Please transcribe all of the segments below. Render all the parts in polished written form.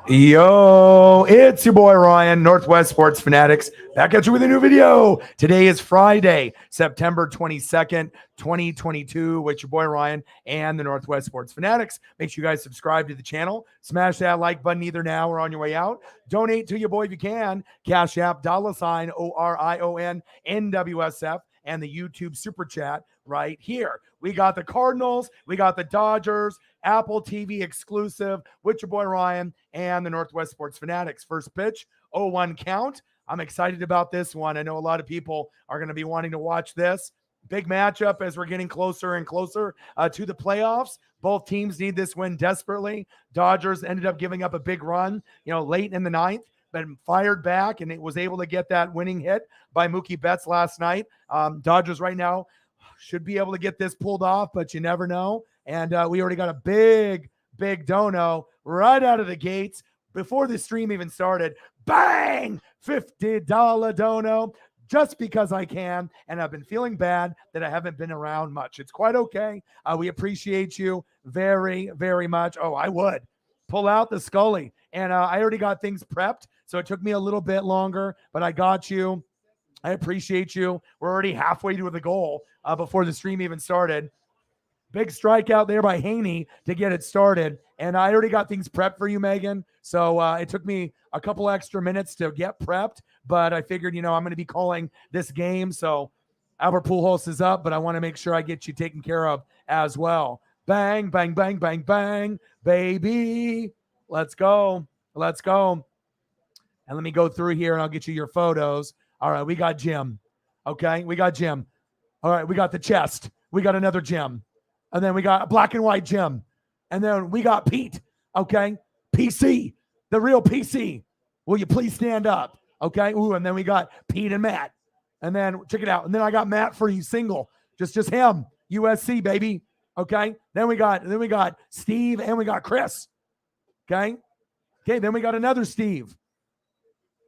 Yo, it's your boy Ryan, Northwest Sports Fanatics, back at you with a new video. Today is Friday, September 22nd, 2022, with your boy Ryan and the Northwest Sports Fanatics. Make sure you guys subscribe to the channel. Smash that like button either now or on your way out. Donate to your boy if you can. Cash App, $ ORION NWSF, and the YouTube Super Chat right here. We got the Cardinals, we got the Dodgers, Apple TV exclusive with your boy Ryan and the Northwest Sports Fanatics. First pitch, 0-1 count. I'm excited about this one. I know a lot of people are going to be wanting to watch this. Big matchup as we're getting closer and closer to the playoffs. Both teams need this win desperately. Dodgers ended up giving up a big run, late in the ninth, but fired back and it was able to get that winning hit by Mookie Betts last night. Dodgers right now should be able to get this pulled off, but you never know. And we already got a big dono right out of the gates before the stream even started. Bang! $50 dono just because I can. And I've been feeling bad that I haven't been around much. It's quite okay. We appreciate you very, very much. Oh, I would pull out the Scully. And I already got things prepped, so it took me a little bit longer, but I got you. I appreciate you. We're already halfway to the goal before the stream even started. Big strikeout there by Haney to get it started. And I already got things prepped for you, Megan. So it took me a couple extra minutes to get prepped, but I figured, I'm going to be calling this game. So Albert Pujols is up, but I want to make sure I get you taken care of as well. Bang, bang, bang, bang, bang, baby. Let's go. Let's go. And let me go through here and I'll get you your photos. All right, we got Jim. Okay, we got Jim. All right, we got the chest. We got another Jim. And then we got a black and white Jim. And then we got Pete. Okay, PC, the real PC. Will you please stand up? Okay, ooh, and then we got Pete and Matt. And then check it out. And then I got Matt for you single. Just him. USC, baby. Okay, then we got Steve and we got Chris. Okay, then we got another Steve.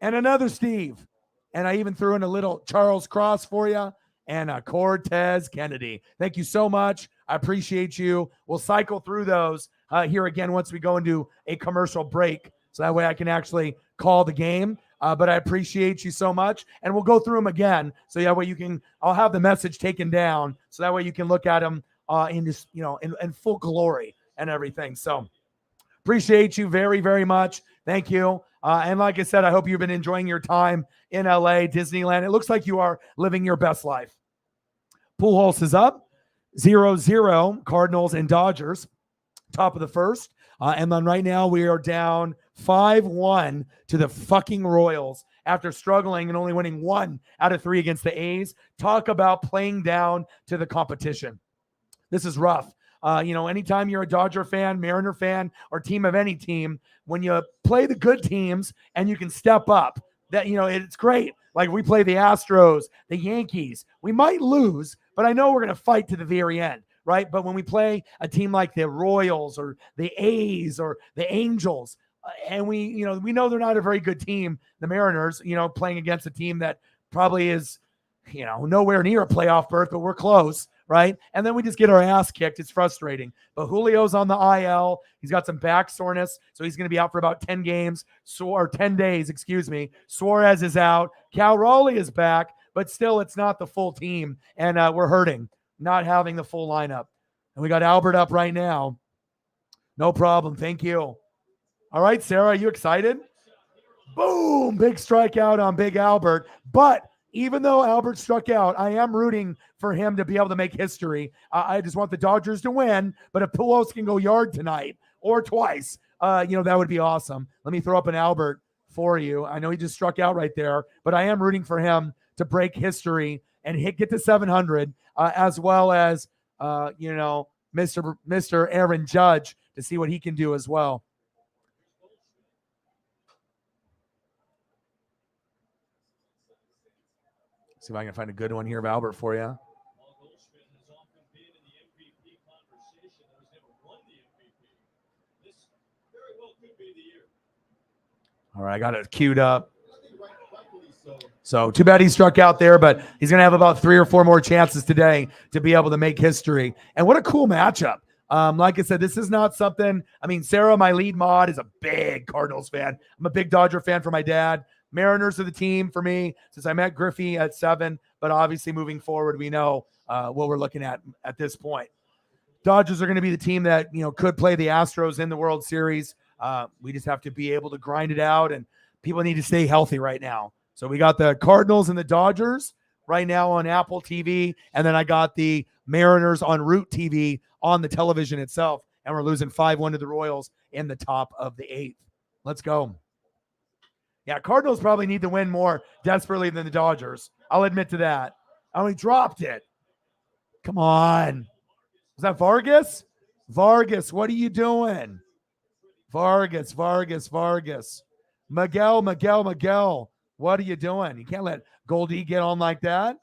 And another Steve. And I even threw in a little Charles Cross for you and a Cortez Kennedy. Thank you so much. I appreciate you. We'll cycle through those here again once we go into a commercial break. So that way I can actually call the game. But I appreciate you so much. And we'll go through them again. So that way I'll have the message taken down. So that way you can look at them in just, in full glory and everything. So appreciate you very, very much. Thank you. And like I said, I hope you've been enjoying your time in LA, Disneyland. It looks like you are living your best life. Pujols is up 0-0, Cardinals and Dodgers, top of the first. And then right now we are down 5-1 to the fucking Royals after struggling and only winning 1 out of 3 against the A's. Talk about playing down to the competition. This is rough. Anytime you're a Dodger fan, Mariner fan, or team of any team, when you play the good teams and you can step up, that, it's great. Like we play the Astros, the Yankees, we might lose, but I know we're going to fight to the very end, right? But when we play a team like the Royals or the A's or the Angels, and we know they're not a very good team, the Mariners, playing against a team that probably is, nowhere near a playoff berth, but we're close. Right? And then we just get our ass kicked. It's frustrating. But Julio's on the IL. He's got some back soreness, so he's going to be out for about 10 days, Suarez is out. Cal Raleigh is back, but still it's not the full team. And we're hurting, not having the full lineup. And we got Albert up right now. No problem. Thank you. All right, Sarah, are you excited? Boom! Big strikeout on Big Albert. But even though Albert struck out, I am rooting for him to be able to make history. I just want the Dodgers to win, but if Pujols can go yard tonight or twice, that would be awesome. Let me throw up an Albert for you. I know he just struck out right there, but I am rooting for him to break history and get to 700, as well as, Mr. Aaron Judge to see what he can do as well. See if I can find a good one here of Albert for you. All right, I got it queued up. So too bad he struck out there, but he's going to have about 3 or 4 more chances today to be able to make history. And what a cool matchup. Like I said, this is not something. I mean, Sarah, my lead mod, is a big Cardinals fan. I'm a big Dodger fan for my dad. Mariners are the team for me since I met Griffey at 7. But obviously, moving forward, we know what we're looking at this point. Dodgers are going to be the team that could play the Astros in the World Series. We just have to be able to grind it out, and people need to stay healthy right now. So we got the Cardinals and the Dodgers right now on Apple TV, and then I got the Mariners on Root TV on the television itself, and we're losing 5-1 to the Royals in the top of the 8th. Let's go. Yeah, Cardinals probably need to win more desperately than the Dodgers. I'll admit to that. I only dropped it. Come on. Was that Vargas? Vargas, what are you doing? Vargas. Miguel. What are you doing? You can't let Goldie get on like that.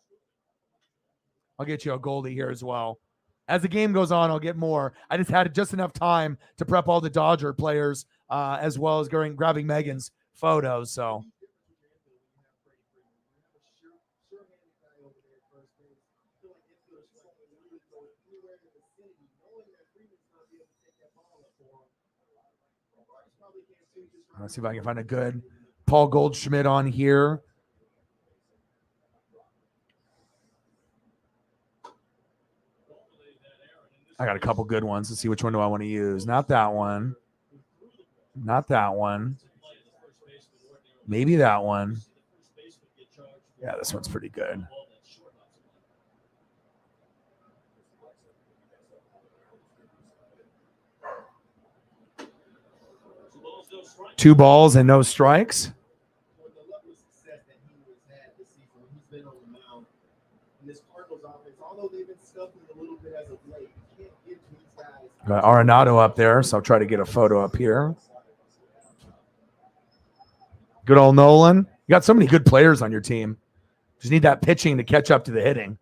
I'll get you a Goldie here as well. As the game goes on, I'll get more. I just had just enough time to prep all the Dodger players as well as grabbing Megan's photos. So let's see if I can find a good Paul Goldschmidt on here. I got a couple good ones. Let's see which one do I want to use. Not that one. Not that one. Maybe that one. Yeah, this one's pretty good. Two balls and no strikes. Got Arenado up there, so I'll try to get a photo up here. Good old Nolan. You got so many good players on your team. Just need that pitching to catch up to the hitting.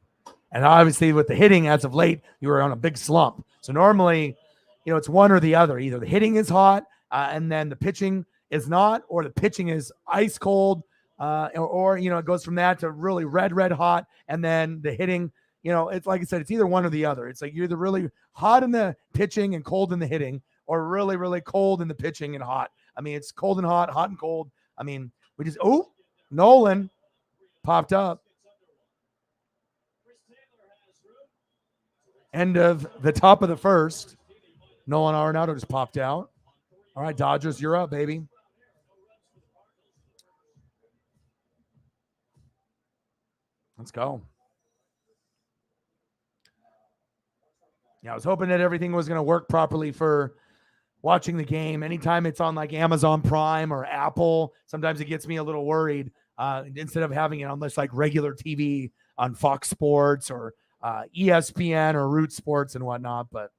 And obviously with the hitting as of late, you were on a big slump. So normally, it's one or the other. Either the hitting is hot and then the pitching is not, or the pitching is ice cold, or it goes from that to really red hot. And then the hitting, it's like I said, it's either one or the other. It's like you're either really hot in the pitching and cold in the hitting, or really, really cold in the pitching and hot. I mean, it's cold and hot, hot and cold. I mean, Nolan popped up. End of the top of the first. Nolan Arenado just popped out. All right, Dodgers, you're up, baby. Let's go. Yeah, I was hoping that everything was going to work properly for watching the game. Anytime it's on like Amazon Prime or Apple, sometimes it gets me a little worried instead of having it on this like regular TV on Fox Sports or ESPN or Root Sports and whatnot. But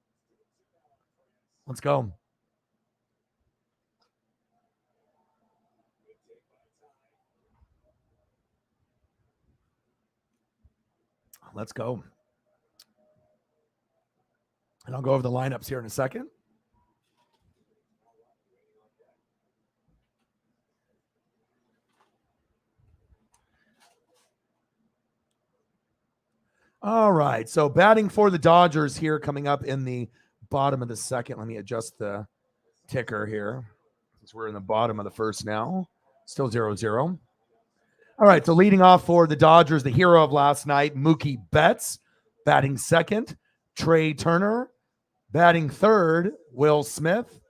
let's go. Let's go. And I'll go over the lineups here in a second. All right. So batting for the Dodgers here coming up in the bottom of the second. Let me adjust the ticker here since we're in the bottom of the first now. Still 0-0. All right. So leading off for the Dodgers, the hero of last night, Mookie Betts. Batting second, Trey Turner. Batting third, Will Smith.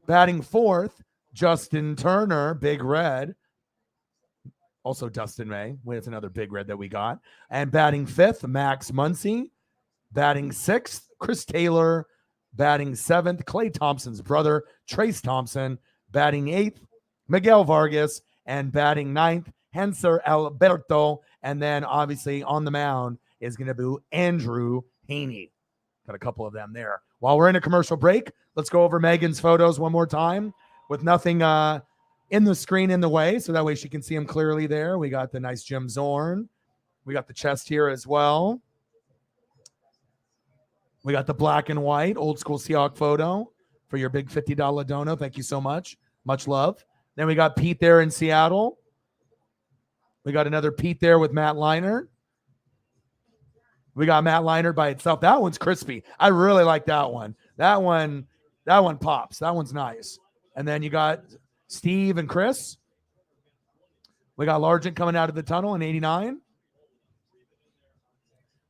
Batting fourth, Justin Turner, Big Red. Also Dustin May. It's another Big Red that we got. And batting fifth, Max Muncy. Batting sixth, Chris Taylor. Batting seventh, Klay Thompson's brother, Trace Thompson. Batting eighth, Miguel Vargas. And batting ninth, Hanser Alberto. And then obviously on the mound is going to be Andrew Haney. Got a couple of them there. While we're in a commercial break, let's go over Megan's photos one more time with nothing in the screen in the way, so that way she can see them clearly there. We got the nice Jim Zorn. We got the chest here as well. We got the black and white old school Seahawk photo for your big $50 dono. Thank you so much. Much love. Then we got Pete there in Seattle. We got another Pete there with Matt Leinart. We got Matt Leinart by itself. That one's crispy. I really like that one. That one pops. That one's nice. And then you got Steve and Chris. We got Largent coming out of the tunnel in 89.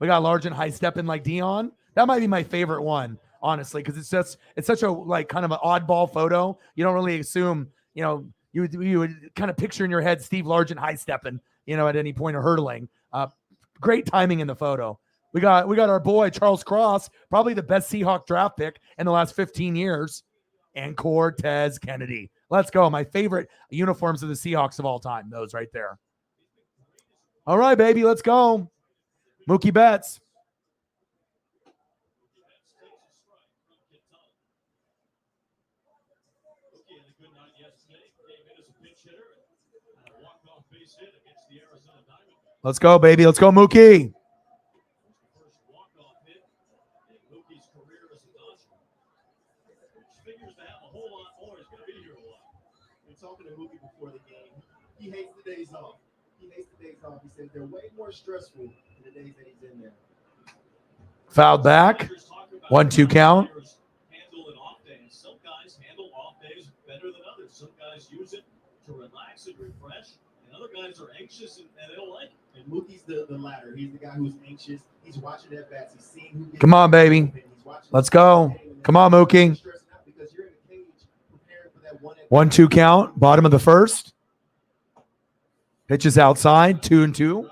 We got Largent high stepping like Dion. That might be my favorite one, honestly, because it's such a like kind of an oddball photo. You don't really assume, you would kind of picture in your head Steve Largent high stepping, at any point of hurdling. Great timing in the photo. We got our boy Charles Cross, probably the best Seahawk draft pick in the last 15 years, and Cortez Kennedy. Let's go. My favorite uniforms of the Seahawks of all time. Those right there. All right, baby, let's go. Mookie Betts. Let's go, baby. Let's go, Mookie. Talking to Mookie before the game, he hates the days off. He says they're way more stressful than the days that he's in there. Fouled back. 1-2 count. Handle an off day. Some guys handle off days better than others. Some guys use it to relax and refresh, and other guys are anxious and they don't like it. And Mookie's the latter. He's the guy who's anxious. He's watching at bats. He's seeing who gets. Come on, baby. Let's go. Come on, Mookie. 1-2 count. Bottom of the first. Pitches outside. 2-2. You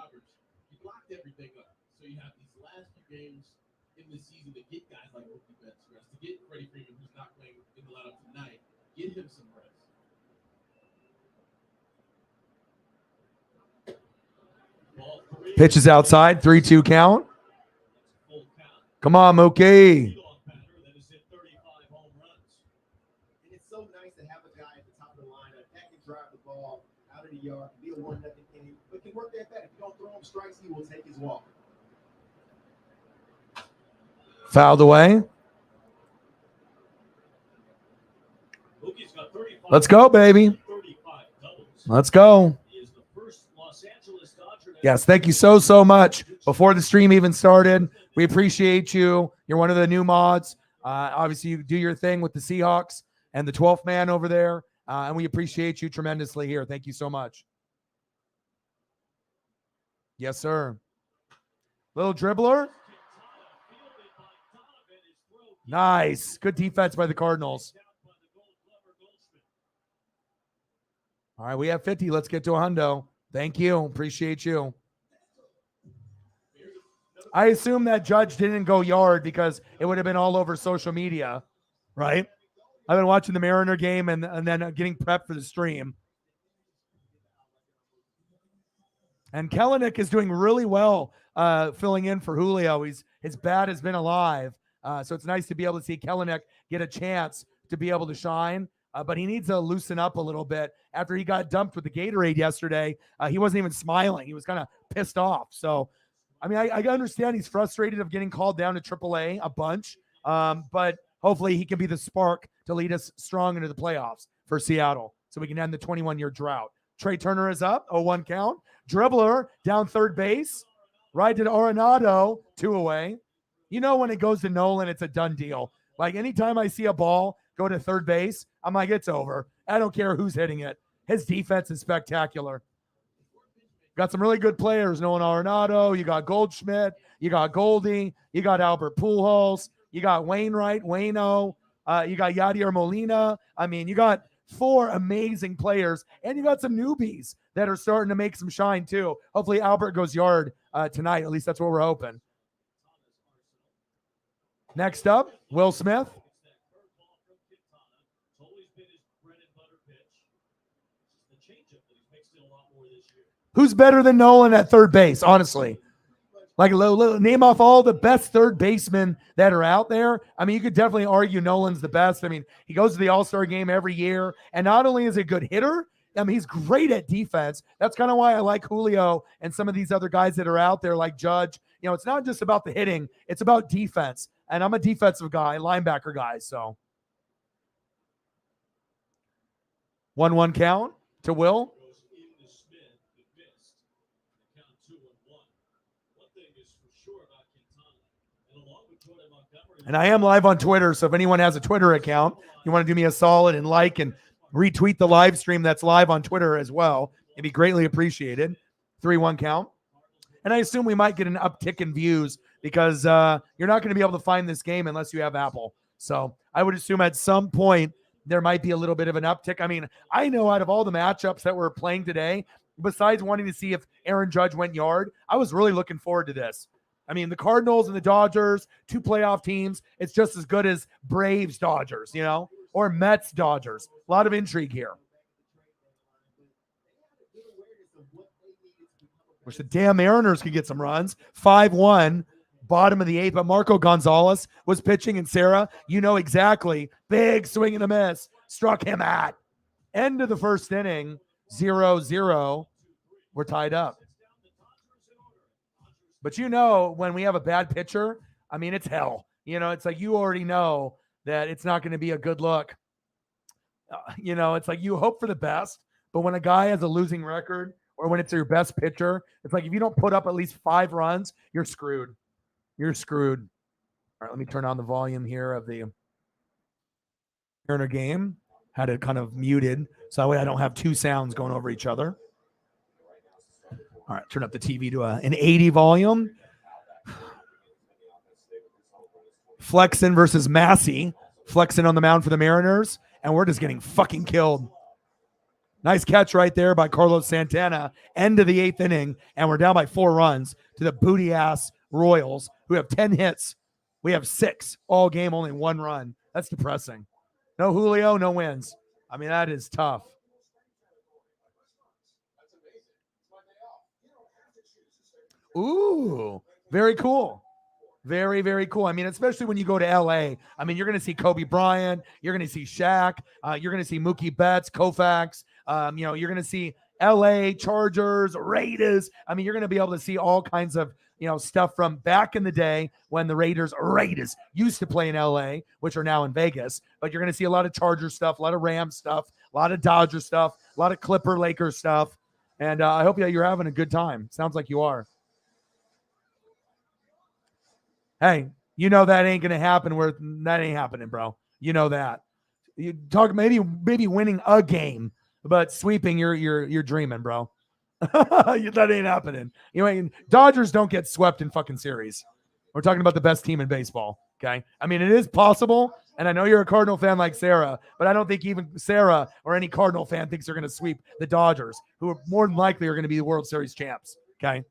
blocked everything up. So you have these last few games in the season to get guys like Mookie Betts rest, to get Freddie Freeman, who's not playing in the lineup tonight, get him some rest. Pitches outside. 3-2 count. Come on, Mookie. Drive the ball out of the yard, be a 1-0 inning, but can work that bat. If you don't throw him strikes, he will take his walk. Fouled away. Let's go, baby. Let's go. Yes, thank you so much. Before the stream even started, we appreciate you. You're one of the new mods. Obviously, you do your thing with the Seahawks and the 12th man over there. And we appreciate you tremendously here. Thank you so much. Yes, sir. Little dribbler. Nice. Good defense by the Cardinals. All right, we have 50. Let's get to a hundo. Thank you. Appreciate you. I assume that Judge didn't go yard because it would have been all over social media, right? I've been watching the Mariner game and then getting prepped for the stream. And Kelenic is doing really well filling in for Julio. His bat has been alive. So it's nice to be able to see Kelenic get a chance to be able to shine. But he needs to loosen up a little bit. After he got dumped with the Gatorade yesterday, he wasn't even smiling. He was kind of pissed off. So, I mean, I understand he's frustrated of getting called down to AAA a bunch. But hopefully he can be the spark to lead us strong into the playoffs for Seattle so we can end the 21-year drought. Trey Turner is up, 0-1 count. Dribbler down third base. Right to Arenado, 2 away. You know when it goes to Nolan, it's a done deal. Like anytime I see a ball go to third base, I'm like, it's over. I don't care who's hitting it. His defense is spectacular. Got some really good players. Nolan Arenado. You got Goldschmidt. You got Goldie. You got Albert Pujols. You got Wainwright, Waino. You got Yadier Molina. I mean, you got 4 amazing players, and you got some newbies that are starting to make some shine too. Hopefully Albert goes yard tonight. At least that's what we're hoping. Next up, Will Smith. Who's better than Nolan at third base, honestly? Like, name off all the best third basemen that are out there. I mean, you could definitely argue Nolan's the best. I mean, he goes to the All-Star game every year, and not only is he a good hitter, I mean, he's great at defense. That's kind of why I like Julio and some of these other guys that are out there like Judge. You know, it's not just about the hitting. It's about defense, and I'm a defensive guy, linebacker guy, so. 1-1 count to Will. And I am live on Twitter, so if anyone has a Twitter account, you want to do me a solid and like and retweet the live stream that's live on Twitter as well, it'd be greatly appreciated. 3-1 count. And I assume we might get an uptick in views because you're not going to be able to find this game unless you have Apple. So I would assume at some point there might be a little bit of an uptick. I mean, I know out of all the matchups that we're playing today, besides wanting to see if Aaron Judge went yard, I was really looking forward to this. I mean, the Cardinals and the Dodgers, two playoff teams, it's just as good as Braves Dodgers, you know, or Mets Dodgers. A lot of intrigue here. Wish the damn Mariners could get some runs. 5-1, bottom of the eighth, but Marco Gonzalez was pitching, and Sarah, you know exactly, big swing and a miss, struck him at. End of the first inning, 0-0. We're tied up. But you know, when we have a bad pitcher, I mean, it's hell. You know, it's like you already know that it's not going to be a good look. You know, it's like you hope for the best, but when a guy has a losing record or when it's your best pitcher, it's like if you don't put up at least 5 runs, you're screwed. You're screwed. All right, let me turn on the volume here of the Turner game. Had it kind of muted, so that way I don't have 2 sounds going over each other. All right, turn up the TV to an 80 volume. Flexen versus Massey. Flexen on the mound for the Mariners, and we're just getting fucking killed. Nice catch right there by Carlos Santana. End of the 8th inning, and we're down by 4 runs to the booty-ass Royals, who have 10 hits. We have 6 all game, only 1 run. That's depressing. No Julio, no wins. I mean, that is tough. Ooh, very cool. Very, very cool. I mean, especially when you go to LA. I mean, you're going to see Kobe Bryant. You're going to see Shaq. You're going to see Mookie Betts, Koufax. You know, you're going to see LA Chargers, Raiders. I mean, you're going to be able to see all kinds of, you know, stuff from back in the day when the Raiders used to play in LA, which are now in Vegas. But you're going to see a lot of Charger stuff, a lot of Ram stuff, a lot of Dodger stuff, a lot of Clipper Lakers stuff. And I hope you're having a good time. Sounds like you are. Hey, you know that ain't gonna happen. That ain't happening, bro. You know that. You talk maybe winning a game, but sweeping you're dreaming, bro. That ain't happening. You know, Dodgers don't get swept in fucking series. We're talking about the best team in baseball. Okay, I mean it is possible, and I know you're a Cardinal fan like Sarah, but I don't think even Sarah or any Cardinal fan thinks they're gonna sweep the Dodgers, who are more than likely are gonna be the World Series champs. Okay,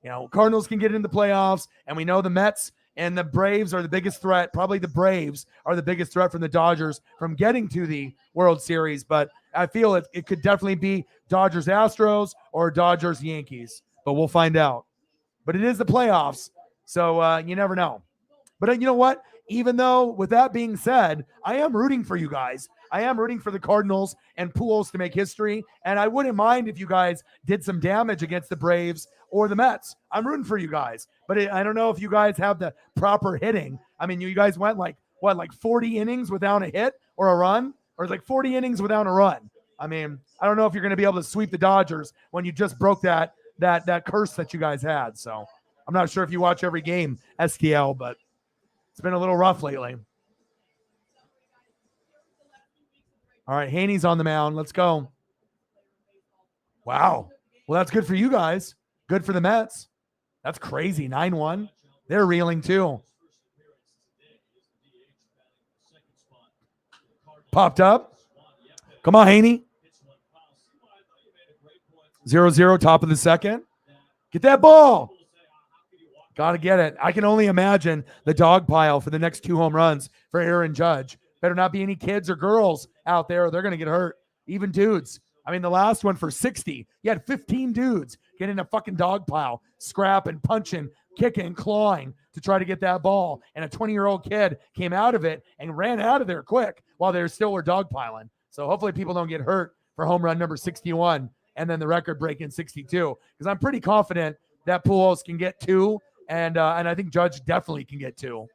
you know Cardinals can get into the playoffs, and we know the Mets and the Braves are the biggest threat. Probably the Braves are the biggest threat from the Dodgers from getting to the World Series. But I feel it could definitely be Dodgers Astros or Dodgers Yankees. But we'll find out. But it is the playoffs, so you never know. But you know what? Even though, with that being said, I am rooting for you guys. I am rooting for the Cardinals and Pujols to make history. And I wouldn't mind if you guys did some damage against the Braves or the Mets. I'm rooting for you guys. But I don't know if you guys have the proper hitting. I mean, you guys went like 40 innings without a hit or a run? Or like 40 innings without a run? I mean, I don't know if you're going to be able to sweep the Dodgers when you just broke that curse that you guys had. So I'm not sure if you watch every game, STL, but it's been a little rough lately. All right, Haney's on the mound. Let's go. Wow. Well, that's good for you guys. Good for the Mets. That's crazy. 9-1. They're reeling too. Popped up. Come on, Haney. 0-0, top of the second. Get that ball. Got to get it. I can only imagine the dog pile for the next 2 home runs for Aaron Judge. Better not be any kids or girls out there or they're going to get hurt. Even dudes. I mean, the last one for 60, you had 15 dudes get in a fucking dog pile, scrapping, punching, kicking, clawing to try to get that ball. And a 20-year-old kid came out of it and ran out of there quick while they still were dogpiling. So hopefully people don't get hurt for home run number 61 and then the record breaking 62. Because I'm pretty confident that Pujols can get 2, and I think Judge definitely can get 2.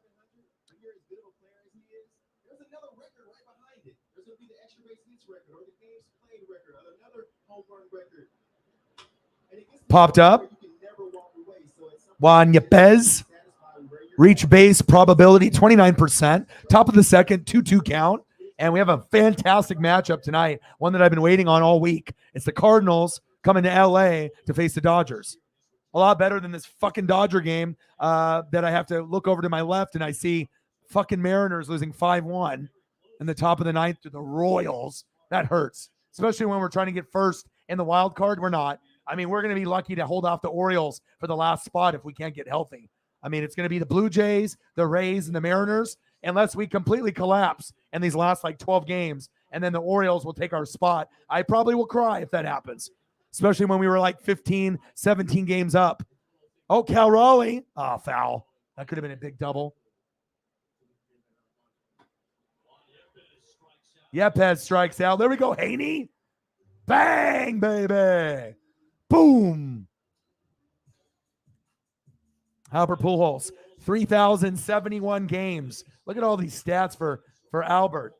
Popped up. Juan Yepez. Reach base probability 29%. Top of the second, 2-2 count. And we have a fantastic matchup tonight, one that I've been waiting on all week. It's the Cardinals coming to LA to face the Dodgers. A lot better than this fucking Dodger game that I have to look over to my left and I see fucking Mariners losing 5-1 in the top of the ninth to the Royals. That hurts, especially when we're trying to get first in the wild card. We're not. I mean, we're going to be lucky to hold off the Orioles for the last spot if we can't get healthy. I mean, it's going to be the Blue Jays, the Rays, and the Mariners, unless we completely collapse in these last like 12 games, and then the Orioles will take our spot. I probably will cry if that happens, especially when we were like 15, 17 games up. Oh, Cal Raleigh. Oh, foul. That could have been a big double. Yepes strikes out. There we go, Haney. Bang, baby. Boom. Albert Pujols, 3,071 games. Look at all these stats for Albert.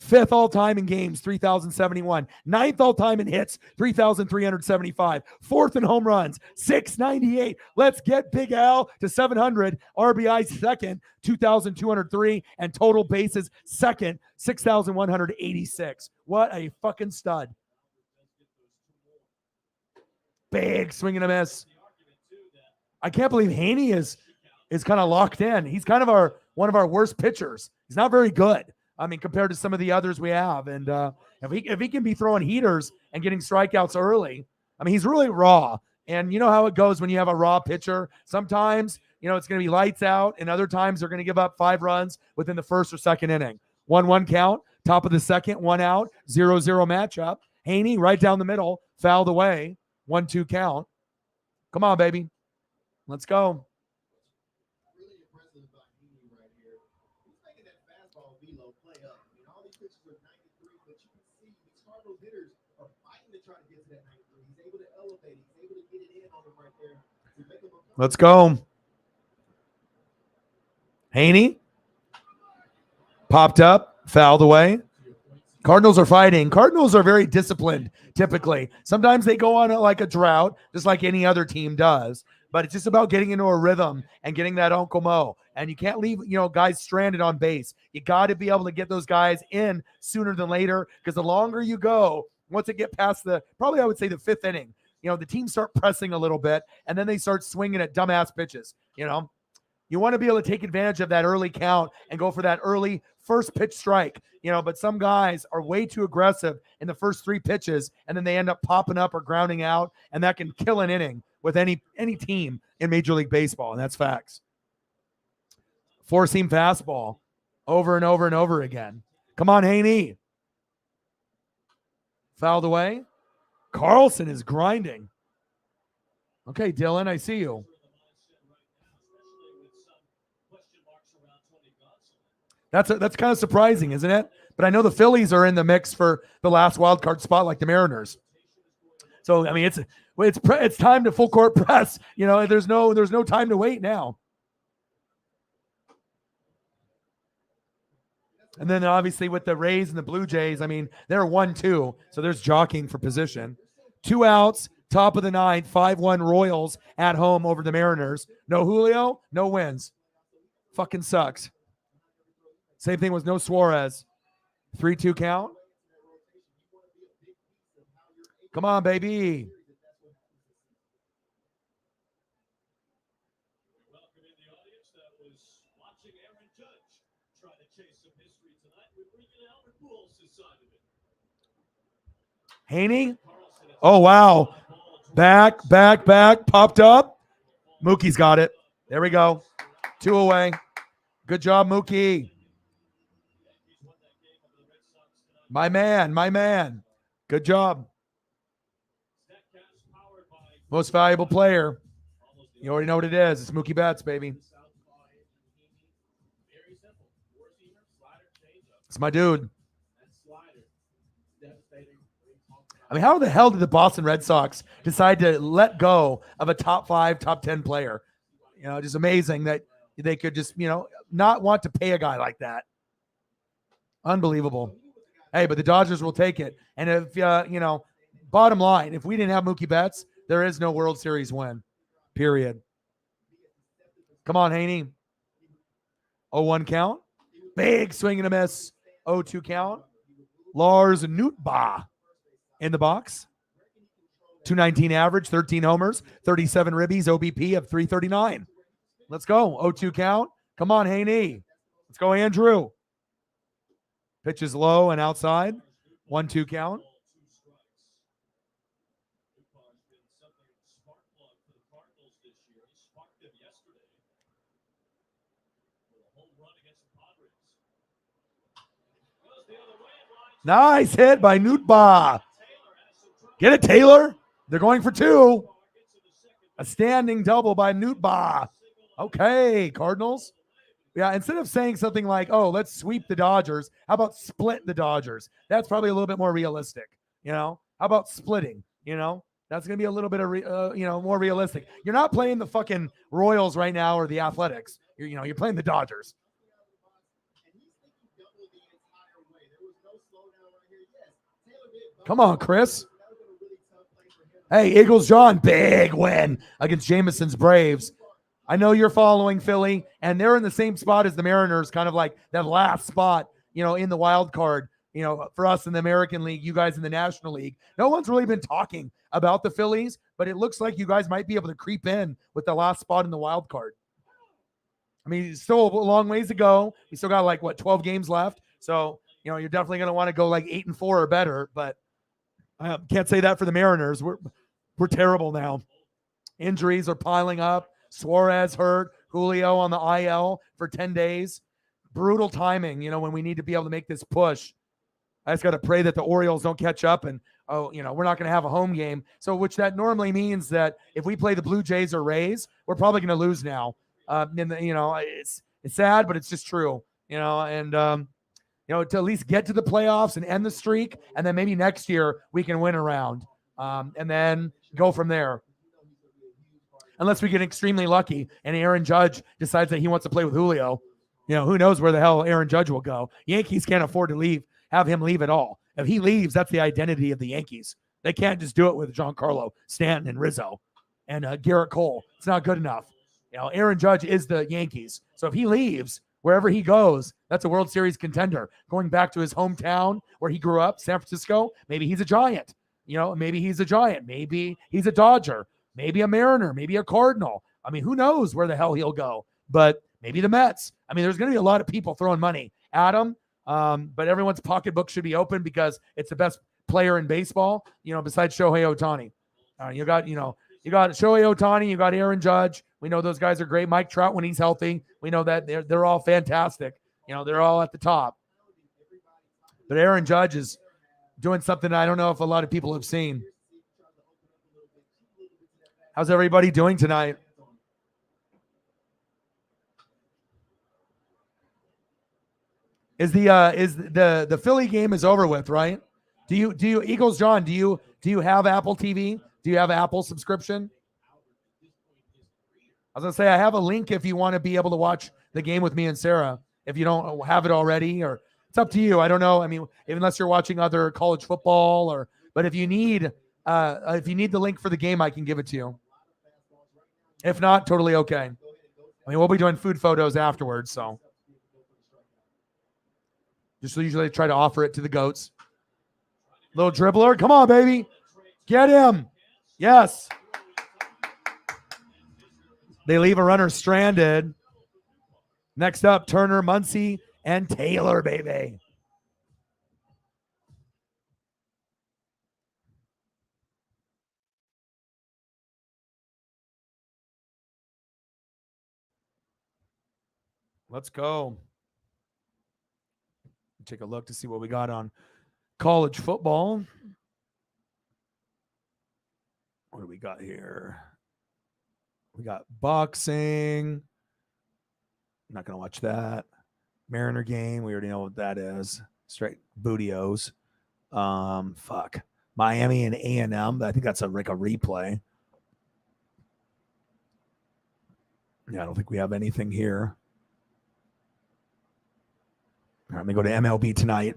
5th all-time in games, 3,071. 9th all-time in hits, 3,375. 4th in home runs, 698. Let's get Big Al to 700. RBI second, 2,203. And total bases second, 6,186. What a fucking stud. Big swing and a miss. I can't believe Haney is kind of locked in. He's kind of one of our worst pitchers. He's not very good. I mean, compared to some of the others we have. And if he can be throwing heaters and getting strikeouts early, I mean, he's really raw. And you know how it goes when you have a raw pitcher. Sometimes, it's going to be lights out, and other times they're going to give up 5 runs within the first or second inning. 1-1 count, top of the second, 1 out, 0-0 matchup. Haney right down the middle, fouled away, 1-2 count. Come on, baby. Let's go. Really impressive about Heaney right here. He's making that fastball velo play up. I mean, all these pitches are 93, but you can see these Cardinals hitters are fighting to try to get to that 93. He's able to elevate. He's able to get it in on them right there. Let's go. Haney popped up, fouled away. Cardinals are fighting. Cardinals are very disciplined, typically. Sometimes they go on like a drought, just like any other team does. But it's just about getting into a rhythm and getting that Uncle Mo. And you can't leave, guys stranded on base. You got to be able to get those guys in sooner than later, because the longer you go, once it get past I would say the 5th inning, the teams start pressing a little bit, and then they start swinging at dumbass pitches. You want to be able to take advantage of that early count and go for that early first pitch strike, but some guys are way too aggressive in the first 3 pitches, and then they end up popping up or grounding out, and that can kill an inning with any team in Major League Baseball, and that's facts. 4-seam fastball over and over and over again. Come on, Haney. Fouled away. Carlson is grinding. Okay, Dylan, I see you. That's kind of surprising, isn't it? But I know the Phillies are in the mix for the last wild card spot, like the Mariners. So I mean, it's time to full court press. There's no time to wait now. And then obviously with the Rays and the Blue Jays, I mean, they're 1-2, so there's jockeying for position. 2 outs, top of the ninth, 5-1 Royals at home over the Mariners. No Julio, no wins. Fucking sucks. Same thing with no Suarez. 3-2 count. Come on, baby. Haney. Oh, wow. Back. Popped up. Mookie's got it. There we go. 2 away. Good job, Mookie. My man. Good job. Most valuable player. You already know what it is. It's Mookie Betts, baby. It's my dude. I mean, how the hell did the Boston Red Sox decide to let go of a top 5, top 10 player? Just amazing that they could just, not want to pay a guy like that. Unbelievable. Hey, but the Dodgers will take it. And if, bottom line, if we didn't have Mookie Betts, there is no World Series win. Period. Come on, Haney. 0-1 count. Big swing and a miss. 0-2 count. Lars Nootbaugh in the box. 219 average, 13 homers, 37 ribbies, OBP of 339. Let's go. 0-2 count. Come on, Haney. Let's go, Andrew. Pitch is low and outside. 1-2 count. Nice hit by Nootbaugh. Get it, Taylor. They're going for 2. A standing double by Nootbaugh. Okay, Cardinals. Yeah, instead of saying something like, oh, let's sweep the Dodgers, how about split the Dodgers? That's probably a little bit more realistic, you know? How about splitting, you know? That's going to be a little bit of, more realistic. You're not playing the fucking Royals right now or the Athletics. You're playing the Dodgers. Come on, Chris. Hey, Eagles John, big win against Jameson's Braves. I know you're following Philly, and they're in the same spot as the Mariners, kind of like that last spot, in the wild card, for us in the American League, you guys in the National League. No one's really been talking about the Phillies, but it looks like you guys might be able to creep in with the last spot in the wild card. I mean, it's still a long ways to go. We still got 12 games left. So, you're definitely going to want to go 8-4 or better, but I can't say that for the Mariners. We're terrible now. Injuries are piling up. Suarez hurt. Julio on the IL for 10 days. Brutal timing, when we need to be able to make this push. I just got to pray that the Orioles don't catch up and, we're not going to have a home game. So, which that normally means that if we play the Blue Jays or Rays, we're probably going to lose now. It's sad, but it's just true, and, to at least get to the playoffs and end the streak. And then maybe next year we can win a round and then go from there. Unless we get extremely lucky and Aaron Judge decides that he wants to play with Julio. Who knows where the hell Aaron Judge will go. Yankees can't afford to have him leave at all. If he leaves, that's the identity of the Yankees. They can't just do it with Giancarlo Stanton and Rizzo and Garrett Cole. It's not good enough. Aaron Judge is the Yankees. So if he leaves, wherever he goes, that's a World Series contender. Going back to his hometown where he grew up, San Francisco, maybe he's a Giant. Maybe he's a Giant. Maybe he's a Dodger. Maybe a Mariner. Maybe a Cardinal. I mean, who knows where the hell he'll go. But maybe the Mets. I mean, there's going to be a lot of people throwing money at him. But everyone's pocketbook should be open because it's the best player in baseball, besides Shohei Ohtani. You got Shohei Ohtani, you got Aaron Judge. We know those guys are great. Mike Trout when he's healthy. We know that they're all fantastic. They're all at the top. But Aaron Judge is doing something I don't know if a lot of people have seen. How's everybody doing tonight? Is the Philly game is over with, right? Do you Eagles John, do you have Apple TV? Do you have Apple subscription? I was going to say, I have a link if you want to be able to watch the game with me and Sarah, if you don't have it already, or it's up to you. I don't know. I mean, unless you're watching other college football but if you need the link for the game, I can give it to you. If not, totally okay. I mean, we'll be doing food photos afterwards, so just usually try to offer it to the goats. Little dribbler. Come on, baby. Get him. Yes. They leave a runner stranded. Next up, Turner, Muncy, and Taylor, baby. Let's go. Take a look to see what we got on college football. What do we got here? We got boxing. I'm not going to watch that. Mariner game. We already know what that is. Straight bootios. Fuck. Miami and A&M. I think that's like a replay. Yeah, I don't think we have anything here. All right, let me go to MLB tonight.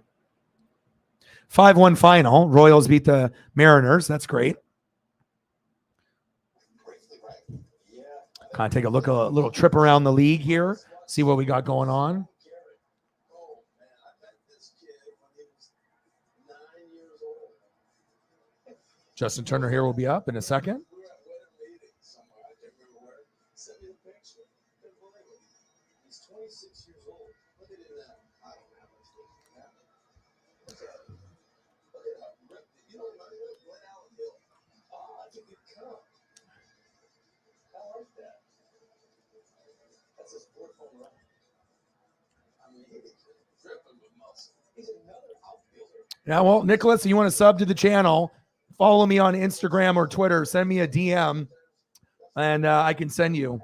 5-1 final. Royals beat the Mariners. That's great. Kind of take a little trip around the league here. see what we got going on. Oh, man, I met this kid when he was 9 years old. Justin Turner here will be up in a second. We were at a meeting somewhere. I can't remember where. Sent me the picture. Couldn't believe it. He's 26 years old. Look at him now. I don't have much to do. Look at him. Look at how ripped. You know what I mean? Glen Allen Hill. Oh, that's a good cut. I like that. That's his fourth home run. I mean, he's dripping with muscle. He's another outfielder. Now, well, Nicholas, you want to sub to the channel? Follow me on Instagram or Twitter. Send me a DM, and I can send you.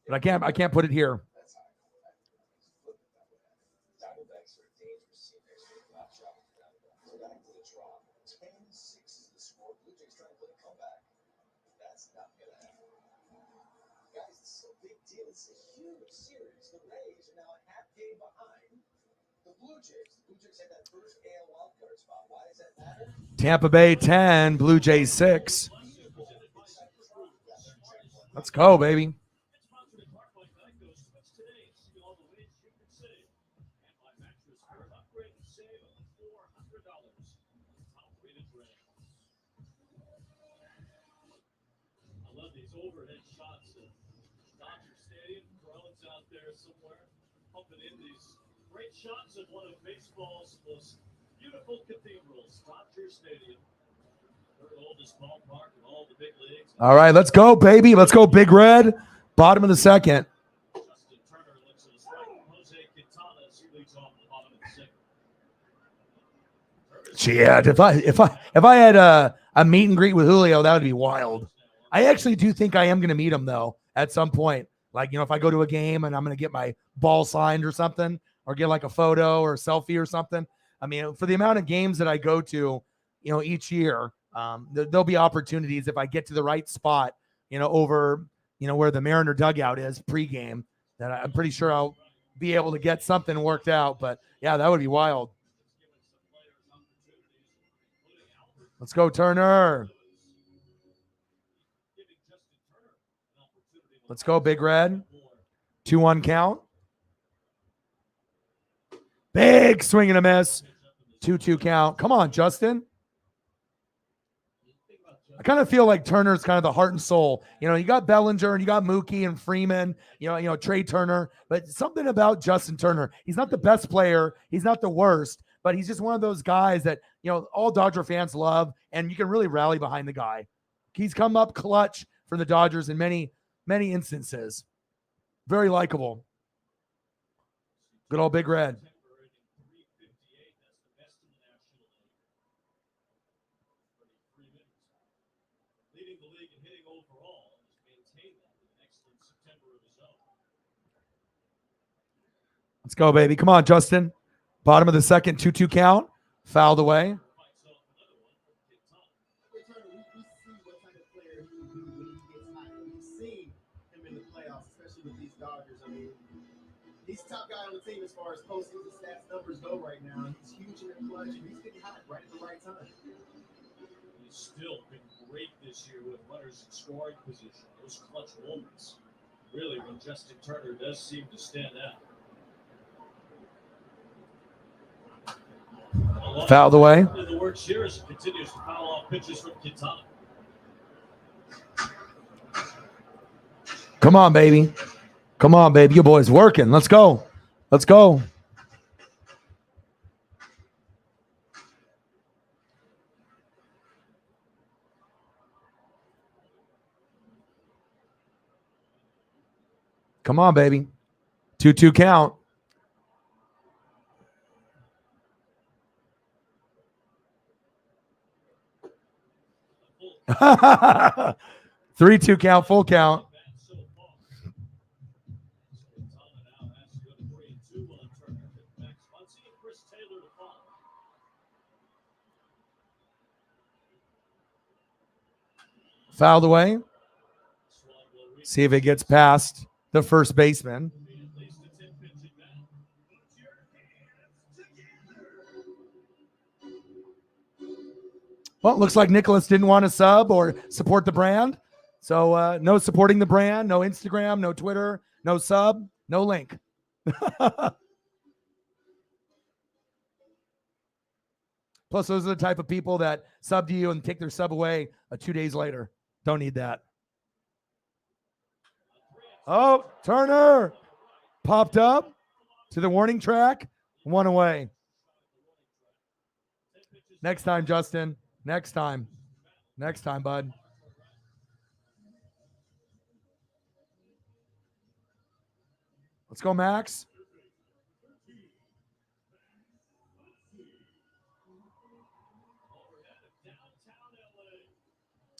But I can't put it here. It's a huge series. The Rays are now a half game behind the Blue Jays. The Blue Jays had that first AL wildcard spot. Why does that matter? Tampa Bay 10, Blue Jays 6. Let's go, baby. I love these overhead shots of Dodger Stadium. Drones out there somewhere pumping in these great shots of one of baseball's most beautiful cathedrals, Dodger Stadium. Third oldest ballpark in all the big leagues. All right, let's go, baby. Let's go, Big Red. Bottom of the second. Justin Turner looks at his right. Jose Quintana leads off the bottom of the second. Shit, if I had a meet and greet with Julio, that would be wild. I actually do think I am going to meet him, though, at some point. Like, if I go to a game and I'm going to get my ball signed or something, or get like a photo or a selfie or something. I mean, for the amount of games that I go to, each year, there'll be opportunities if I get to the right spot, over, where the Mariner dugout is pregame, that I'm pretty sure I'll be able to get something worked out. But yeah, that would be wild. Let's go, Turner. Let's go, Big Red. 2-1 count. Big swing and a miss. 2-2 count. Come on, Justin. I kind of feel like Turner's kind of the heart and soul. You got Bellinger and you got Mookie and Freeman, Trey Turner, but something about Justin Turner. He's not the best player. He's not the worst, but he's just one of those guys that, all Dodger fans love, and you can really rally behind the guy. He's come up clutch for the Dodgers in many, many instances. Very likable. Good old Big Red. Let's go, baby. Come on, Justin. Bottom of the second, 2-2 count. Fouled away. He's top guy on the team as far as postseason stats numbers go right now. He's huge in the clutch, and he's getting hot right at the right time. He's still been great this year with runners in scoring position. Those clutch moments, really, when Justin Turner does seem to stand out. Fouled away. The works here as it continues to foul off pitches from Quintana. Come on, baby. Come on, baby. Your boy's working. Let's go. Let's go. Come on, baby. 2-2 count. Three, 2 count, full count. Fouled away. See if it gets past the first baseman. Well, it looks like Nicholas didn't want to sub or support the brand. So no supporting the brand, no Instagram, no Twitter, No sub, no link. Plus, those are the type of people that sub to you and take their sub away 2 days later. Don't need that. Oh, Turner popped up to the warning track. 1 away. Next time, Justin. Next time. Next time, bud. Let's go, Max.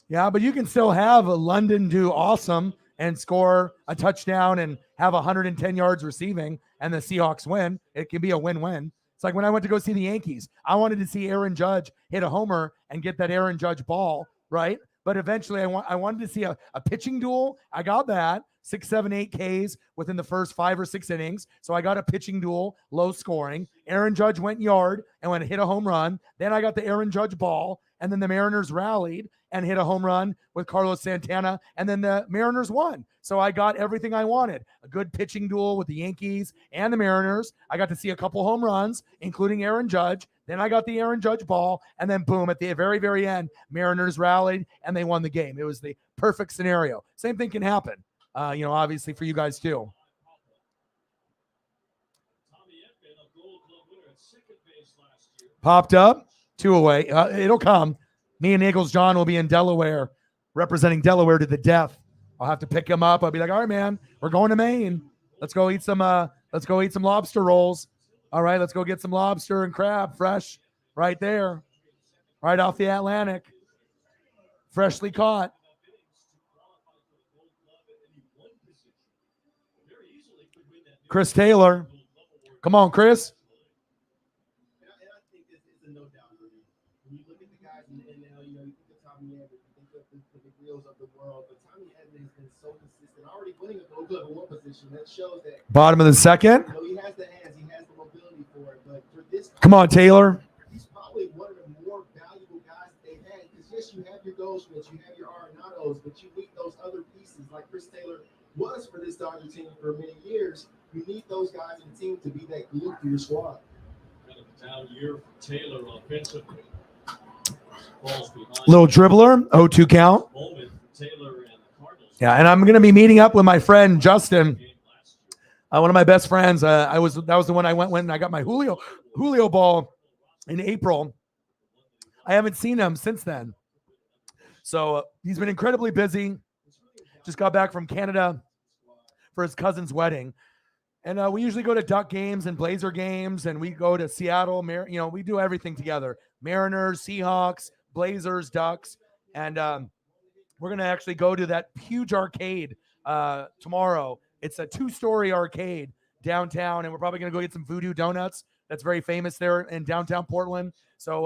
Yeah, but you can still have London do awesome and score a touchdown and have 110 yards receiving and the Seahawks win. It can be a win-win. It's like when I went to go see the Yankees. I wanted to see Aaron Judge hit a homer and get that Aaron Judge ball, right? But eventually I wanted to see a pitching duel. I got that. 6, 7, 8 Ks within the first 5 or 6 innings. So I got a pitching duel, low scoring. Aaron Judge went yard and went hit a home run. Then I got the Aaron Judge ball, and then the Mariners rallied and hit a home run with Carlos Santana, and then the Mariners won. So I got everything I wanted. A good pitching duel with the Yankees and the Mariners. I got to see a couple home runs, including Aaron Judge. Then I got the Aaron Judge ball, and then boom, at the very, very end, Mariners rallied, and they won the game. It was the perfect scenario. Same thing can happen, obviously for you guys too. Popped up, 2 away. It'll come. Me and Eagles John will be in Delaware, representing Delaware to the death. I'll have to pick him up. I'll be like, all right, man, we're going to Maine. Let's go eat some lobster rolls. All right, let's go get some lobster and crab fresh right there, right off the Atlantic, freshly caught. Chris Taylor. Come on, Chris. And I think it's a no doubt for me. When you look at the guys in the NL, you think of Tommy Edmonds, you think of the Grills of the world, but Tommy Edmonds has been so consistent, already winning a Gold Glove in one position. That shows that Bottom of the second. he has the hands, he has the mobility for it. But for this, come on, Taylor. He's probably one of the more valuable guys that they've had. Because yes, you have your Goldschmidts, you have your Arenados, but you need those other pieces like Chris Taylor was for this Dodger team for many years. You need those guys in the team to be that glue for your squad. Kind of a down year for Taylor offensively. Little dribbler, 0-2 count. Moment for Taylor and the Cardinals. Yeah, and I'm going to be meeting up with my friend Justin, one of my best friends. That was the one I went and I got my Julio ball in April. I haven't seen him since then. So he's been incredibly busy. Just got back from Canada for his cousin's wedding. And we usually go to Duck games and Blazer games, and we go to Seattle. We do everything together. Mariners, Seahawks, Blazers, Ducks. And we're going to actually go to that huge arcade tomorrow. It's a 2-story arcade downtown, and we're probably going to go get some Voodoo Donuts. That's very famous there in downtown Portland. So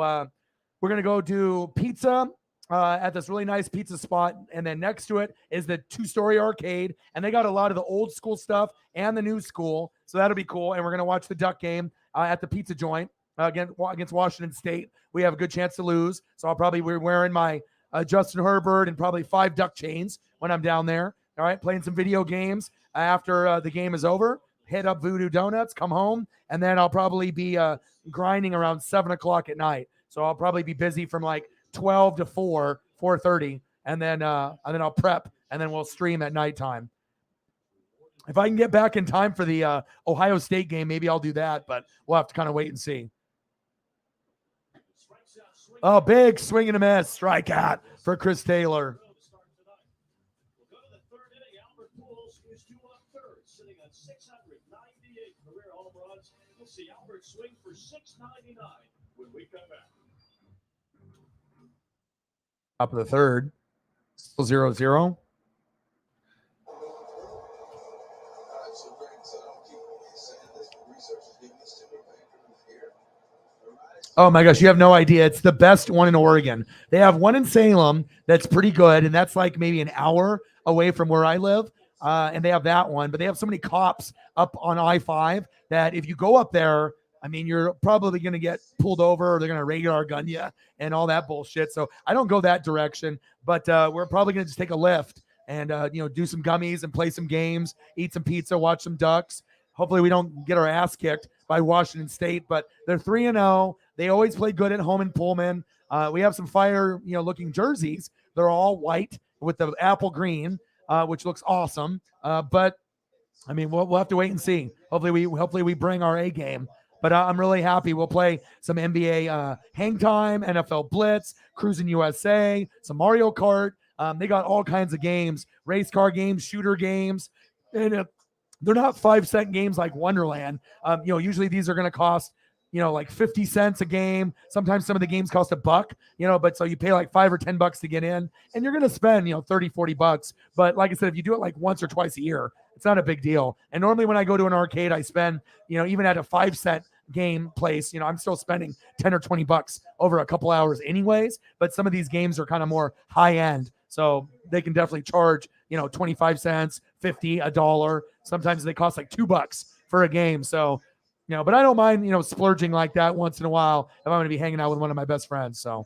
we're going to go do pizza at this really nice pizza spot, and then next to it is the 2-story arcade, and they got a lot of the old school stuff and the new school, so that'll be cool. And we're going to watch the Duck game at the pizza joint against Washington State. We have a good chance to lose, so I'll probably be wearing my Justin Herbert and probably 5 Duck chains when I'm down there. All right, playing some video games after the game is over. Hit up Voodoo Donuts, come home, and then I'll probably be grinding around 7 o'clock at night. So I'll probably be busy from like 12 to 4:30, and then I'll prep, and then we'll stream at nighttime. If I can get back in time for the Ohio State game, maybe I'll do that, but we'll have to kind of wait and see. Oh, big swing and a miss, strikeout for Chris Taylor. We'll go to the third inning. Albert Pujols is due on third, sitting on 698 career home runs. We'll see Albert swing for 699 when we come back. Top of the third, still 0-0. Oh my gosh, you have no idea. It's the best one in Oregon. They have one in Salem that's pretty good, and that's like maybe an hour away from where I live. And they have that one, but they have so many cops up on I-5 that if you go up there, I mean, you're probably going to get pulled over, or they're going to radar gun you and all that bullshit. So I don't go that direction, but we're probably going to just take a lift and do some gummies and play some games, eat some pizza, watch some Ducks. Hopefully we don't get our ass kicked by Washington State, but they're 3-0. They always play good at home in Pullman. We have some fire, looking jerseys. They're all white with the apple green, which looks awesome. But I mean, we'll have to wait and see. Hopefully we bring our A game. But I'm really happy. We'll play some NBA Hang Time, NFL Blitz, Cruising USA, some Mario Kart. They got all kinds of games, race car games, shooter games, and they're not 5-cent games like Wonderland. Usually these are going to cost, like 50 cents a game. Sometimes some of the games cost $1, but so you pay like $5 or $10 to get in, and you're going to spend, 30, $40. But like I said, if you do it like once or twice a year, it's not a big deal. And normally when I go to an arcade, I spend, even at a 5-cent game place, I'm still spending 10 or $20 over a couple hours anyways. But some of these games are kind of more high end, so they can definitely charge, 25 cents, 50, $1. Sometimes they cost like $2 for a game. So, but I don't mind, splurging like that once in a while if I'm going to be hanging out with one of my best friends. So,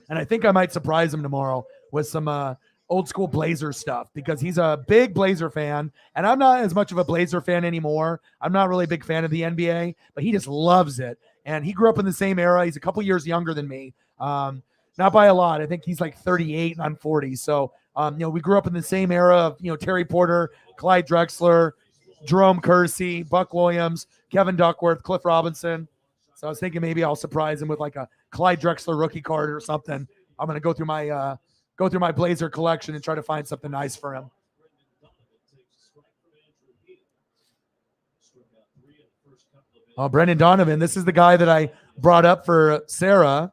and I think I might surprise him tomorrow with some old school Blazer stuff, because he's a big Blazer fan, and I'm not as much of a Blazer fan anymore. I'm not really a big fan of the NBA, but he just loves it. And he grew up in the same era. He's a couple years younger than me. Not by a lot. I think he's like 38 and I'm 40. So, we grew up in the same era of, Terry Porter, Clyde Drexler, Jerome Kersey, Buck Williams, Kevin Duckworth, Cliff Robinson. So I was thinking maybe I'll surprise him with like a Clyde Drexler rookie card or something. I'm going to go through my Blazer collection and try to find something nice for him. Oh, Brendan Donovan. This is the guy that I brought up for Sarah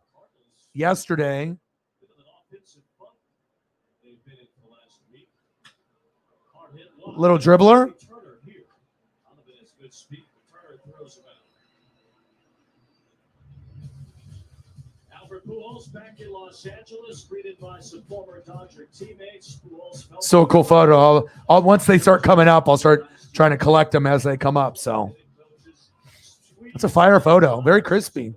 yesterday. Little dribbler. Pujols back in Los Angeles, greeted by some former Dodger teammates. So a cool photo. I'll once they start coming up, I'll start trying to collect them as they come up. So that's a fire photo, very crispy.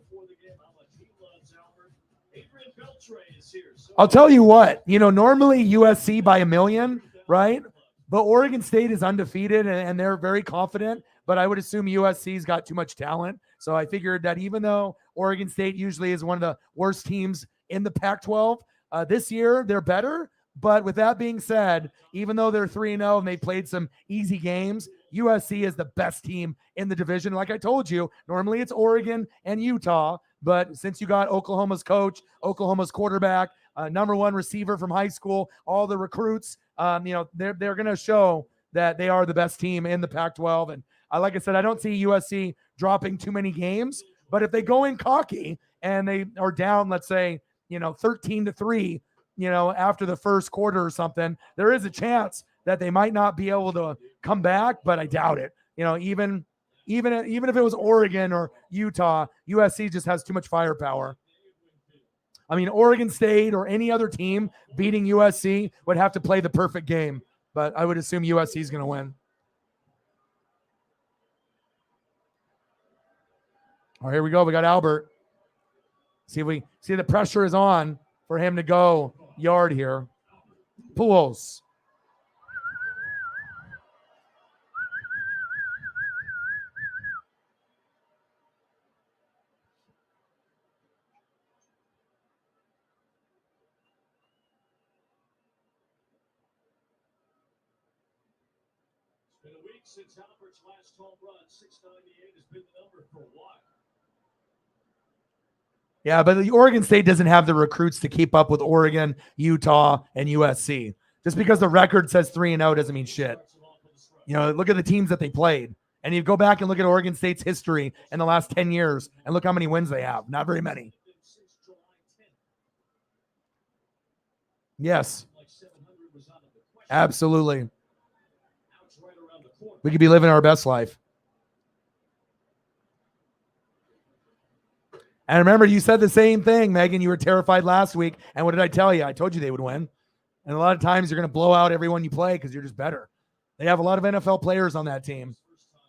I'll tell you what, normally USC by 1 million, right? But Oregon State is undefeated and they're very confident. But I would assume USC's got too much talent. So I figured that even though Oregon State usually is one of the worst teams in the Pac-12, this year they're better. But with that being said, even though they're 3-0 and they played some easy games, USC is the best team in the division. Like I told you, normally it's Oregon and Utah. But since you got Oklahoma's coach, Oklahoma's quarterback, number one receiver from high school, all the recruits, they're going to show that they are the best team in the Pac-12. And like I said, I don't see USC dropping too many games, but if they go in cocky and they are down, let's say, 13-3, after the first quarter or something, there is a chance that they might not be able to come back, but I doubt it. Even if it was Oregon or Utah, USC just has too much firepower. I mean, Oregon State or any other team beating USC would have to play the perfect game, but I would assume USC is going to win. All right, here we go. We got Albert. See the pressure is on for him to go yard here. Pujols. It's been a week since Albert's last home run. 698 has been the number for a while. Yeah, but the Oregon State doesn't have the recruits to keep up with Oregon, Utah, and USC. Just because the record says 3-0 doesn't mean shit. Look at the teams that they played. And you go back and look at Oregon State's history in the last 10 years and look how many wins they have. Not very many. Yes. Absolutely. We could be living our best life. And remember, you said the same thing, Megan. You were terrified last week. And what did I tell you? I told you they would win. And a lot of times you're going to blow out everyone you play because you're just better. They have a lot of NFL players on that team.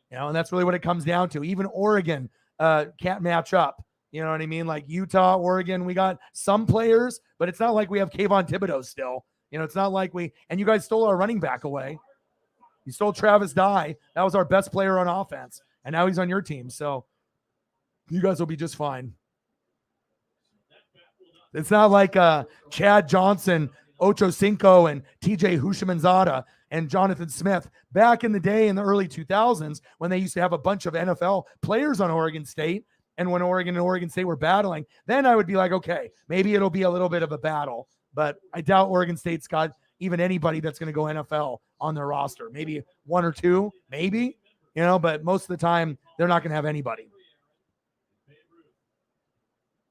And that's really what it comes down to. Even Oregon can't match up. You know what I mean? Like Utah, Oregon, we got some players, but it's not like we have Kayvon Thibodeau still. You know, it's not like and you guys stole our running back away. You stole Travis Dye. That was our best player on offense. And now he's on your team. So you guys will be just fine. It's not like Chad Johnson, Ocho Cinco, and TJ Hushamanzada and Jonathan Smith back in the day in the early 2000s when they used to have a bunch of NFL players on Oregon State. And when Oregon and Oregon State were battling, then I would be like, okay, maybe it'll be a little bit of a battle. But I doubt Oregon State's got even anybody that's going to go NFL on their roster. Maybe one or two, maybe, you know, but most of the time they're not going to have anybody.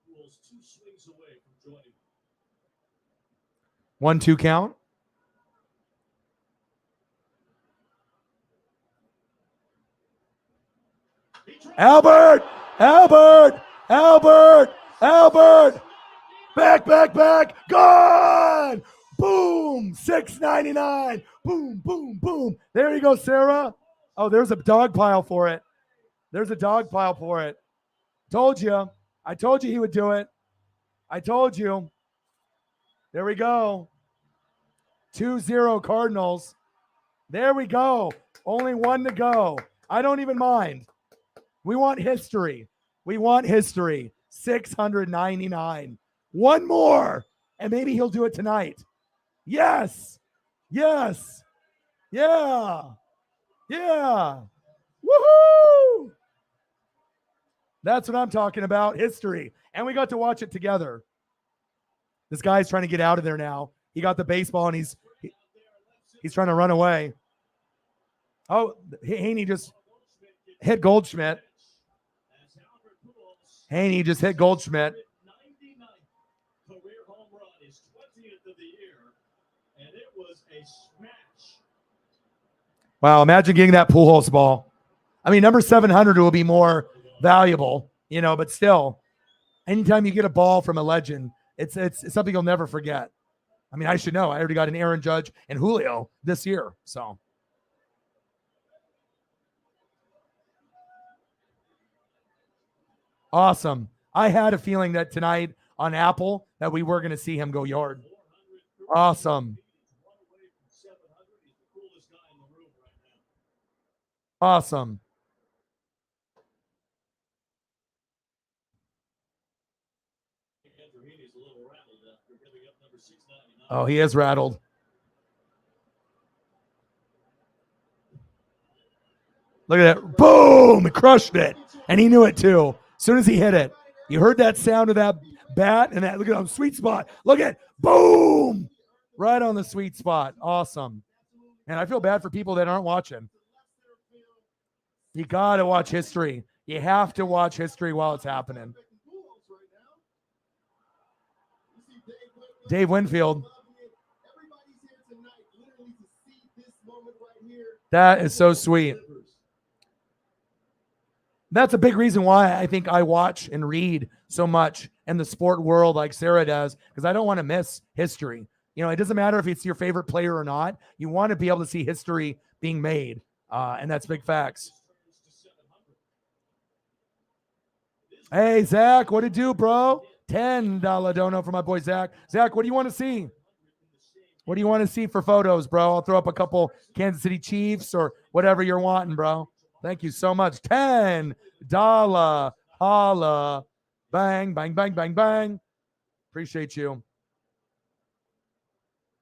Pujols 2 swings away from joining. 1-2 count. Albert! Back. Gone! Boom! 699. Boom. There you go, Sarah. Oh, there's a dog pile for it. Told you. I told you he would do it. I told you. There we go. 2-0 Cardinals. There we go. Only one to go. I don't even mind. We want history. 699. One more. And maybe he'll do it tonight. Yes. Yeah. Woohoo! That's what I'm talking about. History. And we got to watch it together. This guy's trying to get out of there now. He got the baseball and he's trying to run away. Oh, Haney just hit Goldschmidt. Haney just hit Goldschmidt. 99th career home run, his 20th of the year, and it was a smash. Wow, imagine getting that Pujols ball. I mean, number 700 will be more valuable, you know, but still, anytime you get a ball from a legend, it's something you'll never forget. I mean, I should know. I already got an Aaron Judge and Julio this year, so. Awesome. I had a feeling that tonight on Apple that we were going to see him go yard. Awesome. Awesome. Oh, he is rattled. Look at that. Boom! He crushed it. And he knew it too. As soon as he hit it. You heard that sound of that bat and that, look at that sweet spot. Look at, boom! Right on the sweet spot. Awesome. And I feel bad for people that aren't watching. You got to watch history. You have to watch history while it's happening. Dave Winfield. That is so sweet. That's a big reason why I think I watch and read so much in the sport world like Sarah does, because I don't want to miss history. You know, it doesn't matter if it's your favorite player or not. You want to be able to see history being made, and that's big facts. Hey, Zach, what it do, bro? $10 dono for my boy Zach. Zach, what do you want to see? What do you want to see for photos, bro? I'll throw up a couple Kansas City Chiefs or whatever you're wanting, bro. Thank you so much. $10. Holla. Bang, bang, bang, bang, bang. Appreciate you.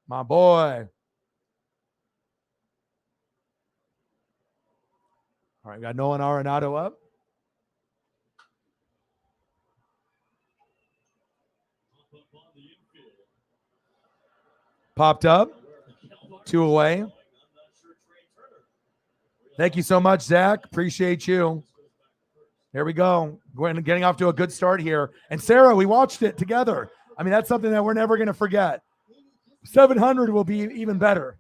My boy. All right, we got Nolan Arenado up. Popped up. 2 away. Thank you so much, Zach. Appreciate you. Here we go. We're getting off to a good start here. And Sarah, we watched it together. I mean, that's something that we're never going to forget. 700 will be even better.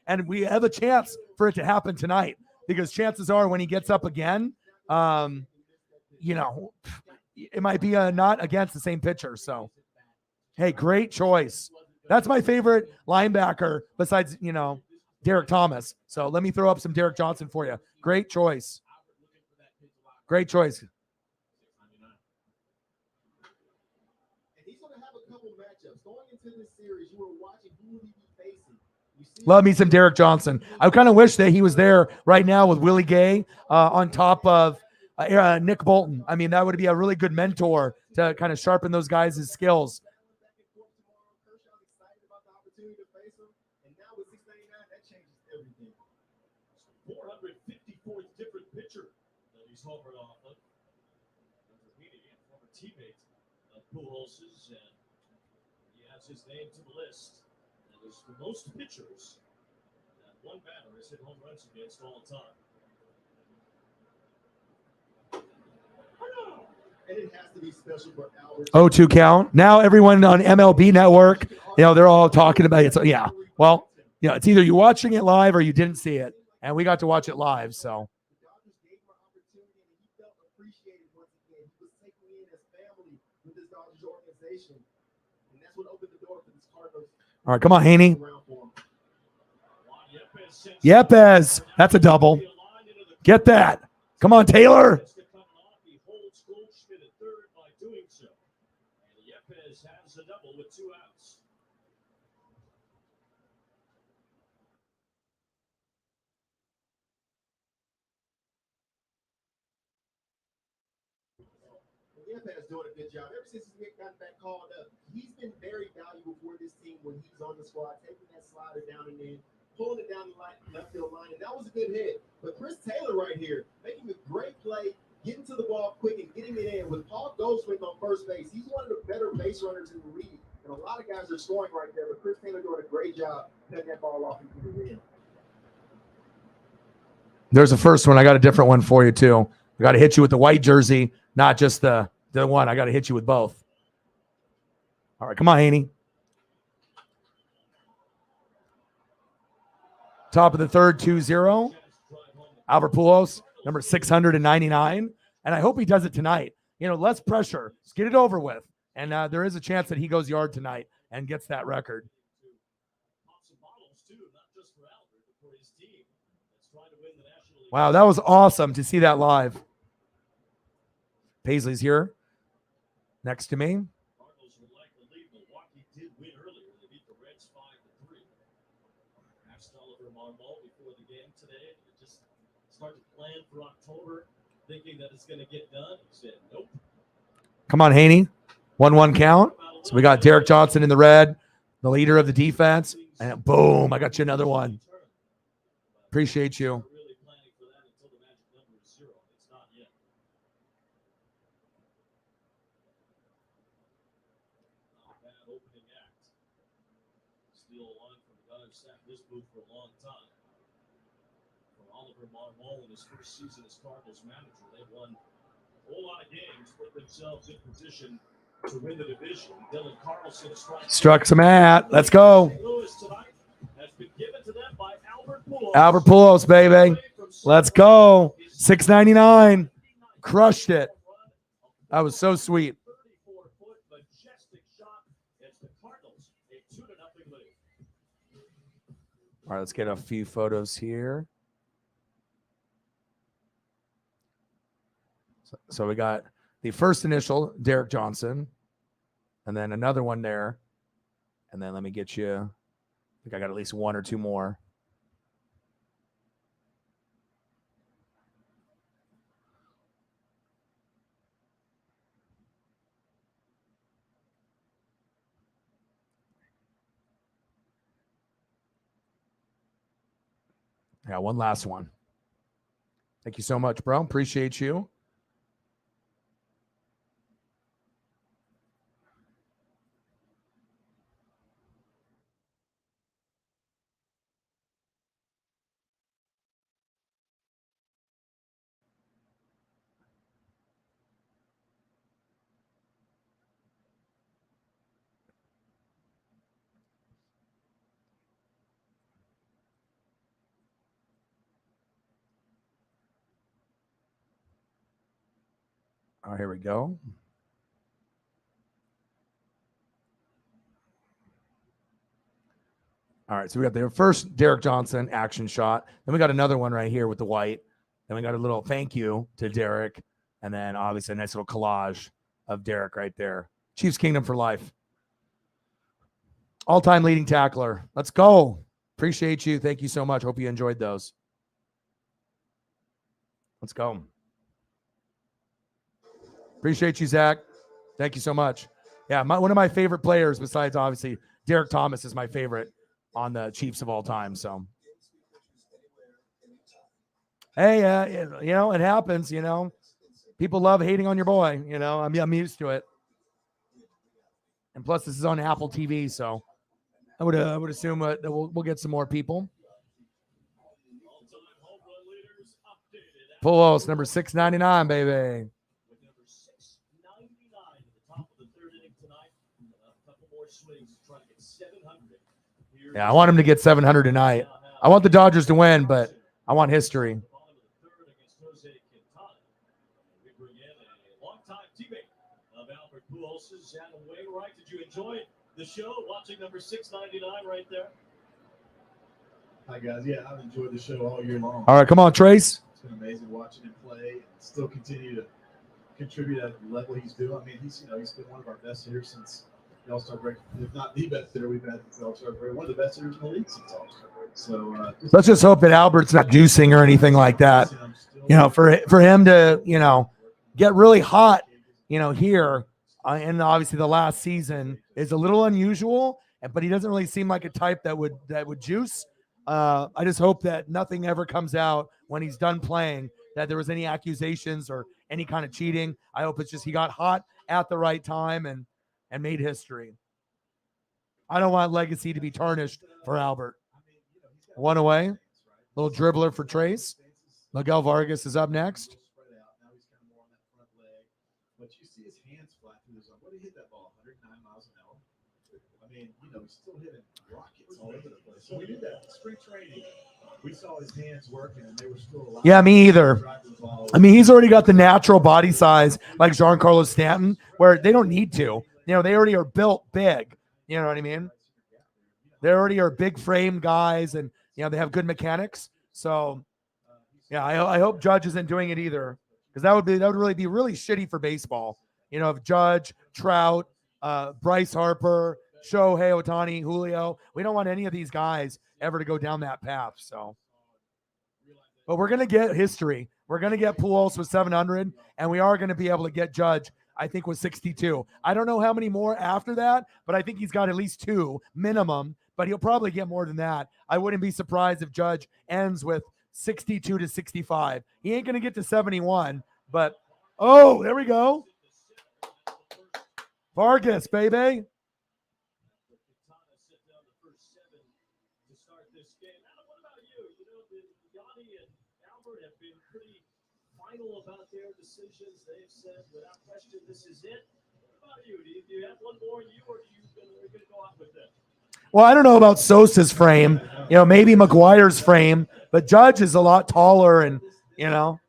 And we have a chance for it to happen tonight because chances are when he gets up again, you know, it might be not against the same pitcher. So, hey, great choice. That's my favorite linebacker besides, you know, Derek Thomas. So let me throw up some Derek Johnson for you. Great choice. Great choice. he's going to have a couple matchups. Going into this series, you were watching who would he be facing. Love me some Derek Johnson. I kind of wish that he was there right now with Willie Gay on top of Nick Bolton. I mean, that would be a really good mentor to kind of sharpen those guys' skills. 454th different pitcher that he's homered off of. Former teammate of Pujols's, and he adds his name to the list. And there's the most pitchers that one batter has hit home runs against all time. And it has to be special for Albert. 0-2 count. Now everyone on MLB Network, they're all talking about it. So yeah, well, it's either you're watching it live or you didn't see it, and we got to watch it live. So. The Dodgers gave him an opportunity, and he felt appreciated once again. He was taken in as family with this Dodgers organization, and that's what opened the door for this Cardinals. All right, come on, Haney. Yepes, that's a double. Get that. Come on, Taylor. Has a double with 2 outs. Yepes doing a good job. Ever since he's gotten back called up, he's been very valuable for this team when he's on the squad, taking that slider down and in, pulling it down the left field line, and that was a good hit. But Chris Taylor right here, making a great play, getting to the ball quick and getting it in. With Paul Goldschmidt on first base, he's one of the better base runners in the league. And a lot of guys are scoring right there, but Chris Taylor doing a great job cutting that ball off into the wind. There's a first one. I got a different one for you, too. I got to hit you with the white jersey, not just the one. I got to hit you with both. All right, come on, Haney. Top of the third, 2-0. Albert Pujols, number 699. And I hope he does it tonight. Less pressure. Let's get it over with. And there is a chance that he goes yard tonight and gets that record. Wow, that was awesome to see that live. Paisley's here next to me. Cardinals would like to lead. Milwaukee did win earlier. They beat the Reds 5-3. Asked Oliver Marmol before the game today to just start to plan for October, thinking that it's going to get done. He said, nope. Come on, Haney. 1-1 count. So we got Derek Johnson in the red, the leader of the defense. And boom, I got you another one. Appreciate you. Really planning for that until the magic number is 0. It's not yet. Not a bad opening act. Steal a line from the guy who sat in this booth for a long time. For Oliver Marmol in his first season as Cardinals manager, they've won a whole lot of games, put themselves in position to win the division. Dylan Carlson struck some at. Let's go. Has been given to them by Albert Pujols. Albert Pujols, baby. Let's go. 699. Crushed it. That was so sweet. 34-foot majestic shot. It's the Cardinals. A 2-0 lead. All right, let's get a few photos here. So we got the first initial, Derek Johnson, and then another one there. And then let me get you, I think I got at least 1 or 2 more. Yeah, one last one. Thank you so much, bro. Appreciate you. All right, here we go. All right, so we got the first Derek Johnson action shot. Then we got another one right here with the white. Then we got a little thank you to Derek. And then obviously a nice little collage of Derek right there. Chiefs Kingdom for life. All-time leading tackler. Let's go. Appreciate you. Thank you so much. Hope you enjoyed those. Let's go. Appreciate you, Zach. Thank you so much. Yeah, one of my favorite players, besides obviously Derek Thomas, is my favorite on the Chiefs of all time. So, hey, it happens. People love hating on your boy. I'm used to it. And plus, this is on Apple TV, so I would assume that we'll get some more people. Pujols, number 699, baby. Yeah, I want him to get 700 tonight. I want the Dodgers to win, but I want history. Did you enjoy the show watching number 699 right there? Hi, guys. Yeah, I've enjoyed the show all year long. All right, come on, Trace. It's been amazing watching him play and still continue to contribute at the level he's doing. I mean, he's been one of our best hitters since the All-Star break, if not the best hitter we've had since the All-Star break, one of the best hitters in the league since the All-Star break. So let's just hope that Albert's not juicing or anything like that. For him to get really hot, here, and obviously the last season is a little unusual, but he doesn't really seem like a type that would juice. I just hope that nothing ever comes out when he's done playing that there was any accusations or any kind of cheating. I hope it's just he got hot at the right time and made history. I don't want legacy to be tarnished for Albert. One away. Little dribbler for Trace. Miguel Vargas is up next. But you see his hands flat through the zone. What did he hit that ball? 109 miles an hour. I mean, he's still hitting rockets all over the place. So we did that in spring training. We saw his hands working, and they were still alive. Yeah, me either. I mean, he's already got the natural body size like Giancarlo Stanton, where they don't need to. They already are built big. You know what I mean? They already are big frame guys, and they have good mechanics. So, yeah, I hope Judge isn't doing it either, because that would really be really shitty for baseball. If Judge, Trout, Bryce Harper, Shohei Ohtani, Julio, we don't want any of these guys ever to go down that path. So, but we're gonna get history. We're gonna get Pujols with 700, and we are gonna be able to get Judge, I think, with 62. I don't know how many more after that, but I think he's got at least 2 minimum. But he'll probably get more than that. I wouldn't be surprised if Judge ends with 62 to 65. He ain't gonna get to 71, but there we go. Vargas, baby. About their decisions, they've said without question, this is it. What about you? Do you have one more in you, or are you going to go out with it? Well, I don't know about Sosa's frame, maybe McGuire's frame, but Judge is a lot taller, and and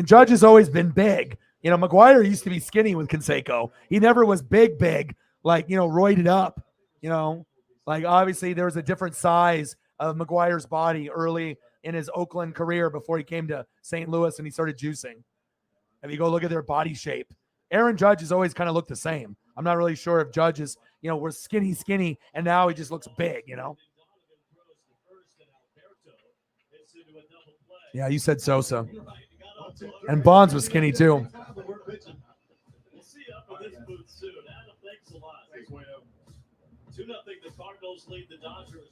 Judge has always been big. McGuire used to be skinny with Canseco. He never was big, like, roided up, like obviously there was a different size of McGuire's body early in his Oakland career before he came to St. Louis and he started juicing. If you go look at their body shape, Aaron Judge has always kind of looked the same. I'm not really sure if Judge is, was skinny, and now he just looks big, Yeah, you said Sosa. And Bonds was skinny too. We'll see you up in this booth soon. Adam, thanks a lot. 2-0, the Cardinals lead the Dodgers.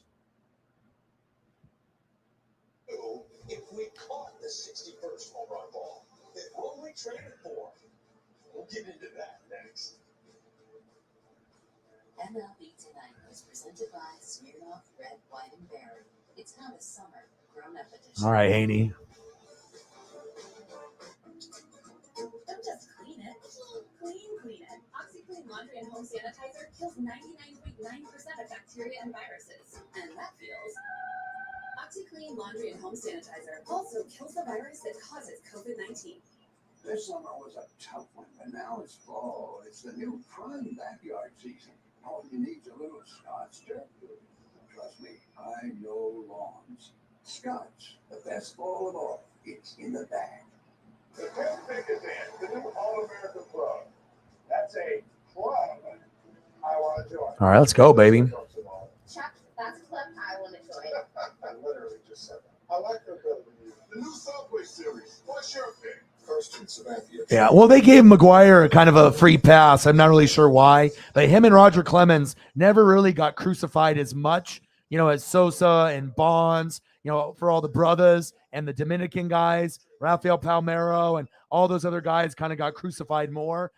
If we caught the 61st home run ball, then what we traded for? We'll get into that next. MLB Tonight was presented by Smirnoff Red, White, and Berry. It's not a summer grown-up edition. All right, Haney. Don't just clean it. Clean it. OxyClean Laundry and Home Sanitizer kills 99.9% of bacteria and viruses. And that feels... OxyClean Laundry and Home Sanitizer also kills the virus that causes COVID-19. This summer was a tough one, but now it's fall. It's the new prime backyard season. All you need is a little Scotch dirt. Trust me, I know lawns. Scotch, the best ball of all. It's in the bag. The best pick is in. The new All-American Club. That's a club I want to join. All right, let's go, baby. Chuck, that's a clip I want to join. I literally just said that. I like their ability. The new Subway series. What's your pick? Kirsten Samantha. Yeah, well, they gave McGuire kind of a free pass. I'm not really sure why, but him and Roger Clemens never really got crucified as much, as Sosa and Bonds, for all the brothers and the Dominican guys, Rafael Palmeiro and all those other guys kind of got crucified more.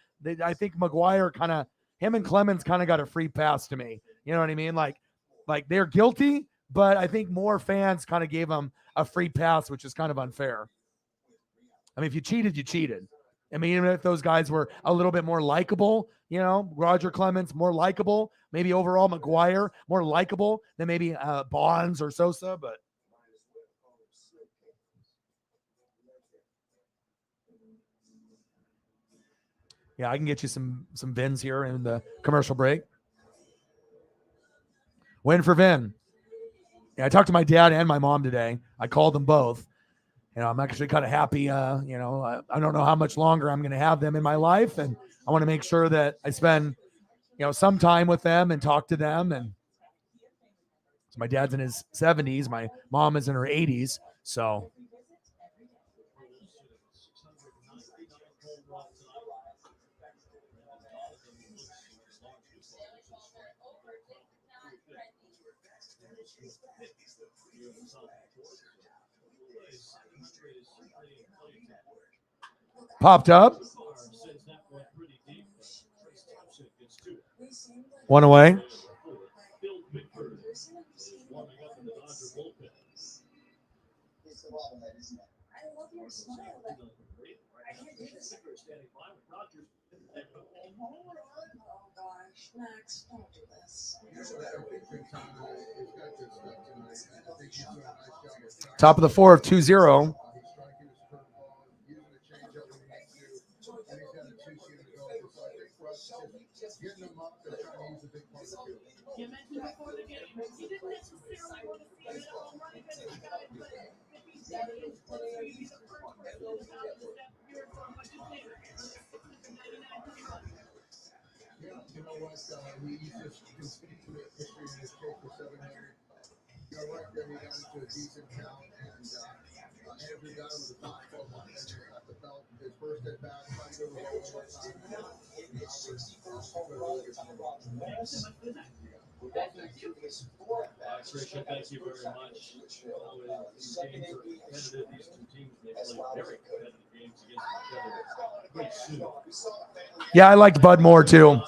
I think McGuire him and Clemens kind of got a free pass to me. You know what I mean? Like they're guilty, but I think more fans kind of gave them a free pass, which is kind of unfair. I mean, if you cheated, you cheated. I mean, even if those guys were a little bit more likable, Roger Clemens more likable, maybe overall McGuire more likable than maybe Bonds or Sosa, but yeah, I can get you some Vins here in the commercial break. Win for Vin. Yeah, I talked to my dad and my mom today. I called them both. I'm actually kind of happy. I don't know how much longer I'm going to have them in my life, and I want to make sure that I spend, some time with them and talk to them. And so my dad's in his 70s, my mom is in her 80s, so. Popped up. One away. Top of the fourth, 2-0. You mentioned before the game, you didn't necessarily want to see it all running at the guy, but if he's dead, it's closer, you'd be the first person to stop the step here for much later. You know what? We just continue to make history in this case for 700. Right there, we got into a decent count, and every guy was a top 12 at the belt. His first at bat, trying to go over time. Christian, thank you very much. These games are competitive. These two teams, they play very competitive games against each other pretty soon. Yeah, I liked Bud more too.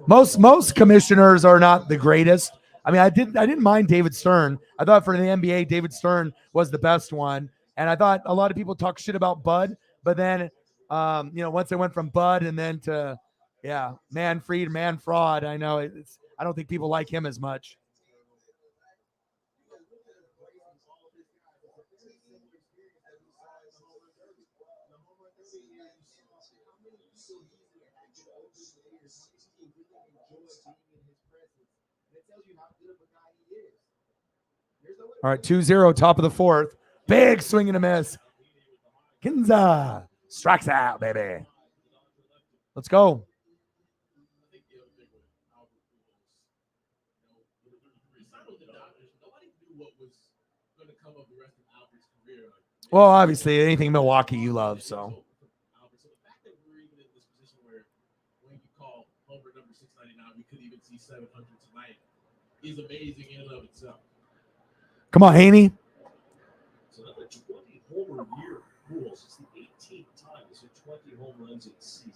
Most commissioners are not the greatest. I mean, I didn't mind David Stern. I thought for the NBA, David Stern was the best one. And I thought a lot of people talk shit about Bud, but then, once they went from Bud and then to, Manfred, Manfraud, I know I don't think people like him as much. All right, 2-0, top of the fourth. Big swing and a miss. Kinza strikes out, baby. Let's go. Well, obviously, anything Milwaukee you love, so. Is amazing in and of itself. Come on, Haney. It's another 20 homer year. Pujols. It's the 18th time he's hit 20 home runs in a season.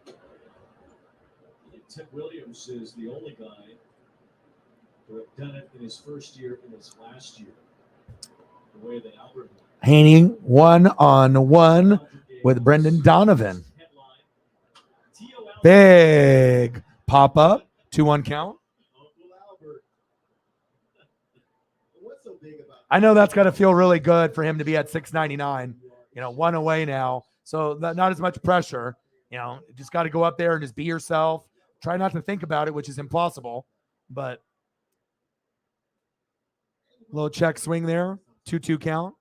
I think Ted Williams is the only guy to have done it in his first year and his last year. The way that Albert Haney 1-on-1 with Brendan Donovan. Big pop up, 2-1 count. I know that's got to feel really good for him to be at 699, one away now. So not as much pressure, just got to go up there and just be yourself. Try not to think about it, which is impossible, but little check swing there, 2-2 count.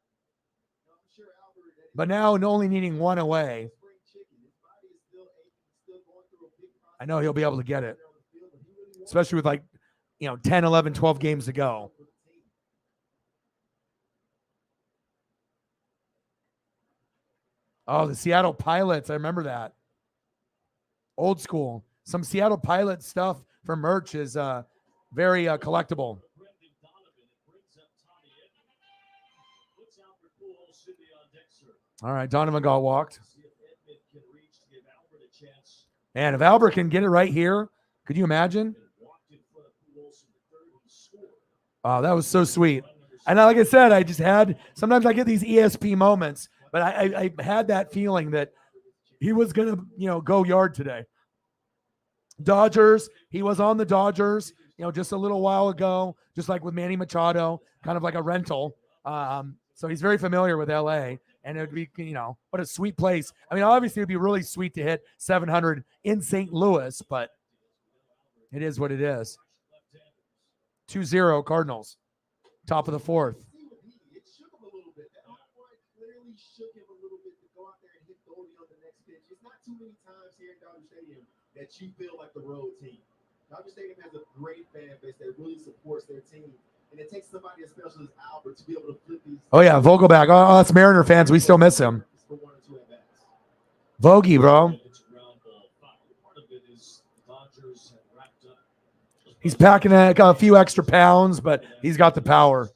I'm sure Albert, that But now only needing one away. spring chicken, his body is still aching, still going through a big process I know he'll be able to get it, on the field, but he really wants especially with like, 10, 11, 12 games to go. for the team. Oh, the Seattle Pilots. I remember that. Old school. Some Seattle Pilot stuff for merch is very collectible. Brendan Donovan. It brings up Tommy Edman. Puts Albert Pujols in the on deck circle. All right, Donovan got walked. See if Edman can reach to give Albert a chance. And if Albert can get it right here, could you imagine? And walked in front of Pujols in the third and scored. Oh, that was so sweet. And like I said, sometimes I get these ESP moments, but I had that feeling that he was going to, go yard today. Dodgers, he was on the Dodgers, just a little while ago, just like with Manny Machado, kind of like a rental. So he's very familiar with LA, and it would be, what a sweet place. I mean, obviously it'd be really sweet to hit 700 in St. Louis, but it is what it is. 2-0 Cardinals, top of the fourth. See what it shook him a little bit. That arm clearly shook him a little bit to go out there and hit Goldie on the next pitch. It's not too many times here in Dodger Stadium that you feel like the road team. Dodger Stadium has a great fan base that really supports their team. And it takes somebody as special as Albert to be able to flip these. Oh, yeah, Vogelback. Oh, us Mariner fans, we still miss him. For one or two at bats. Vogie, bro. It's a ground ball foul. Part of it is the Dodgers have wrapped up. He's packing a few extra pounds, but he's got the power.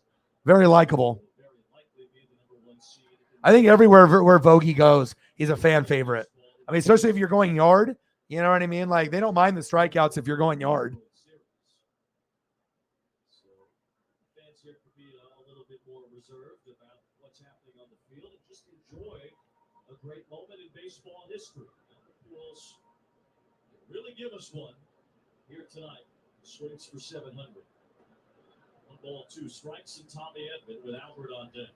Very likable. Very likely be the number one seed. I think everywhere where Vogie goes, he's a fan favorite. I mean, especially if you're going yard. You know what I mean? Like, they don't mind the strikeouts if you're going yard. So fans here could be a little bit more reserved about what's happening on the field and just enjoy a great moment in baseball history. The Pujols can really give us one here tonight. Swings for 700. 1-2 strikes and Tommy Edman with Albert on deck.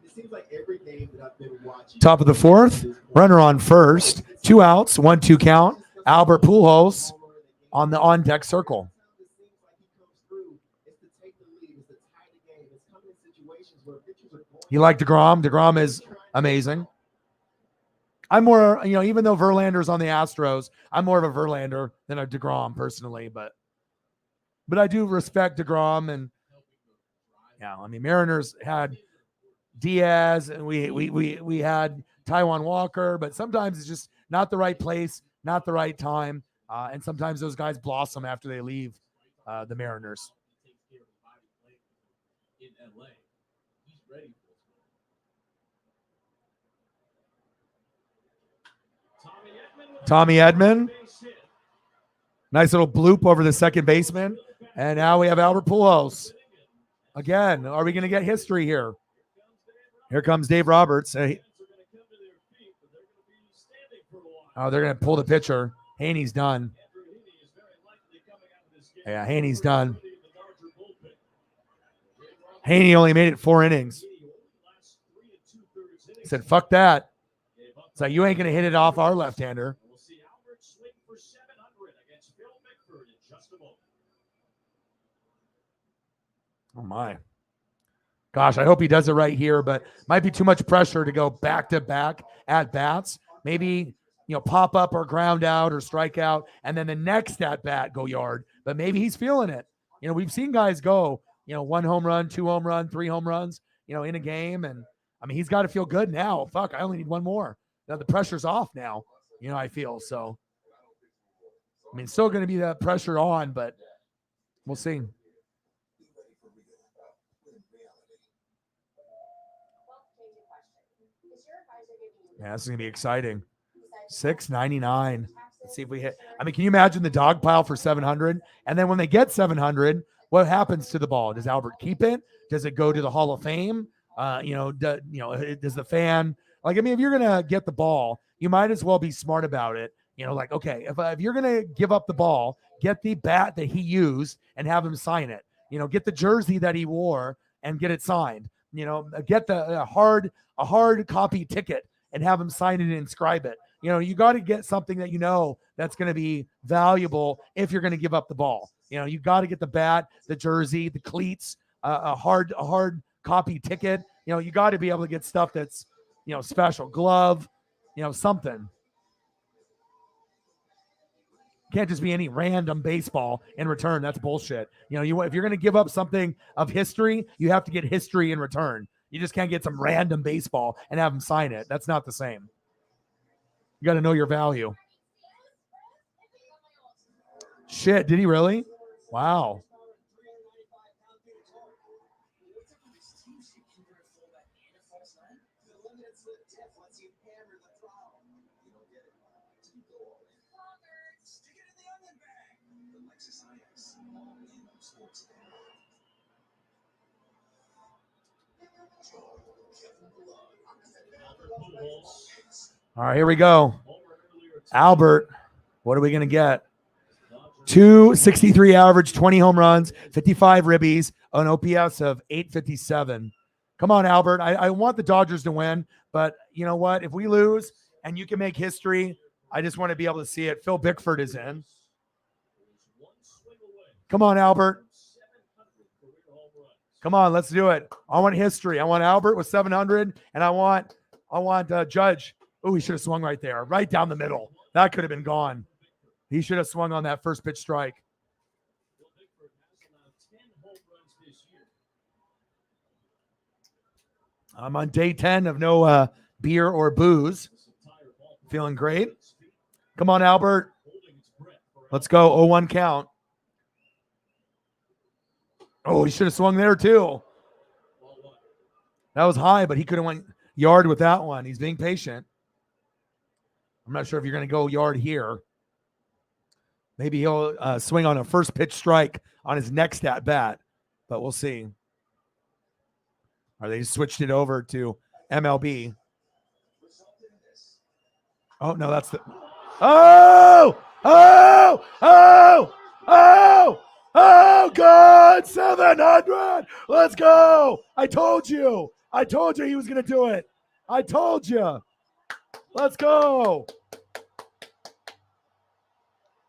It seems like every game that I've been watching. Top of the fourth, runner on first, 2 outs, 1-2 count. Albert Pujols on the on-deck circle. It seems like he comes through. It's to take the lead. It's to tie the game. It's coming in situations where pitchers are going. You like DeGrom? DeGrom is amazing. I'm more, even though Verlander's on the Astros, I'm more of a Verlander than a DeGrom personally, but I do respect DeGrom. And yeah, I mean, Mariners had Diaz and we had Taijuan Walker, but sometimes it's just not the right place, not the right time. And sometimes those guys blossom after they leave the Mariners. In LA. He's ready for Tommy Edman. Nice little bloop over the second baseman. And now we have Albert Pujols. Again, are we going to get history here? Here comes Dave Roberts. Oh, they're going to pull the pitcher. Haney's done. Yeah, Haney's done. Haney only made it 4 innings. He said, fuck that. It's like, you ain't going to hit it off our left-hander. We'll see Albert swing for 700 against Phil Bickford in just a moment. Oh, my. Gosh, I hope he does it right here, but might be too much pressure to go back-to-back at bats. Maybe, pop up or ground out or strike out, and then the next at-bat go yard. But maybe he's feeling it. We've seen guys go, 1 home run, 2 home run, 3 home runs, in a game. And, I mean, he's got to feel good now. Fuck, I only need 1 more. Now the pressure's off now, I feel. So, I mean, still going to be that pressure on, but we'll see. Yeah, this is going to be exciting. 699. Let's see if we hit. I mean, can you imagine the dog pile for 700? And then when they get 700, what happens to the ball? Does Albert keep it? Does it go to the Hall of Fame? Does the fan, like, I mean, if you're going to get the ball, you might as well be smart about it. Like, okay, if you're going to give up the ball, get the bat that he used and have him sign it. Get the jersey that he wore and get it signed. Get the hard copy ticket and have him sign it and inscribe it. You got to get something that that's going to be valuable if you're going to give up the ball. You got to get the bat, the jersey, the cleats, a hard copy ticket. You got to be able to get stuff that's, special glove, something. Can't just be any random baseball in return. That's bullshit. If you're going to give up something of history, you have to get history in return. You just can't get some random baseball and have them sign it. That's not the same. You got to know your value. Shit, did he really? Wow. All right, here we go. Albert, what are we going to get? 263 average, 20 home runs, 55 ribbies, an OPS of 857. Come on, Albert. I want the Dodgers to win, but you know what? If we lose and you can make history, I just want to be able to see it. Phil Bickford is in. Come on, Albert. Come on, let's do it. I want history. I want Albert with 700, and I want Judge. Oh, he should have swung right there, right down the middle. That could have been gone. He should have swung on that first pitch strike. I'm on day 10 of no beer or booze. Feeling great. Come on, Albert. Let's go. 0-1 count. Oh, he should have swung there too. That was high, but he could have went yard with that one. He's being patient. I'm not sure if you're going to go yard here. Maybe he'll swing on a first pitch strike on his next at bat, but we'll see. Or they switched it over to MLB. Oh, no, that's the. Oh, God, 700. Let's go. I told you he was going to do it. I told you. Let's go.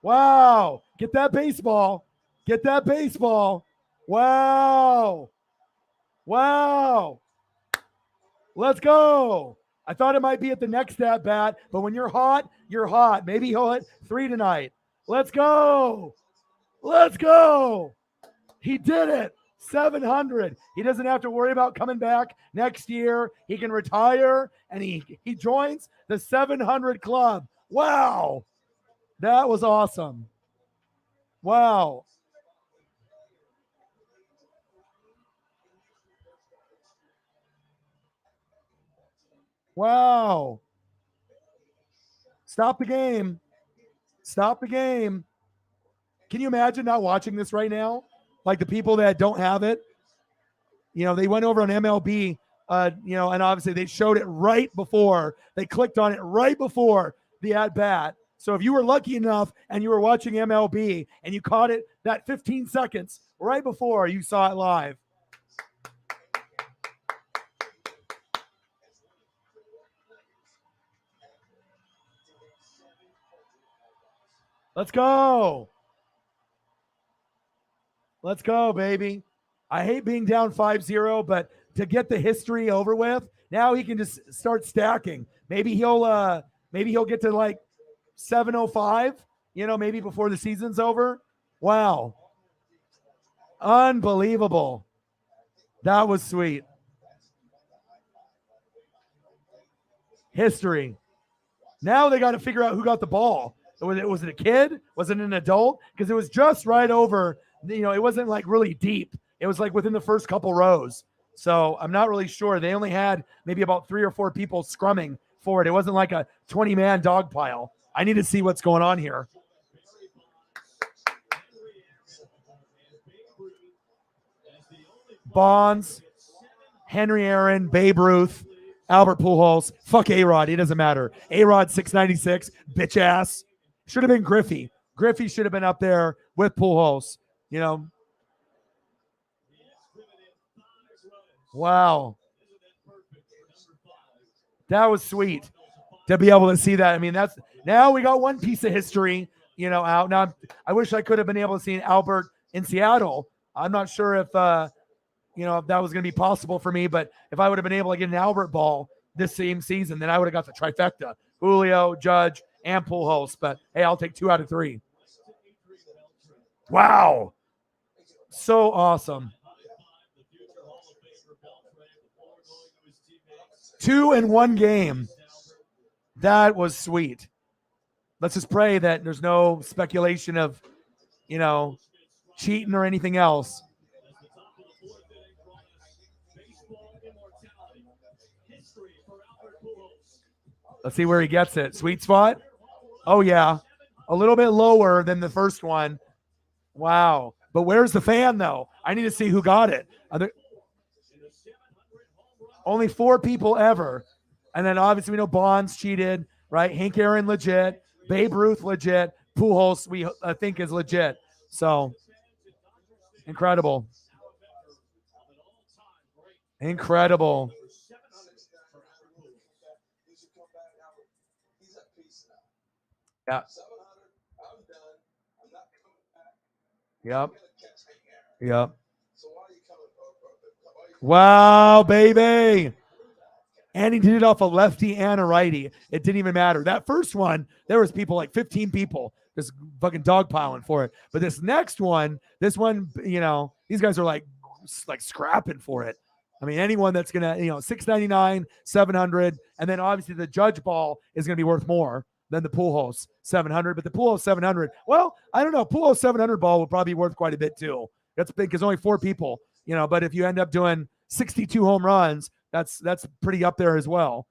Wow. Get that baseball. Get that baseball. Wow. Wow. Let's go. I thought it might be at the next at bat, but when you're hot, you're hot. Maybe he'll hit 3 tonight. Let's go. Let's go. He did it. 700. He doesn't have to worry about coming back next year. He can retire, and he joins the 700 club. Wow. That was awesome. Wow. Wow. Stop the game. Stop the game. Can you imagine not watching this right now? Like the people that don't have it, they went over on MLB, and obviously they showed it right before. They clicked on it right before the at-bat. So if you were lucky enough and you were watching MLB and you caught it that 15 seconds right before you saw it live. Let's go. Let's go, baby. I hate being down 5-0, but to get the history over with, now he can just start stacking. Maybe he'll get to like 705, maybe before the season's over. Wow. Unbelievable. That was sweet. History. Now they got to figure out who got the ball. Was it a kid? Was it an adult? Because it was just right over, it wasn't like really deep. It was like within the first couple rows. So I'm not really sure. They only had maybe about 3 or 4 people scrumming for it. It wasn't like a 20-man dog pile. I need to see what's going on here. Bonds, Henry Aaron, Babe Ruth, Albert Pujols. Fuck A-Rod. It doesn't matter. A-Rod 696, bitch ass. Should have been Griffey. Griffey should have been up there with Pujols. Wow. That was sweet to be able to see that. I mean, now we got one piece of history, out. Now, I wish I could have been able to see Albert in Seattle. I'm not sure if if that was going to be possible for me. But if I would have been able to get an Albert ball this same season, then I would have got the trifecta: Julio, Judge, and Pujols. But hey, I'll take 2 out of 3. Wow, so awesome. 2 in 1 game. That was sweet. Let's just pray that there's no speculation of, cheating or anything else. Let's see where he gets it. Sweet spot. Oh, yeah. A little bit lower than the first one. Wow. But where's the fan, though? I need to see who got it. Only 4 people ever. And then obviously we know Bonds cheated, right? Hank Aaron legit. Babe Ruth legit. Pujols we think is legit. So incredible. Incredible. Yeah. Yep. Yep. Wow, baby. And he did it off a lefty and a righty. It didn't even matter. That first one, there was people, like 15 people just fucking dogpiling for it. But this next one, these guys are like scrapping for it. I mean, anyone that's going to, $699, $700, and then obviously the Judge ball is going to be worth more than the Pujols $700. But the Pujols $700, well, I don't know. Pujols $700 ball will probably be worth quite a bit too. That's big because only 4 people, but if you end up doing 62 home runs, that's pretty up there as well.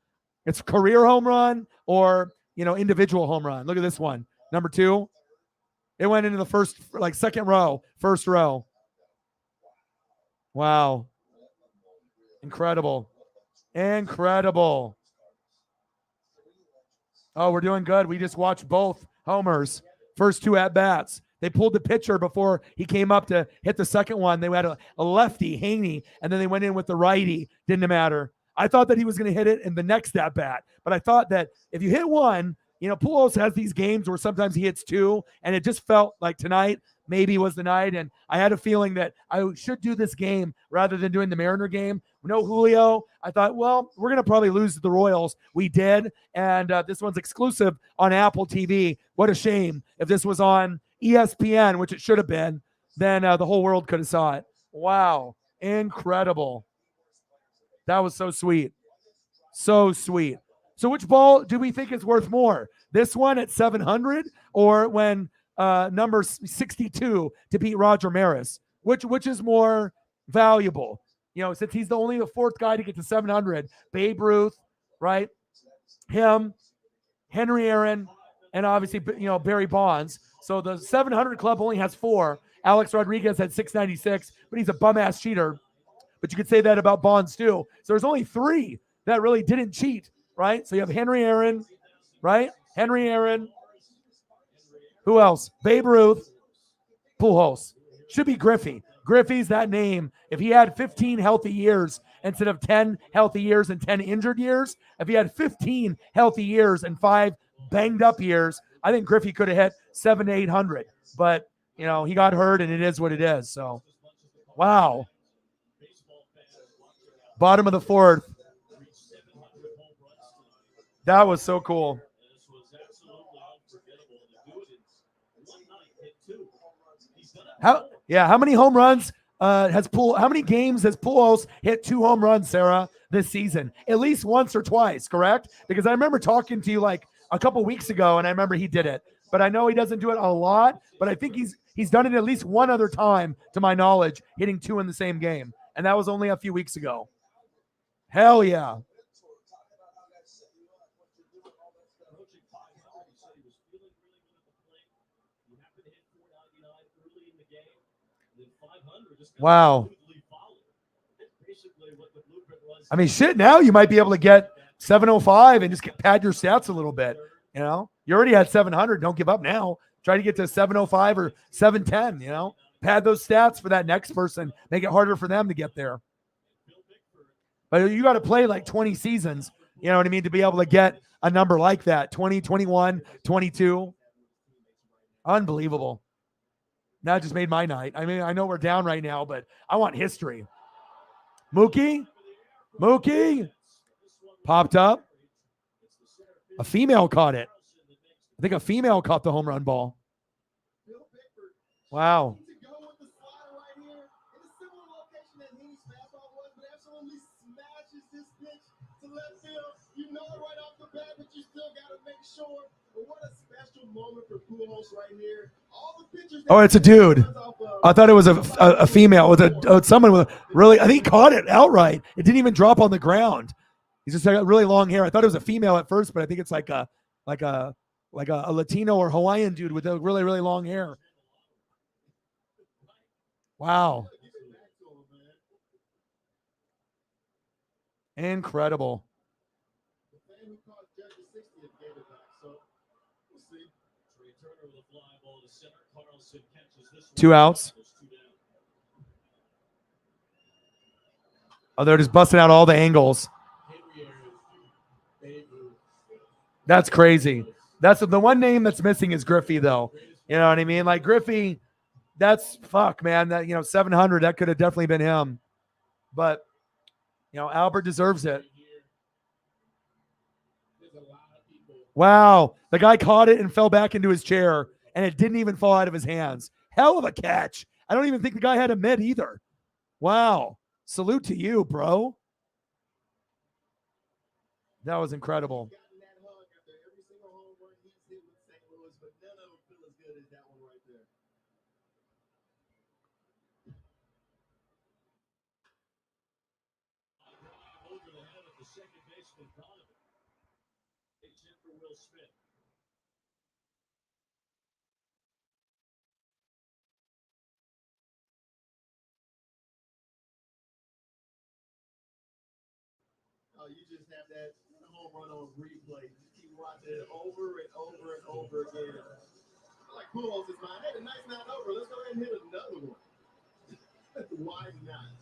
It's career home run or, individual home run. Look at this one. Number 2. It went into the second row, first row. Wow. Incredible. Incredible. Oh, we're doing good. We just watched both homers. First 2 at-bats. They pulled the pitcher before he came up to hit the second one. They had a lefty, Haney, and then they went in with the righty. Didn't matter. I thought that he was going to hit it in the next at-bat, but I thought that if you hit one, Pujols has these games where sometimes he hits 2, and it just felt like tonight maybe was the night, and I had a feeling that I should do this game rather than doing the Mariner game. No Julio. I thought, well, we're going to probably lose to the Royals. We did, and this one's exclusive on Apple TV. What a shame. If this was on ESPN, which it should have been, then the whole world could have saw it. Wow. Incredible. That was so sweet. So sweet. So which ball do we think is worth more? This one at 700 or when number 62 to beat Roger Maris? Which is more valuable? Since he's the 4th guy to get to 700, Babe Ruth, right? Him, Henry Aaron, and obviously, Barry Bonds. So the 700 club only has 4. Alex Rodriguez had 696, but he's a bum-ass cheater. But you could say that about Bonds too. So there's only 3 that really didn't cheat, right? So you have Henry Aaron, right? Henry Aaron. Who else? Babe Ruth, Pujols. Should be Griffey. Griffey's that name. If he had 15 healthy years instead of 10 healthy years and 10 injured years, if he had 15 healthy years and 5 banged up years, I think Griffey could have hit 700 to 800. But, he got hurt and it is what it is. So, wow. Bottom of the 4th. That was so cool. How many home runs how many games has Pujols hit 2 home runs, Sarah, this season? At least once or twice, correct? Because I remember talking to you like a couple weeks ago, and I remember he did it. But I know he doesn't do it a lot, but I think he's done it at least one other time, to my knowledge, hitting 2 in the same game. And that was only a few weeks ago. Hell yeah. Wow. I mean, shit, now you might be able to get 705 and just pad your stats a little bit. You already had 700. Don't give up now. Try to get to 705 or 710, Pad those stats for that next person. Make it harder for them to get there. But you got to play like 20 seasons, you know what I mean, to be able to get a number like that. 20, 21, 22. Unbelievable. That just made my night. I mean, I know we're down right now, but I want history. Mookie popped up. A female caught it. I think a female caught the home run ball. Wow. To go with the slider right here in a similar location that Heaney's fastball was, but absolutely smashes this pitch to left field. You know it right off the bat, but you still got to make sure. But what a special moment for Pujols right here. All the pitchers. Oh, it's a dude. I thought it was a female. It was someone with really. I think he caught it outright. It didn't even drop on the ground. He's just got really long hair. I thought it was a female at first, but I think it's like a Latino or Hawaiian dude with really really long hair. Wow. Incredible. Two outs. Oh, they're just busting out all the angles. That's crazy. That's the one name that's missing is Griffey, though. You know what I mean? Like Griffey, that's fuck, man. That 700, that could have definitely been him. But Albert deserves it. Wow. The guy caught it and fell back into his chair, and it didn't even fall out of his hands. Hell of a catch. I don't even think the guy had a mitt either. Wow. Salute to you, bro. That was incredible. You just have that home run on replay. You keep watching it over and over and over again. Like Pujols is mine. Hey, the night's not over. Let's go ahead and hit another one. Why not?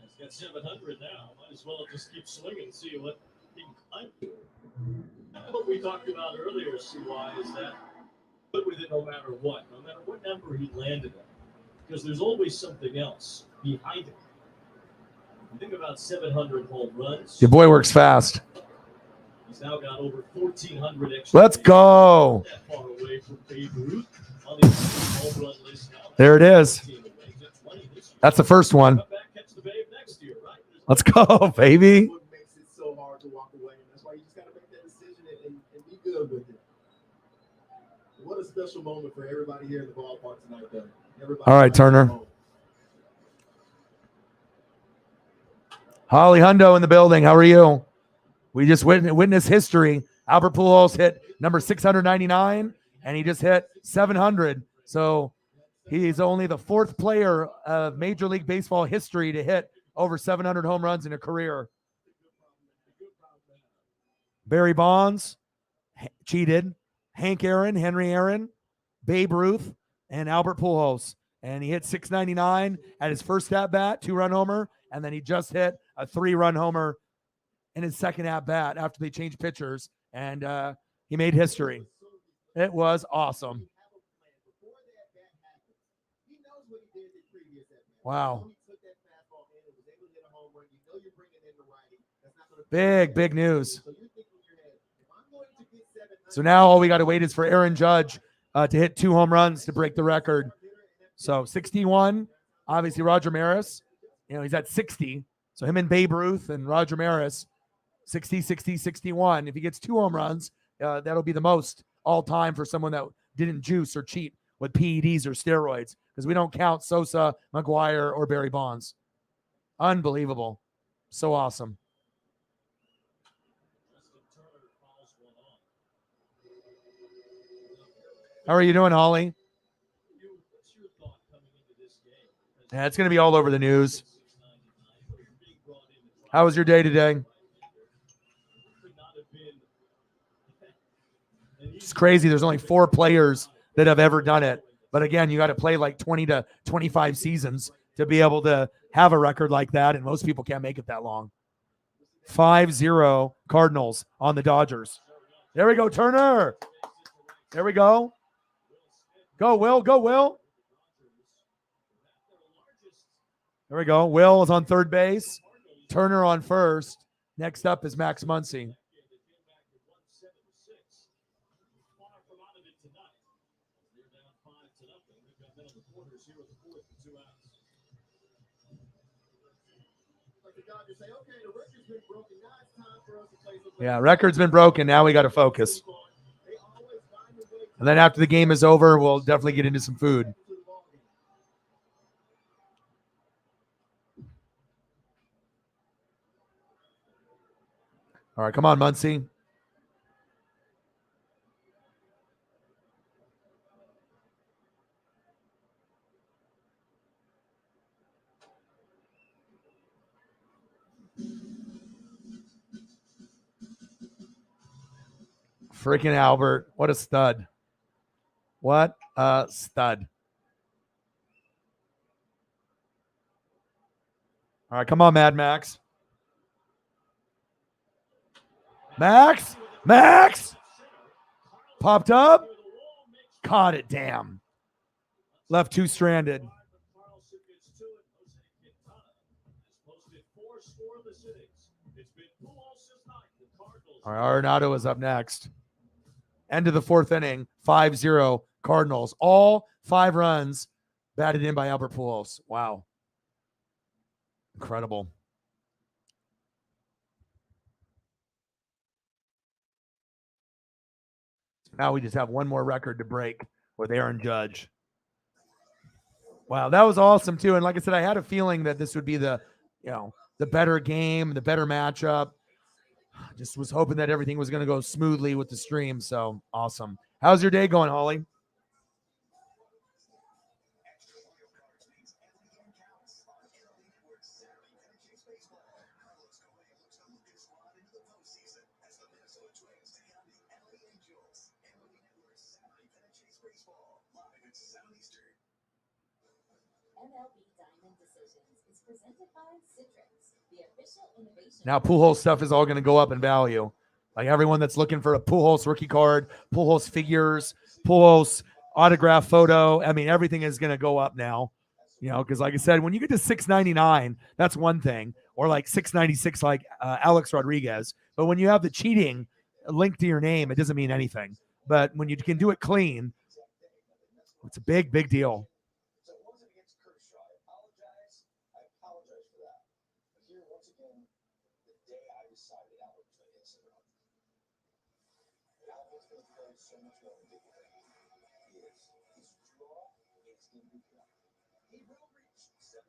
He's got 700 now. Might as well just keep swinging and see what he can climb to. What we talked about earlier, CY, is that good with it no matter what number he landed at. Because there's always something else behind it. Think about 700 home runs. Your boy works fast. He's now got over 1,400 extra. Let's go. That far away from Babe Ruth on the home run list now. There it is. That's the first one. Let's go, baby. What makes it so hard to walk away? And that's why you just got to make that decision and be good with it. What a special moment for everybody here in the ballpark tonight, though. Everybody. All right, Turner. Holly Hundo in the building. How are you? We just witnessed history. Albert Pujols hit number 699, and he just hit 700. So he's only the fourth player of Major League Baseball history to hit over 700 home runs in a career. Barry Bonds cheated. Hank Aaron, Henry Aaron, Babe Ruth, and Albert Pujols. And he hit 699 at his first at-bat, 2-run homer, and then he just hit a 3-run homer in his second at-bat after they changed pitchers, and he made history. It was awesome. Wow. Big news. So now all we got to wait is for Aaron Judge to hit 2 home runs to break the record. So 61, obviously Roger Maris. He's at 60. So him and Babe Ruth and Roger Maris, 60, 60, 61. If he gets 2 home runs, that'll be the most all time for someone that didn't juice or cheat with PEDs or steroids, because we don't count Sosa, McGuire, or Barry Bonds. Unbelievable. So awesome. How are you doing, Holly? Yeah, it's going to be all over the news. How was your day today? It's crazy. There's only 4 players that have ever done it. But again, you got to play like 20 to 25 seasons to be able to have a record like that. And most people can't make it that long. 5-0 Cardinals on the Dodgers. There we go, Turner. There we go. Go, Will. Go, Will. There we go. Will is on third base. Turner on first. Next up is Max Muncy. They came back to 176. Far from out of it tonight. They're down 5-0. They've got men on the corners here with the fourth and 2 outs. Like the Dodgers say, okay, the record's been broken. Now it's time for us to play some. Yeah, record's been broken. Now we got to focus. They always find a way to And then after the game is over, we'll definitely get into some food. to the ball game. All right, come on, Muncy. Freaking Albert. What a stud. What a stud. All right, come on, Mad Max. Max. Popped up. Caught it, damn. Left two stranded. Carlson gets to it. Jose Quintana has posted 4 scoreless innings. It's been Pujols' night. The Cardinals. All right, Arenado is up next. End of the fourth inning, 5-0 Cardinals. All 5 runs batted in by Albert Pujols. Wow. Incredible. Now we just have one more record to break with Aaron Judge. Wow, that was awesome too. And like I said, I had a feeling that this would be the better game, the better matchup. Just was hoping that everything was going to go smoothly with the stream. So awesome. How's your day going, Holly? MLB Diamond Decisions is presented by Citrix, the official innovation. Now Pujols stuff is all going to go up in value. Like everyone that's looking for a Pujols rookie card, Pujols figures, Pujols autograph photo. I mean, everything is going to go up now. Because like I said, when you get to $699, that's one thing, or like $696, like Alex Rodriguez. But when you have the cheating linked to your name, it doesn't mean anything. But when you can do it clean, it's a big, big deal. So it wasn't against Kershaw. I apologize for that. But here, once again, the day I decided Albert was going to get 700. Albert's going to play so much more than he is. His draw is going to be done. He will reach 700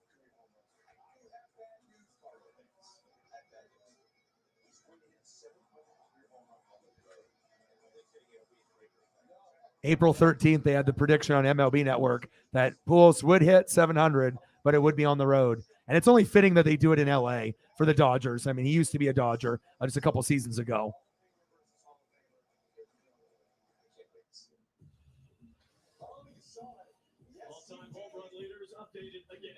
career home runs. I have bad news, Cardinals fans. I have bad news. He's going to hit 700 career home runs on the road. And I think he'll be a great player. April 13th, they had the prediction on MLB Network that Pujols would hit 700, but it would be on the road. And it's only fitting that they do it in LA for the Dodgers. I mean, he used to be a Dodger just a couple seasons ago. All-time home run leaders updated again.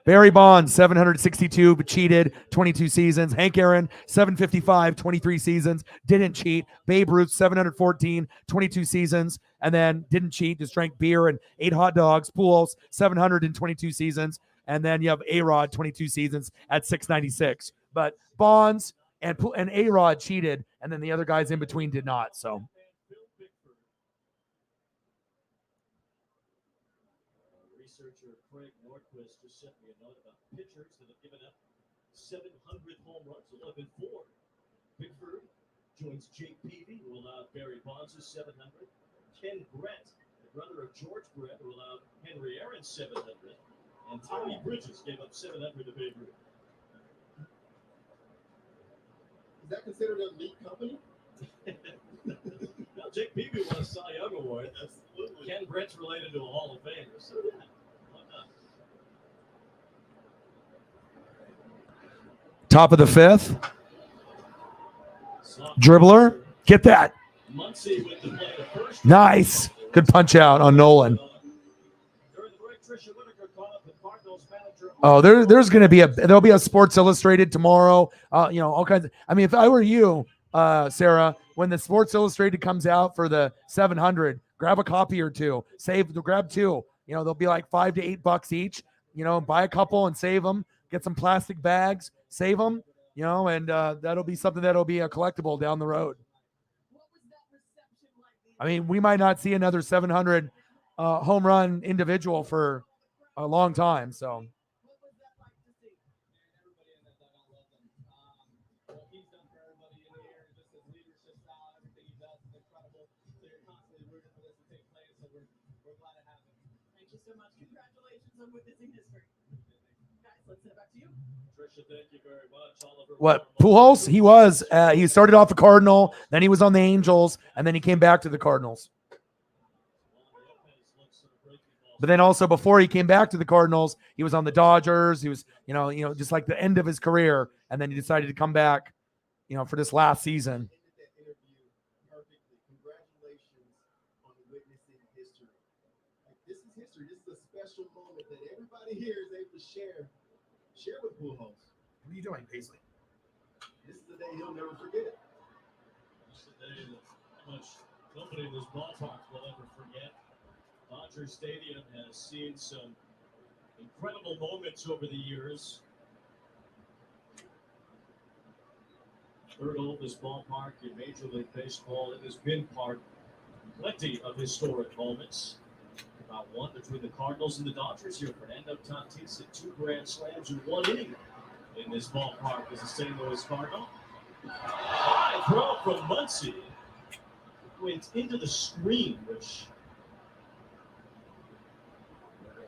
Barry Bonds, 762, but cheated, 22 seasons. Hank Aaron, 755, 23 seasons, didn't cheat. Babe Ruth, 714, 22 seasons, and then didn't cheat, just drank beer and ate hot dogs. Pujols, 722 seasons, and then you have A-Rod, 22 seasons at 696. But Bonds and A-Rod cheated, and then the other guys in between did not, so. Researcher Craig Norquist just sent me a note about pitchers that have given up 700 home runs, 11-4. Bickford joins Jake Peavy, who allowed Barry Bonds 700. Ken Brett, the brother of George Brett, who allowed Henry Aaron 700. And Tommy Bridges gave up 700 to Babe Ruth. Is that considered an elite company? Now, Jake Peavy won a Cy Young Award. Absolutely. Ken Brett's related to a Hall of Famer, so yeah, why not? Top of the fifth. Dribbler. Get that. Muncy with the play, the first. Nice. Good punch out on Nolan. During the break, Tricia Whitaker caught up the Cardinals manager. Oh, there's going to be there'll be a Sports Illustrated tomorrow. All kinds of, I mean, if I were you, Sarah, when the Sports Illustrated comes out for the 700, grab a copy or two, grab 2, they'll be like $5 to $8 each, buy a couple and save them. get some plastic bags, save them, you know, and that'll be something that'll be a collectible down the road. I mean, we might not see another 700 home run individual for a long time. So Thank you so much. Congratulations on witnessing history. Guys, let's send it back to you. Trisha, thank you very much. Oliver, what Pujols? He started off a Cardinal, then he was on the Angels, and then he came back to the Cardinals. But then also before he came back to the Cardinals, he was on the Dodgers. He was, you know, just like the end of his career, and then he decided to come back, you know, for this last season. Ended that interview perfectly. Congratulations on witnessing history. Like, this is history. This is a special moment that everybody here is able to share with Pujols. What are you doing, Paisley? This is the day he'll never forget. It's the day that much nobody in this ballpark will ever forget. Dodger Stadium has seen some incredible moments over the years. Third oldest ballpark in Major League Baseball. It has been plenty of historic moments. About one between the Cardinals and the Dodgers here. Fernando Tatis hit 2 grand slams in 1 inning in this ballpark as a St. Louis Cardinal. High throw from Muncy. Went into the screen, which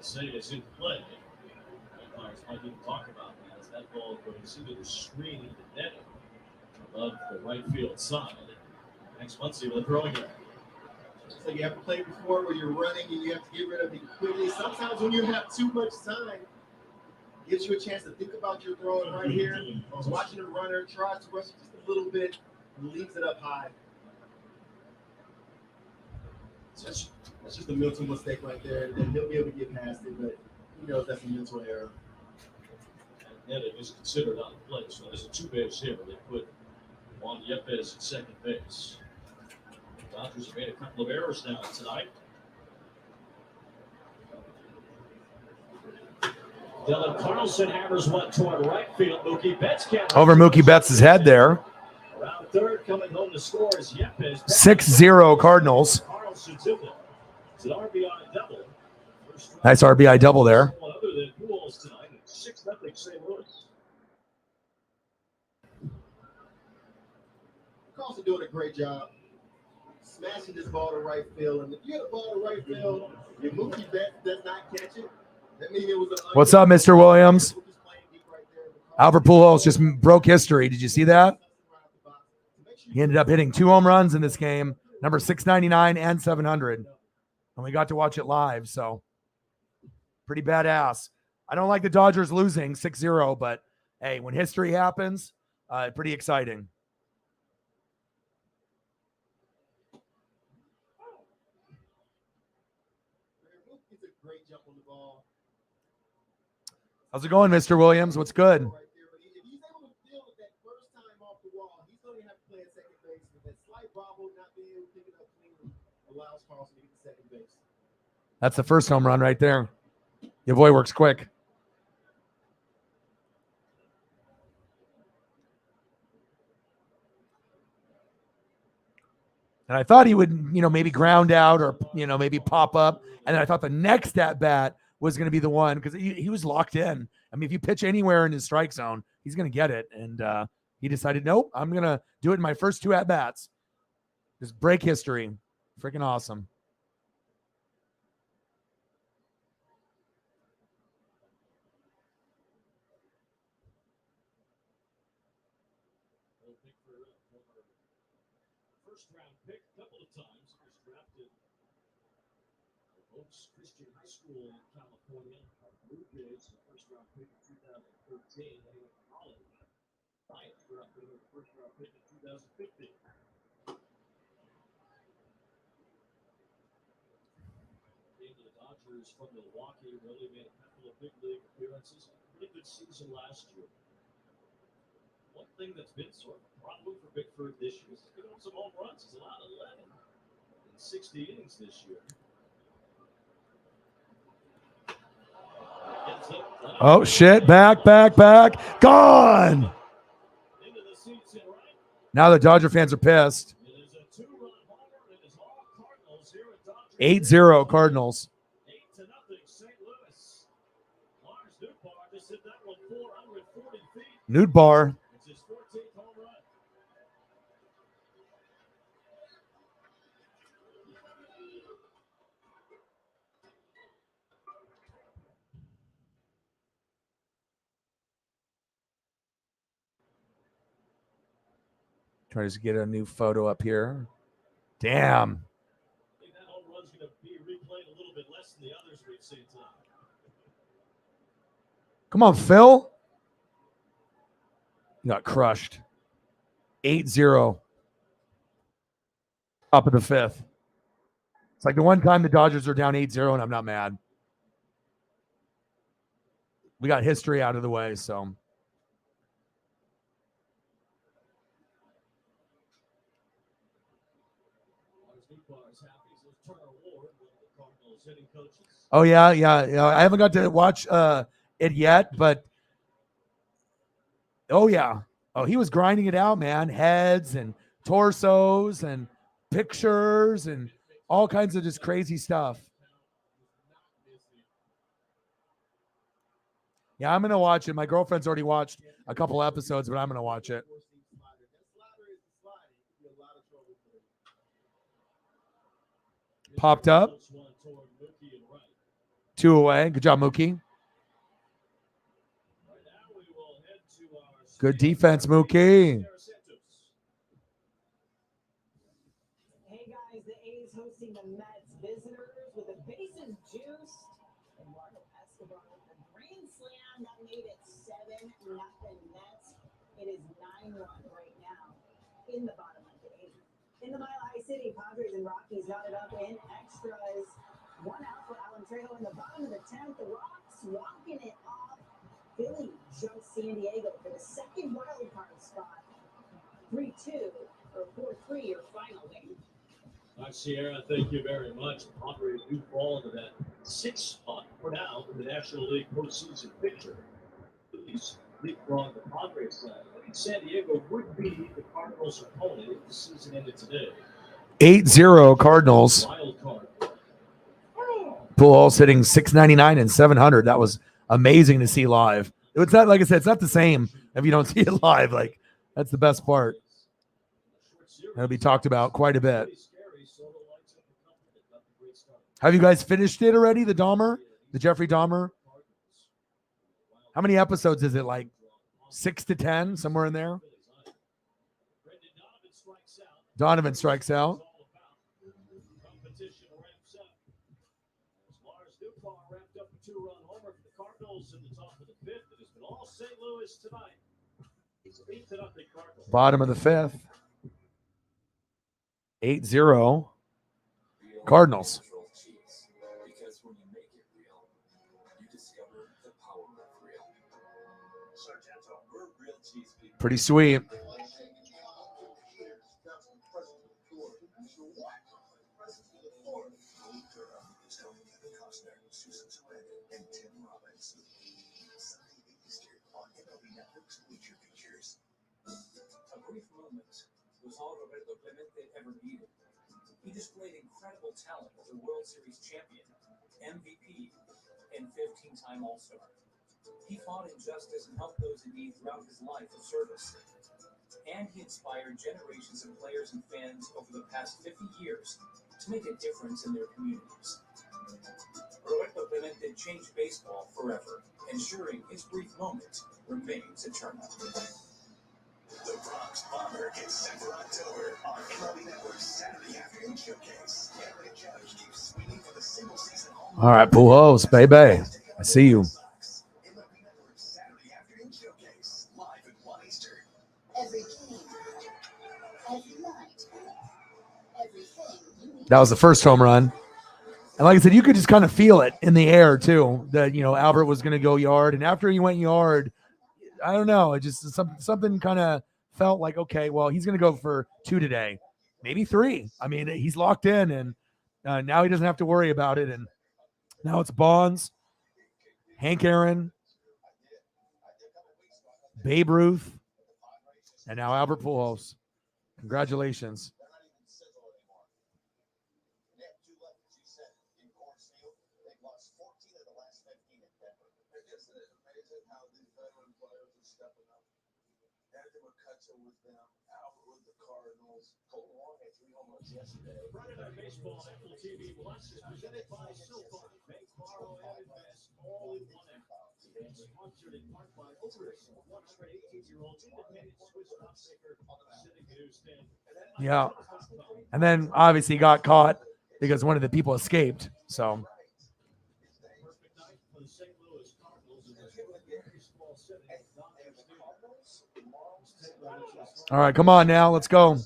say is in play. Umpires might even talk about that as that ball goes into the screen into the net above the right field side. Next Muncy with a throwing error. So you have played before where you're running and you have to get rid of it quickly. Sometimes when you have too much time, it gives you a chance to think about your throw right here. I was watching the runner, tries to rush it just a little bit, and leaves it up high. That's just a mental mistake right there. Then he'll be able to get past it, but he knows that's a mental error. And netting is considered out of play, so there's a 2-base hit where they put Juan Yepez at second base. The Dodgers have made a couple of errors now tonight. Dylan Carlson hammers one toward right field. Mookie Betts can't Over Mookie Betts' head there. Around third, coming home to score is Yepez. 6-0 Cardinals. Carlson's in there. It's an RBI double. Nice RBI double there. One other than Pujols tonight. 6-0 St. Louis. Carlson doing a great job smashing this ball to right field. And if you hit a ball to right field, if Mookie Betts does not catch it, that means it was a. What's up, Mr. Williams? Albert Pujols just broke history. Did you see that? He ended up hitting 2 home runs in this game, number 699 and 700. And we got to watch it live, so pretty badass. I don't like the Dodgers losing 6-0, but hey, when history happens, pretty exciting. It's a great jump on the ball. How's it going, Mr. Williams? What's good? Right there. But if he's able to feel it that first time off the wall, he's going to have to play at second base. With that slight wobble, not being able to pick it up cleanly, allows Carlson to get to second base. That's the first home run right there. Your boy works quick. And I thought he would, maybe ground out or, maybe pop up. And then I thought the next at bat was going to be the one because he was locked in. I mean, if you pitch anywhere in his strike zone, he's going to get it. And he decided, nope, I'm going to do it in my first 2 at bats. Just break history. Freaking awesome. First round pick a couple of times. He was drafted at Oaks Christian High School in California. Blue Jays, the first round pick in 2013. Then he went to college. Giants drafted him the first round pick in 2015. Came to the Dodgers from Milwaukee. Really made a couple of big league appearances. Really good season last year. One thing that's been sort of a problem for Bickford this year is he's given up some home runs. He's allowed 11 in 60 innings this year. Gets Oh, shit. Back. Gone. Now the Dodger fans are pissed. 8-0 Cardinals. Nootbaar. Tries to get a new photo up here. Damn. Come on, Phil. You got crushed. 8-0. Top of the fifth. It's like the one time the Dodgers are down 8-0, and I'm not mad. We got history out of the way, so. Oh, yeah. I haven't got to watch it yet, but oh, yeah. Oh, he was grinding it out, man. Heads and torsos and pictures and all kinds of just crazy stuff. Yeah, I'm going to watch it. My girlfriend's already watched a couple episodes, but I'm going to watch it. Popped up. 2 away. Good job, Mookie. Good defense, Mookie. Hey guys, the A's hosting the Mets. Visitors with the bases juiced. And Marco Escobar with the grand slam that made it 7-0 Mets. It is 9-1 right now in the bottom of the 8th. In the Mile High City, Padres and Rockies got it up in extras. 1 out for Alan Trejo in the bottom of the 10th. The Rocks walking it off. Philly jumps San Diego for the second wild card spot. 3-2 or 4-3 your final win. Sierra, thank you very much. Padres do fall into that 6th spot for now in the National League postseason picture. Please leapfrog the Padres side. I think San Diego would be the Cardinals' opponent if the season ended today. 8-0 Cardinals. Wild card. Pujols hitting 699 and 700. That was amazing to see live. It's not, like I said, it's not the same if you don't see it live. Like, that's the best part. That'll be talked about quite a bit. Have you guys finished it already, the Dahmer? The Jeffrey Dahmer? How many episodes is it? Like 6 to 10, somewhere in there? Donovan strikes out. Wrapped up a 2-run homer for the Cardinals in the top of the 5th. It has been all St. Louis tonight. It's 8-0 Cardinals. Bottom of the 5th. 8-0 Cardinals. Because when you make it real, you discover the power of real. Sargento, we're real cheese people. Pretty sweet. A brief moment was all Roberto Clemente ever needed. He displayed incredible talent as a World Series champion, MVP, and 15-time All-Star. He fought injustice and helped those in need throughout his life of service. And he inspired generations of players and fans over the past 50 years to make a difference in their communities. Roberto Clemente changed baseball forever, ensuring his brief moment remains eternal. The Bronx Bomber gets set for October on MLB Network's Saturday Afternoon Showcase. Cameron Judge keeps swinging for the single season home. All right, Pujols, baby. I see you. MLB Network's Saturday Afternoon Showcase, live at 1 Eastern. Every game, every night, everything you need. That was the first home run. And like I said, you could just kind of feel it in the air, too, that, Albert was going to go yard. And after he went yard, I don't know. It just something kind of felt like, okay, well, he's going to go for 2 today, maybe 3. I mean, he's locked in, and now he doesn't have to worry about it. And now it's Bonds, Hank Aaron, Babe Ruth, and now Albert Pujols. Congratulations. with them, Albert with the Cardinals. Colton Wong had 3 home runs yesterday. Friday Night Baseball on Apple TV Plus is presented by SoFi. Make, borrow, and invest all in one app. And sponsored in part by Oris, 118-year-old independent Swiss watchmaker sitting in Houston. Yeah. And then obviously got caught because one of the people escaped. So. Perfect night for the St. Louis Cardinals in this very small setting of Dodger Stadium. All right, come on now. Let's go.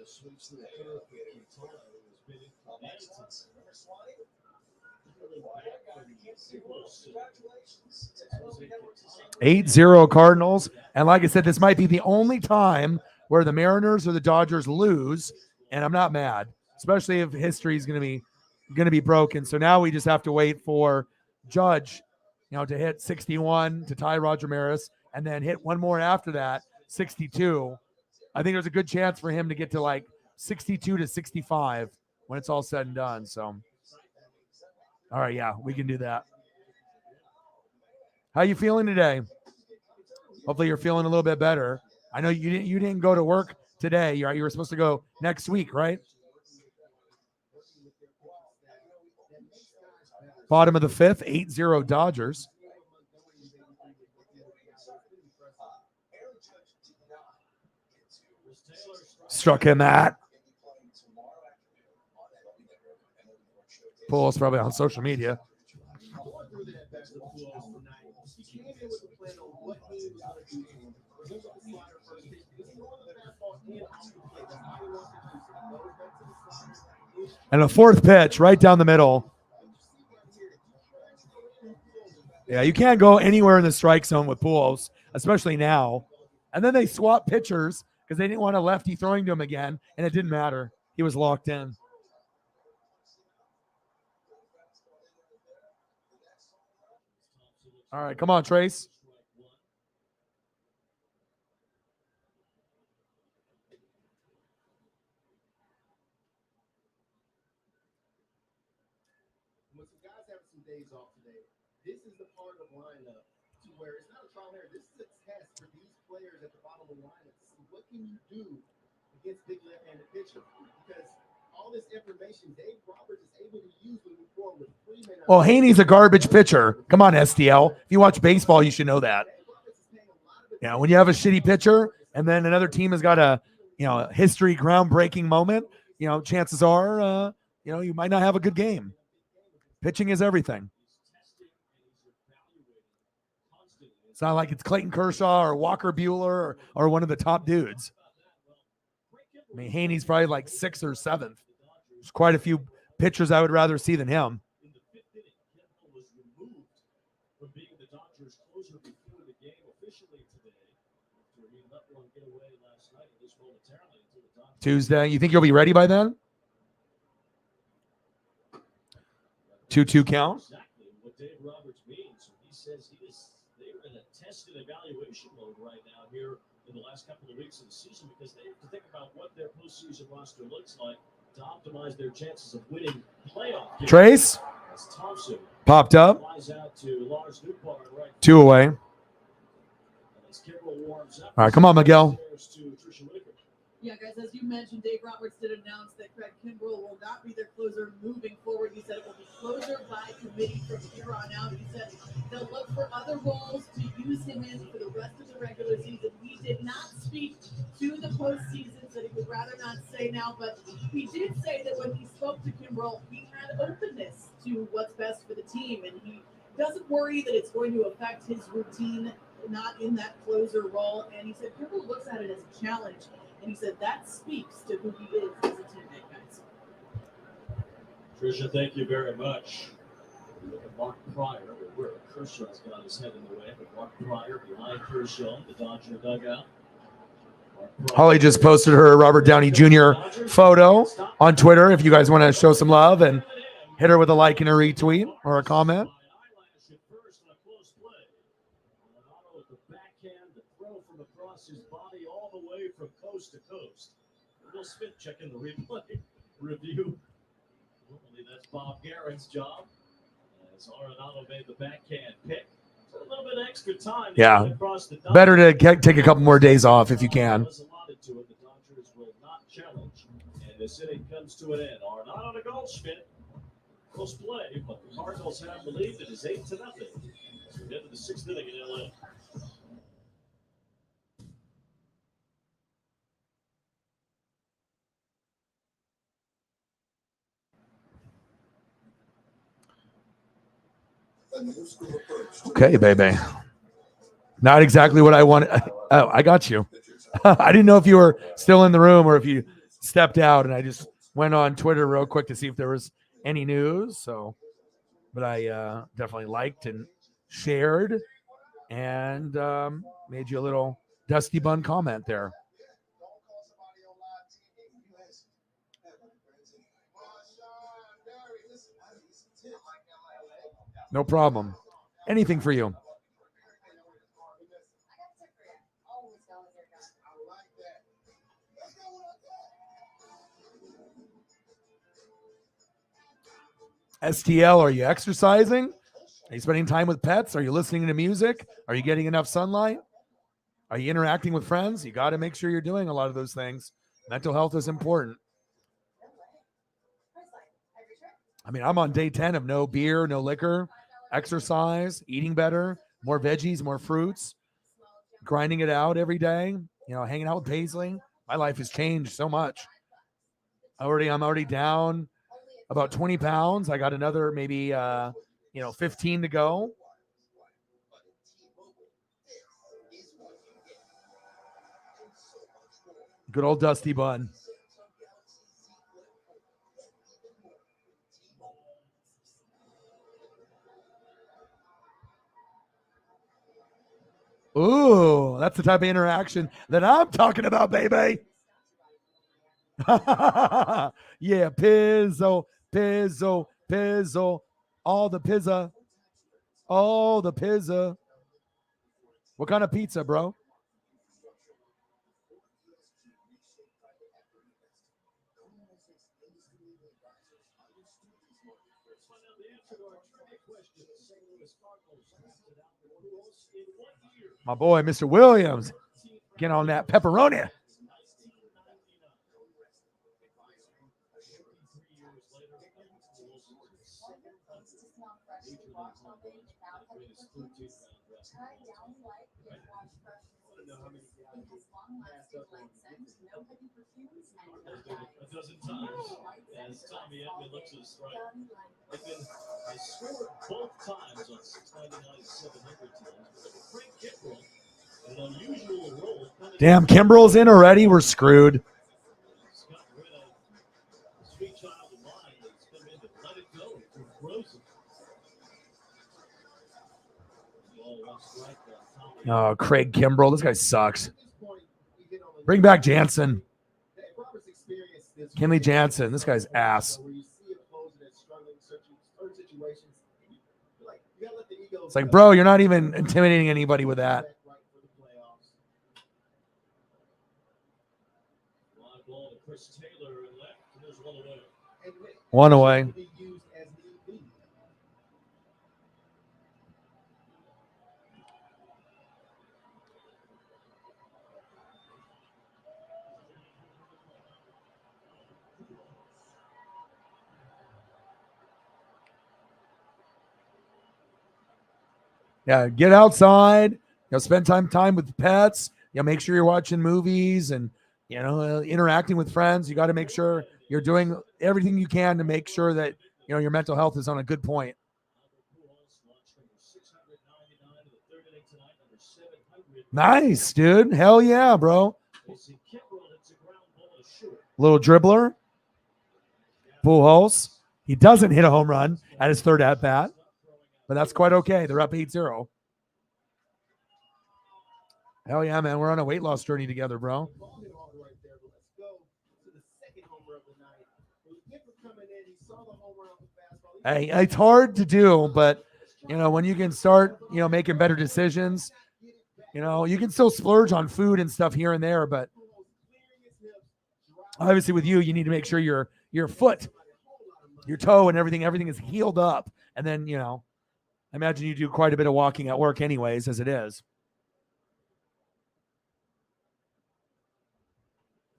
Swings to the curve for Quintana, who has been in 8-0 Cardinals. And like I said, this might be the only time where the Mariners or the Dodgers lose, and I'm not mad, especially if history is going to be broken. So now we just have to wait for Judge, to hit 61 to tie Roger Maris, and then hit one more after that, 62. I think there's a good chance for him to get to like 62 to 65 when it's all said and done. So, all right, yeah, we can do that. How you feeling today? Hopefully you're feeling a little bit better. I know you didn't go to work today. You were supposed to go next week, right? Bottom of the 5th, 8-0 Dodgers. Struck him at. Pujols probably on social media. And a 4th pitch right down the middle. Yeah, you can't go anywhere in the strike zone with Pujols, especially now. And then they swapped pitchers because they didn't want a lefty throwing to him again, and it didn't matter. He was locked in. All right, come on, Trace. When some guys have some days off today, this is the part of the lineup to where it's not a trial and error. This is a test for these players at the bottom of the lineup to see what can you do against big left-handed pitcher, because all this information Dave Roberts is able to use when we forward with Freeman. Well, Haney's a garbage pitcher. Come on, STL. If you watch baseball, you should know that. Yeah, when you have a shitty pitcher and then another team has got a history groundbreaking moment, chances are you might not have a good game. Pitching is everything. It's not like it's Clayton Kershaw or Walker Buehler or one of the top dudes. I mean, Haney's probably like 6th or 7th. There's quite a few pitchers I would rather see than him. In the 5th inning, Campbell was removed from being the Dodgers closer before the game officially today. After he let one get away last night, at least momentarily, until the Dodgers. Tuesday. You think you'll be ready by then? 2-2 count. Exactly what Dave Roberts means. He says they're in a test and evaluation mode right now here in the last couple of weeks of the season, because they have to think about what their postseason roster looks like to optimize their chances of winning playoff games. Trace As Thompson popped up. flies out to Lars Newbar in right 2 away. as Kimbrel warms up. All right, come on, Miguel. To Tricia Whitaker. Yeah, guys, as you mentioned, Dave Roberts did announce that Craig Kimbrel will not be their closer moving forward. He said it will be closer by committee from here on out. He said they'll look for other roles to use him in for the rest of the regular season. He did not speak to the postseason, so he would rather not say now, but he did say that when he spoke to Kimbrel, he had openness to what's best for the team, and he doesn't worry that it's going to affect his routine, not in that closer role. And he said Kimbrel looks at it as a challenge. And he said that speaks to who he is as a teammate, guys. Tricia, thank you very much. We look at Mark Pryor, where Kershaw's got his head in the way, but Mark Pryor behind Kershaw, the Dodger dugout. Holly just posted her Robert Downey Jr. photo on Twitter. If you guys want to show some love and hit her with a like and a retweet or a comment. His body all the way from coast to coast. Will Smith checking the replay review. Normally that's Bob Guerin's job. As Arenado made the backhand pick. So a little bit extra time. Yeah. Better to take a couple more days off if you can. The Dodgers will not challenge. And this inning comes to an end. Arenado to Goldschmidt. Close play, but the Cardinals have the lead. It is 8-0. As we get to the 6th inning in LA. Okay, baby. Not exactly what I wanted. Oh, I got you. I didn't know if you were still in the room or if you stepped out, and I just went on Twitter real quick to see if there was any news. So, but I definitely liked and shared and made you a little Dusty Bun comment there. No problem. Anything for you. STL, are you exercising? Are you spending time with pets? Are you listening to music? Are you getting enough sunlight? Are you interacting with friends? You got to make sure you're doing a lot of those things. Mental health is important. I mean, I'm on day 10 of no beer, no liquor, exercise, eating better, more veggies, more fruits, grinding it out every day, hanging out with Paisley. My life has changed so much. I'm already down about 20 pounds. I got another maybe 15 to go. Good old Dusty Bun. Ooh, that's the type of interaction that I'm talking about, baby. Yeah, Pizzo. All the pizza. What kind of pizza, bro? My boy, Mr. Williams. Get on that pepperoni. A dozen times as Tommy Edman looks at his strike. Edman has scored both times on 699 700 times. Frank Kimbrell, an unusual role. Damn, Kimbrell's in already. We're screwed. He's got rid of the sweet child of mine that's come in to let it go through Frozen. Oh, Craig Kimbrell. This guy sucks. Bring back Jansen. Kenley Jansen. This guy's ass. It's like, bro, you're not even intimidating anybody with that. One away. Yeah, get outside. Spend time with pets. Make sure you're watching movies and interacting with friends. You got to make sure you're doing everything you can to make sure that your mental health is on a good point. Nice, dude. Hell yeah, bro. Little dribbler. Pujols. He doesn't hit a home run at his third at bat. but that's quite okay. They're up 8-0. Hell yeah, man. We're on a weight loss journey together, bro. Ball hit hard right there, but let's go to the second homer of the night. It was Gipper coming in. He saw the home run off the fastball. Hey, it's hard to do, but when you can start, making better decisions, you can still splurge on food and stuff here and there, but obviously with you need to make sure your foot, your toe, and everything is healed up. And then, I imagine you do quite a bit of walking at work anyways, as it is.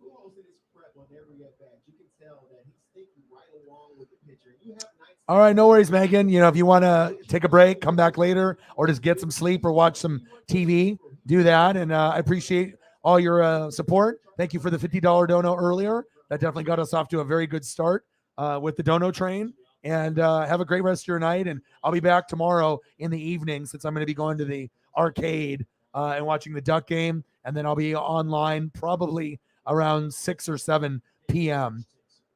Pujols in his prep on every at bat. You can tell that he's thinking right along with the pitcher. You have nights. All right, no worries, Megan. If you want to take a break, come back later, or just get some sleep or watch some TV, do that. And I appreciate all your support. Thank you for the $50 dono earlier. That definitely got us off to a very good start with the dono train. And have a great rest of your night. And I'll be back tomorrow in the evening since I'm going to be going to the arcade and watching the Duck game. And then I'll be online probably around 6 or 7 p.m.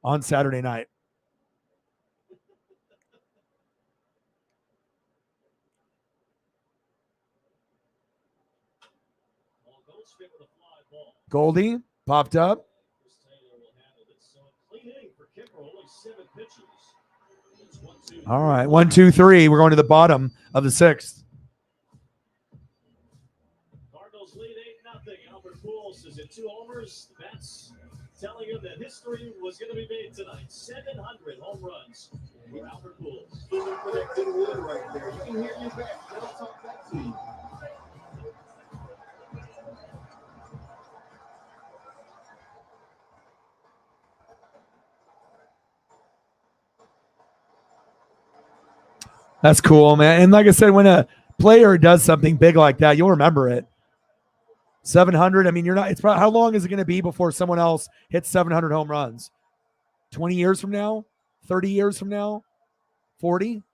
on Saturday night. Goldie popped up. 1-2. All right, 1, 2, 3. We're going to the bottom of the 6th. Cardinals lead 8-0. Albert Pujols is at 2 homers. That's telling him that history was going to be made tonight. 700 home runs for Albert Pujols. Looking for that good wood right there. You can hear me back. They'll talk back to you. That's cool, man. And like I said, when a player does something big like that, you'll remember it. 700. I mean, it's probably, how long is it going to be before someone else hits 700 home runs? 20 years from now? 30 years from now? 40?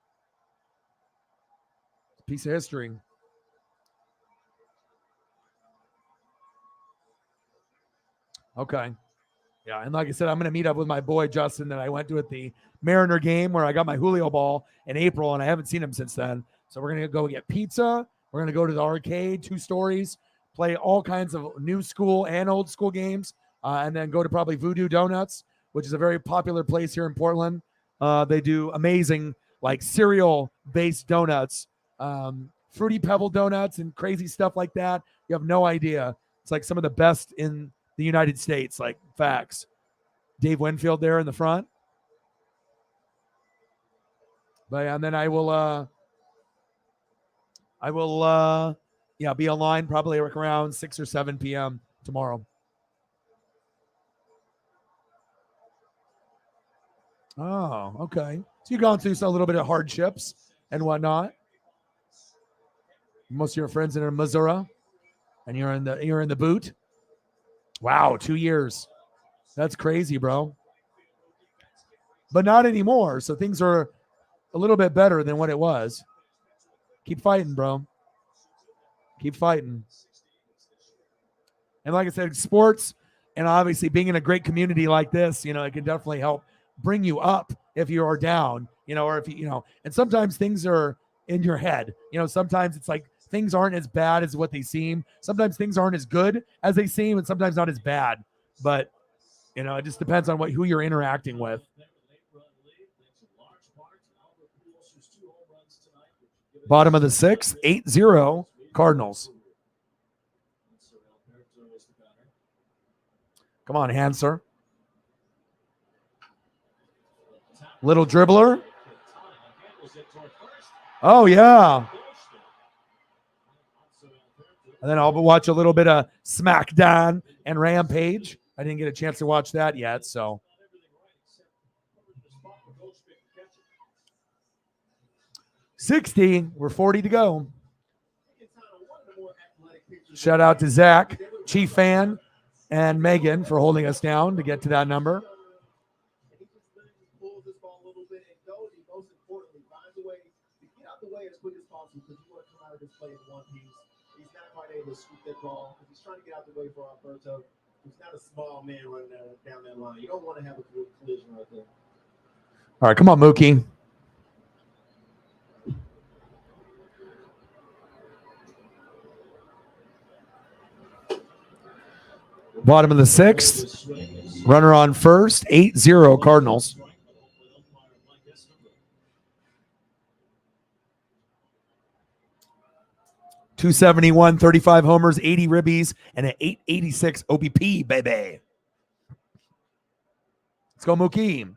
Piece of history. Okay. Yeah, and like I said, I'm going to meet up with my boy Justin that I went to at the Mariner game where I got my Julio ball in April, and I haven't seen him since then. So we're going to go get pizza. We're going to go to the arcade, 2 stories, play all kinds of new school and old school games, and then go to probably Voodoo Donuts, which is a very popular place here in Portland. They do amazing, like, cereal-based donuts, Fruity Pebble donuts and crazy stuff like that. You have no idea. It's like some of the best in the United States, like, facts. Dave Winfield there in the front. But and then I will be online probably around 6 or 7 p.m. tomorrow. Oh, okay. So you've gone through a little bit of hardships and whatnot. Most of your friends are in Missouri, and you're in the boot. Wow, 2 years. That's crazy, bro. But not anymore. So things are a little bit better than what it was. Keep fighting, bro. Keep fighting. And like I said, sports and obviously being in a great community like this, it can definitely help bring you up if you are down, or if and sometimes things are in your head. Sometimes it's like things aren't as bad as what they seem. Sometimes things aren't as good as they seem, and sometimes not as bad. But it just depends on who you're interacting with. Bottom of the 6th, 8-0 Cardinals. Come on, Hanser. Little dribbler. Oh, yeah. And then I'll watch a little bit of SmackDown and Rampage. I didn't get a chance to watch that yet, so. $60. We're 40 to go. Shout out to Zach, Chief Fan, and Megan for holding us down to get to that number. He's not quite able to scoop that ball. He's trying to get out the way for Alberto. He's not a small man running down that line. You don't want to have a collision right there. All right, come on, Mookie. Bottom of the sixth. Runner on first. 8-0 Cardinals. 271, 35 homers, 80 ribbies, and an 886 OBP, baby. Let's go, Mookie.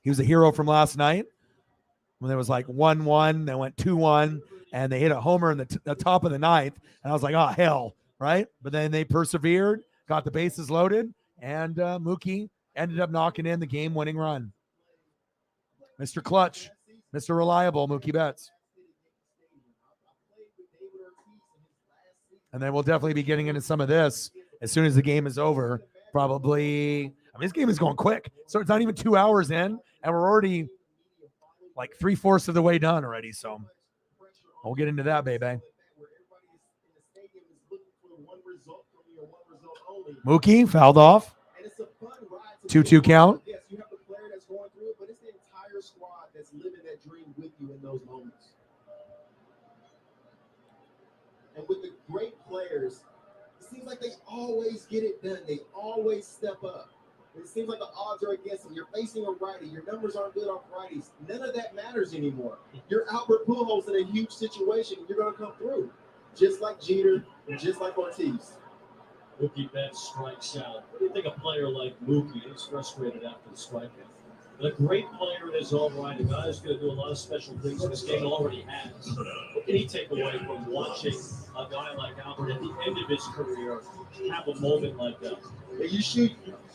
He was a hero from last night when there was like 1-1, then went 2-1, and they hit a homer in the top of the ninth. And I was like, oh, hell, right? But then they persevered, got the bases loaded, and Mookie ended up knocking in the game-winning run. Mr. Clutch, Mr. Reliable, Mookie Betts. And then we'll definitely be getting into some of this as soon as the game is over. Probably, I mean, this game is going quick. So it's not even 2 hours in, and we're already like 3/4 of the way done already. So we'll get into that, baby. Mookie fouled off. 2-2 count. Yes, you have the player that's going through it, but it's the entire squad that's living that dream with you in those moments. And with the great players, it seems like they always get it done. They always step up. It seems like the odds are against them. You're facing a righty. Your numbers aren't good off righties. None of that matters anymore. You're Albert Pujols in a huge situation. You're going to come through, just like Jeter, just like Ortiz. Mookie Betts strikes out. What do you think a player like Mookie is frustrated after the strikeout? But a great player in his own right, a guy who's going to do a lot of special things in this game already has. What can he take away from watching a guy like Albert at the end of his career have a moment like that?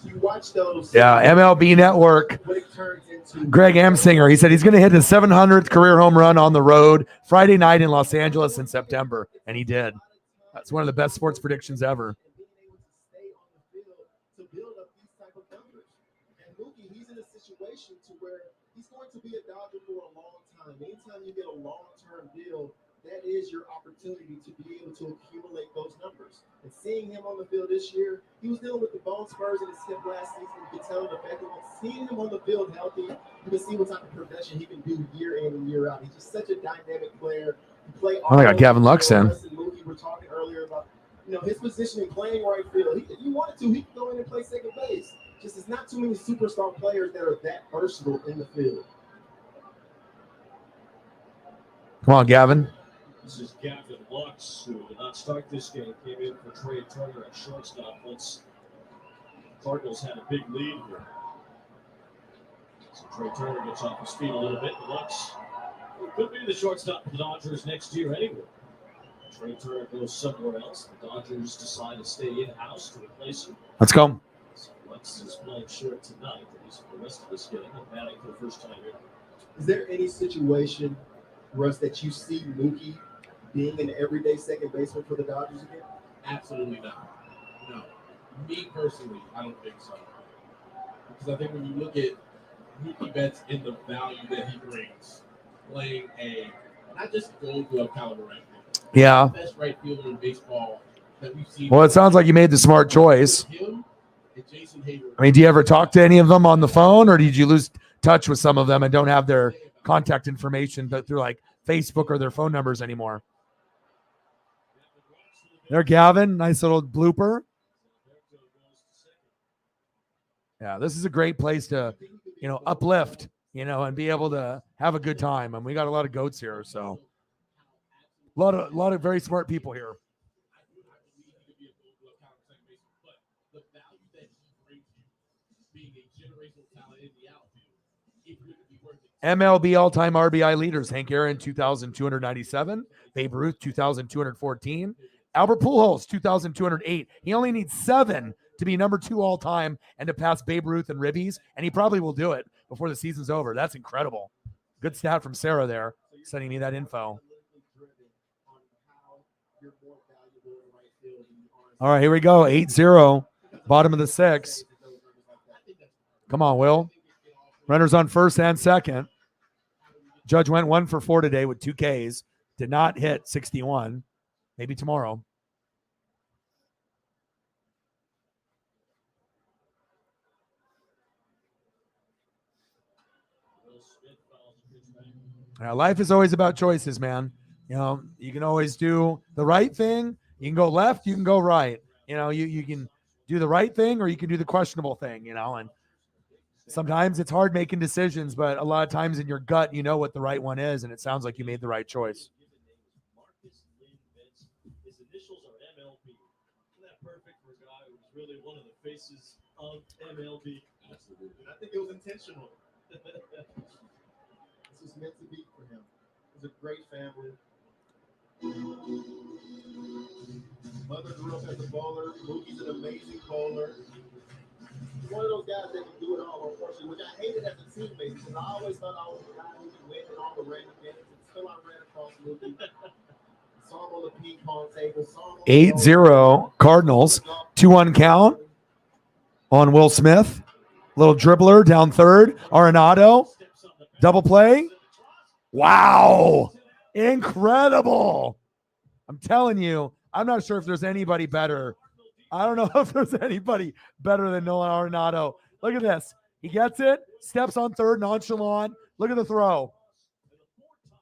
You watch those. Yeah, MLB Network. What it turns into. Greg Amsinger, he said he's going to hit his 700th career home run on the road Friday night in Los Angeles in September, and he did. That's one of the best sports predictions ever. To where he's going to be a Dodger for a long time. Anytime you get a long-term deal, that is your opportunity to be able to accumulate those numbers. And seeing him on the field this year, he was dealing with the bone spurs in his hip last season. You can tell the fact that seeing him on the field healthy, you can see what type of production he can do year in and year out. He's just such a dynamic player. I got Gavin Lux in. We were talking earlier about, his position in playing right field. If he wanted to, he could go in and play second base. Just there's not too many superstar players that are that versatile in the field. Come on, Gavin. This is Gavin Lux, who did not start this game, came in for Trey Turner at shortstop once Cardinals had a big lead here. So Trey Turner gets off his feet a little bit. Lux could be the shortstop for the Dodgers next year anyway. Trey Turner goes somewhere else. The Dodgers decide to stay in-house to replace him. Let's go. Lux is playing short tonight, at least for the rest of this game, and batting for the first time here. Is there any situation, Russ, that you see Mookie being an everyday second baseman for the Dodgers again? Absolutely not. No. Me personally, I don't think so. Because I think when you look at Mookie Betts and the value that he brings, playing not just gold glove caliber right field, yeah, the best right fielder in baseball that we've seen. Well, it sounds like you made the smart choice. I mean, do you ever talk to any of them on the phone, or did you lose touch with some of them and don't have their contact information through like Facebook or their phone numbers anymore? There, Gavin, nice little blooper. Yeah, this is a great place to, uplift, and be able to have a good time. And we got a lot of goats here, so a lot of very smart people here. MLB all-time RBI leaders: Hank Aaron, 2,297. Babe Ruth, 2,214. Albert Pujols, 2,208. He only needs 7 to be number 2 all-time and to pass Babe Ruth and ribbies, and he probably will do it before the season's over. That's incredible. Good stat from Sarah there, sending me that info. All right, here we go. 8-0, bottom of the 6th. Come on, Will. Runners on first and second. Judge went 1 for 4 today with 2 Ks. Did not hit 61. Maybe tomorrow. Life is always about choices, man. You can always do the right thing. You can go left. You can go right. You can do the right thing or you can do the questionable thing, you know, and sometimes it's hard making decisions, but a lot of times in your gut, you know what the right one is, and it sounds like you made the right choice. His initials are MLB. Isn't that perfect for a guy who's really one of the faces of MLB? Absolutely. And I think it was intentional. This was meant to be for him. It was a great family. Mother grew up as a bowler. Mookie's an amazing bowler. He's one of those guys that can do it all, unfortunately, which I hated as a teammate because I always thought I was the guy who could win in all the random games. Until I ran across Mookie. Saw him on the ping pong table. Saw him on 8-0 Cardinals. 2-1 count on Will Smith. Little dribbler down third. Arenado. Double play. Wow. Incredible. I'm telling you, I'm not sure if there's anybody better. I don't know if there's anybody better than Nolan Arenado. Look at this. He gets it. Steps on third, nonchalant. Look at the throw.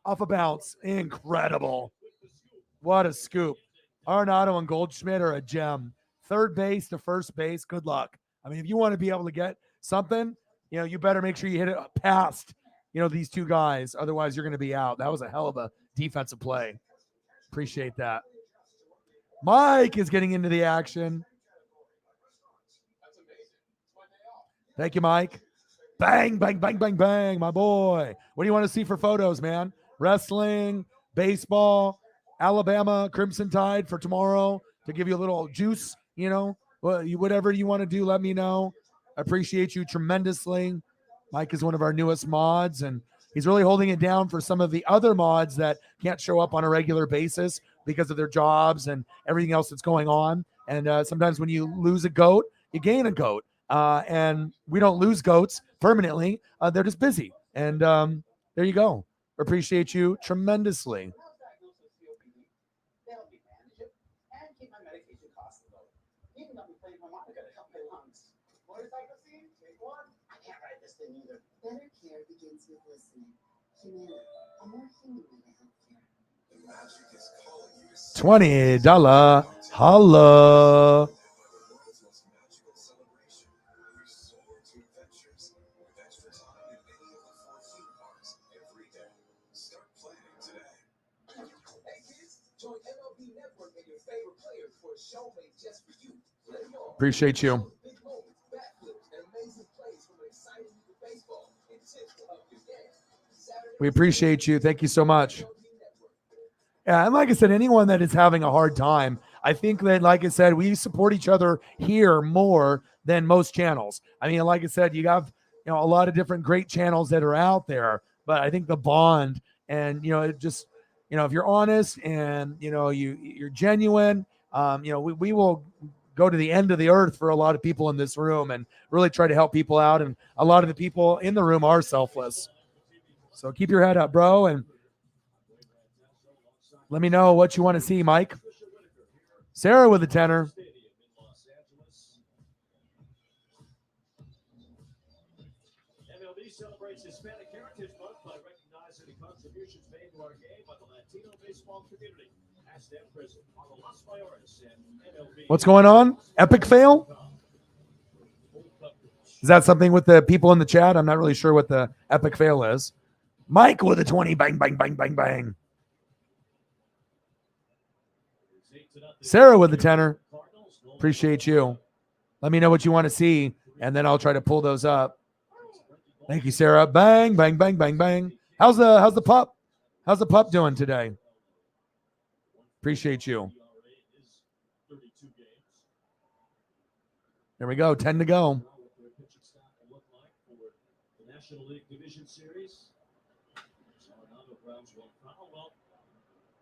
Off a bounce. Incredible. What a scoop. Arenado and Goldschmidt are a gem. Third base to first base. Good luck. I mean, if you want to be able to get something, you know, you better make sure you hit it past, you know, these two guys. Otherwise, you're going to be out. That was a hell of a defensive play. Appreciate that. Mike is getting into the action. Thank you, Mike. Bang, bang, bang, bang, bang, my boy. What do you want to see for photos, man? Wrestling, baseball, Alabama, Crimson Tide for tomorrow to give you a little juice, you know. Whatever you want to do, let me know. I appreciate you tremendously. Mike is one of our newest mods, and he's really holding it down for some of the other mods that can't show up on a regular basis because of their jobs and everything else that's going on. And sometimes when you lose a goat, you gain a goat. And we don't lose goats permanently. They're just busy. And there you go. Appreciate you tremendously. Better care begins with listening. Humana, a more human way to healthcare. $20 holla. Appreciate you. We appreciate you. Thank you so much. Yeah, and like I said, anyone that is having a hard time, I think that, like I said, we support each other here more than most channels. I mean, like I said, you have, you know, a lot of different great channels that are out there, but I think the bond and, you know, it just, you know, if you're honest and, you know, you're genuine, you know, we will go to the end of the earth for a lot of people in this room and really try to help people out. And a lot of the people in the room are selfless. So keep your head up, bro. And let me know what you want to see, Mike. Sarah with a tenor. MLB celebrates Hispanic Heritage Month by recognizing the contributions made to our game by the Latino baseball community. Ask them present on the Las Mayores and MLB. What's going on? Epic fail? Is that something with the people in the chat? I'm not really sure what the epic fail is. Mike with a 20. Bang, bang, bang, bang, bang. Sarah with the tenor. Appreciate you. Let me know what you want to see, and then I'll try to pull those up. Thank you, Sarah. Bang, bang, bang, bang, bang. How's the pup? How's the pup doing today? Appreciate you. There we go. 10 to go. National League Division Series.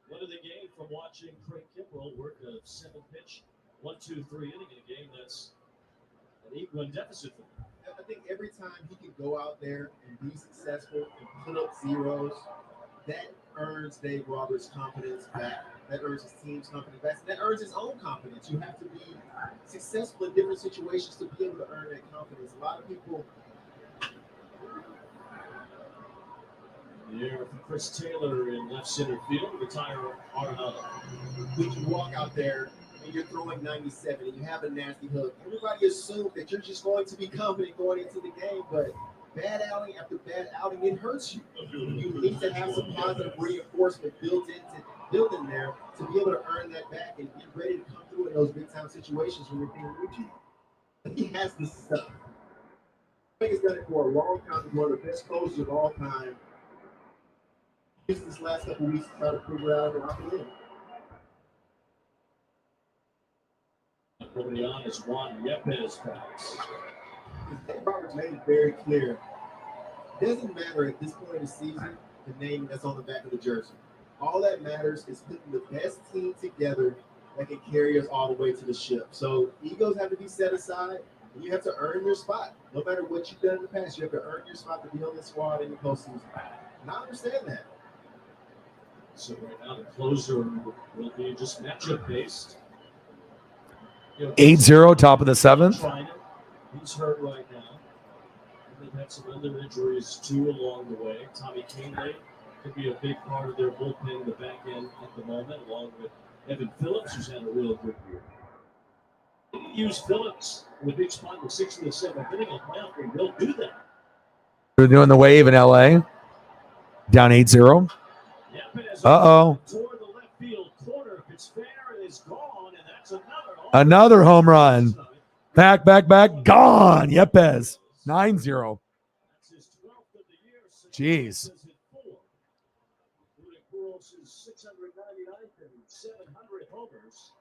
What did they gain from watching Craig Kimbrell work a 7-pitch, 1-2-3 inning in a game that's an 8-run deficit for them? I think every time he can go out there and be successful and put up zeros, that earns Dave Roberts' confidence back. That earns his team's confidence back. That earns his own confidence. You have to be successful in different situations to be able to earn that confidence. A lot of people. The air from Chris Taylor in left center field. Retire Arenado. We can walk out there and you're throwing 97 and you have a nasty hook, everybody assumes that you're just going to be confident going into the game, but bad outing after bad outing, it hurts you. You need to have some positive reinforcement built in there to be able to earn that back and be ready to come through in those big time situations when you're being rookie. He has the stuff. I think he's done it for a long time. He's one of the best coaches of all time. Just this last couple weeks to try to figure out and lock it in. Early on is Juan Yepes pass. Roberts made it very clear. It doesn't matter at this point in the season the name that's on the back of the jersey. All that matters is putting the best team together that can carry us all the way to the ship. So egos have to be set aside, and you have to earn your spot. No matter what you've done in the past, you have to earn your spot to be on the squad in the postseason. And I understand that. So right now the closer will be just matchup based. 8-0, top of the seventh. He's hurt right now. They've had some other injuries too along the way. Tommy Canley could be a big part of their bullpen in the back end at the moment, along with Evan Phillips, who's had a real good year. Use Phillips in the big spot in the 6th and the 7th inning of playoff game. They'll do that. They're doing the wave in LA. Down 8-0. Uh-oh. Toward the left field corner. If it's fair, it is gone, and that's Another home run. Back. Gone. Yepes. 9-0. Jeez. Pujols' 699th and 700 homers.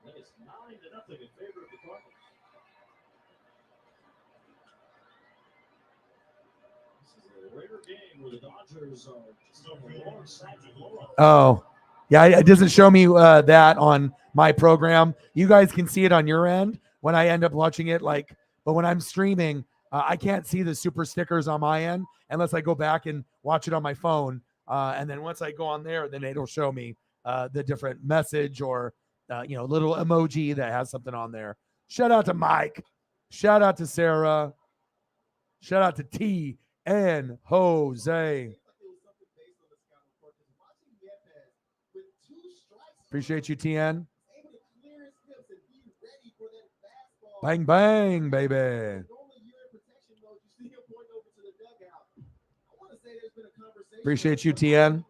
That is 9-0 in favor of the Cardinals. This is a rare game where the Dodgers are just on the wrong side of the ball. Oh, yeah. It doesn't show me that on my program. You guys can see it on your end when I end up watching it. But when I'm streaming, I can't see the super stickers on my end unless I go back and watch it on my phone. And then once I go on there, then it'll show me the different message or little emoji that has something on there. Shout out to Mike. Shout out to Sarah. Shout out to T and Jose. Appreciate you, TN. Bang, bang, baby. Appreciate you, TN.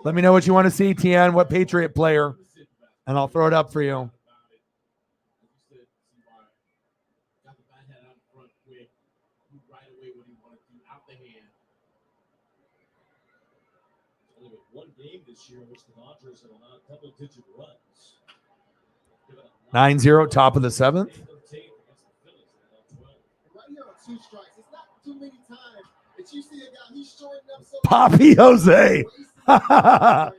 Let me know what you want to see, TN. What Patriot player? And I'll throw it up for you. One game this year in which the Dodgers have allowed double-digit runs. 9-0, top of the seventh. Right here on 2 strikes. It's not too many times that you see a guy, he's shorting up so Poppy Jose. and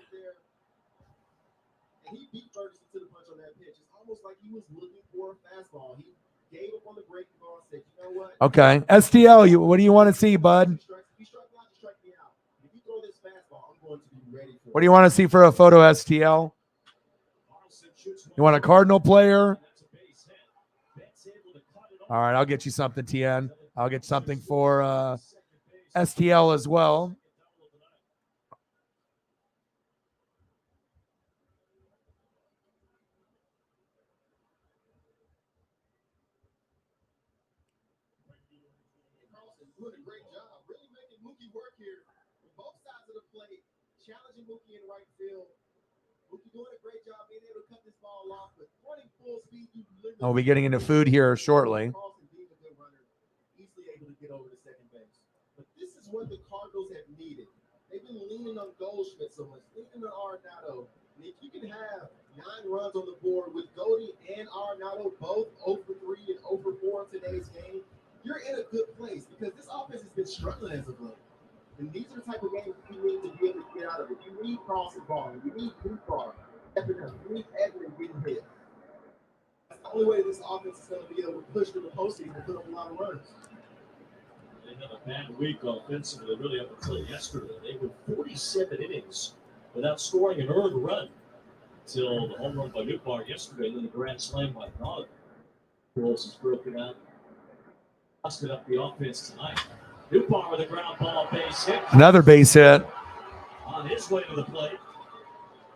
he beat Ferguson to the punch on that pitch. It's almost like he was looking for a fastball. He gave up on the breaking ball and said, you know what? Okay. STL, what do you want to see, bud? If you strike me out, you strike me out. If you throw this fastball, I'm going to be ready for it. What do you want to see for a photo, STL? You want a Cardinal player? All right, I'll get you something, TN. I'll get something for STL as well. Doing a great job, really making Mookie work here on both sides of the plate, challenging Mookie in right field. Mookie doing a great job being able to cut this ball off, but running full speed. I'll be getting into food here shortly. Being a good runner, easily able to get over to second base. But this is what the Cardinals have needed. They've been leaning on Goldschmidt so much, leaning on Arenado. And if you can have 9 runs on the board with Goldie and Arenado both 0 for 3 and 0 for 4 in today's game, you're in a good place because this offense has been struggling as of late. And these are the type of games you need to be able to get out of it. You need Carlson ball. You need Boothbar. You need Edwin getting hit. That's the only way this offense is going to be able to push to the postseason and put up a lot of runs. They had a bad week offensively, really up until yesterday. They went 47 innings without scoring an earned run until the home run by Newbar yesterday, and then the grand slam by Donovan. Pujols has broken out. Busted up the offense tonight. Newbar with a ground ball base hit. Another base hit. On his way to the plate.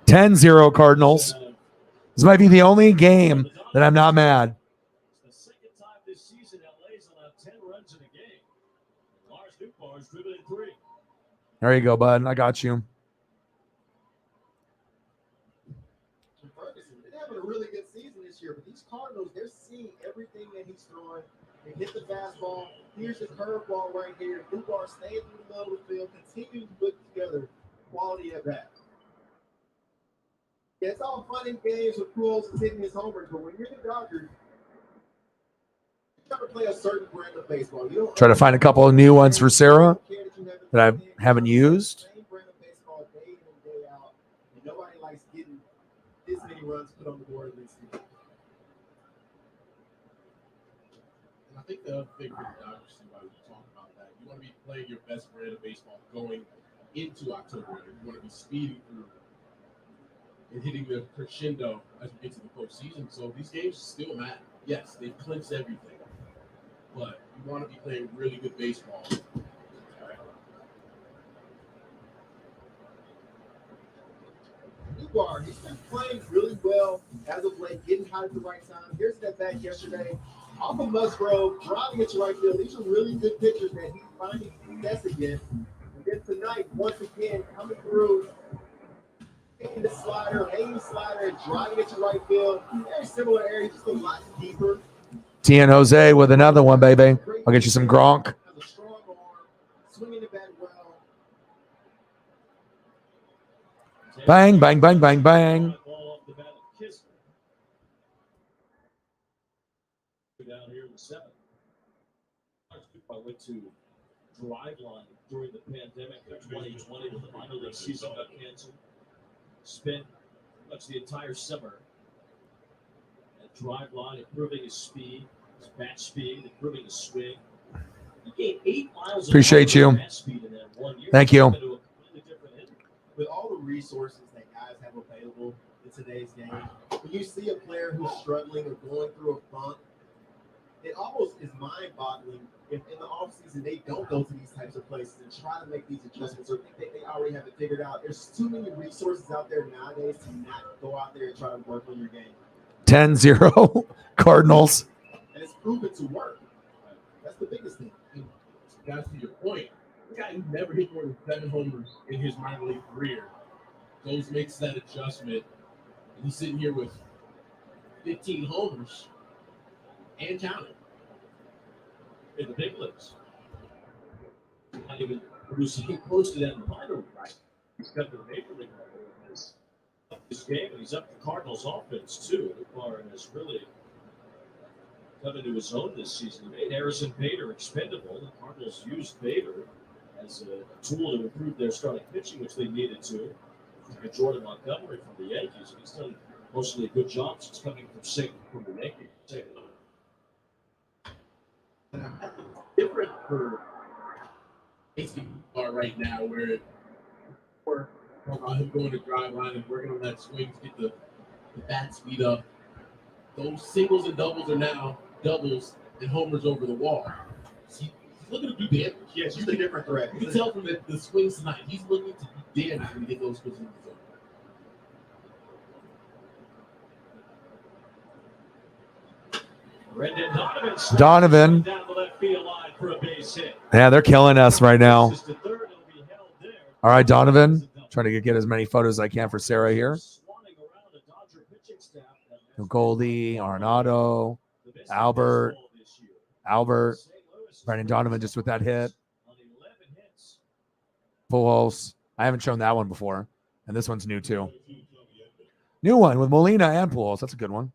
10-0 Cardinals. This might be the only game that I'm not mad. It's the second time this season LA's allowed 10 runs in a game. Lars Nootbaar's driven in 3. There you go, bud. I got you. Ferguson, they're having a really good season this year, but these Cardinals, they're seeing everything that he's throwing. They hit the fastball. Here's the curveball right here. Nootbaar staying through the middle of the field, continuing to put together quality at bat. Yeah, it's all fun and games with Pujols is hitting his homers, but when you're the Dodgers, you try to play a certain brand of baseball. You don't Try to find a couple of new ones for Sarah that I haven't used. Same brand of baseball day in and day out, and nobody likes getting this many runs put on the board this season. And I think the other thing for the Dodgers, why we talk about that, you want to be playing your best brand of baseball going into October. You want to be speeding through and hitting the crescendo as we get to the postseason. So these games still matter. Yes, they've clinched everything, but you want to be playing really good baseball. Nootbaar, he's been playing really well as of late, getting hot at the right time. Here's that back yesterday. Off of Musgrove, driving into right field. These are really good pitchers that he's finding success against. And then tonight, once again, coming through, hitting the slider, hanging slider, and driving into right field. Very similar area, just a lot deeper. Tien Jose with another one, baby. I'll get you some Gronk. Has a strong arm, swinging the bat well. Bang, bang, bang, bang, bang. Ball off the bat of Kisner. Down here in the 7th. I went to Driveline during the pandemic in 2020 when the minor league season got canceled. Spent much the entire summer at Driveline, improving his speed, his bat speed, improving his swing. He gained 8 miles an Appreciate hour you. of bat speed in that 1 year. Thank you. Into a completely different hitter. With all the resources that guys have available in today's game, when you see a player who's struggling or going through a funk, it almost is mind-boggling if in the offseason they don't go to these types of places and try to make these adjustments or think that they already have it figured out. There's too many resources out there nowadays to not go out there and try to work on your game. 10-0 Cardinals. And it's proven to work. That's the biggest thing. That's to your point. The guy who never hit more than 7 homers in his minor league career goes makes that adjustment, and he's sitting here with 15 homers and counting In the big leagues. Not even producing close to that in the minor league. Right. He's got the major league level in this game, and he's up the Cardinals offense too. Nootbaar has really come into his own this season. He made Harrison Bader expendable. The Cardinals used Bader as a tool to improve their starting pitching, which they needed to. And Jordan Montgomery from the Yankees, he's done mostly a good job since coming from the Yankees. different for are right now, where we're about him going to drive line and working on that swing to get the bat speed up. Those singles and doubles are now doubles and homers over the wall. He's looking to do damage. Yeah, it's just a different threat. You can tell from the swings tonight, he's looking to do damage when he get those positions over. Brendan Donovan. down the left field line for a base hit. Yeah, they're killing us right now. Just to third, it'll be held there. All right, Donovan. Trying to get as many photos as I can for Sarah here. Swanning around the Dodger pitching staff. Goldie, Arenado, The best Albert, baseball this year. Albert, St. Louis is Brendan Donovan just with that hit. on 11 hits. Pujols. I haven't shown that one before. And this one's new too. New one with Molina and Pujols. That's a good one.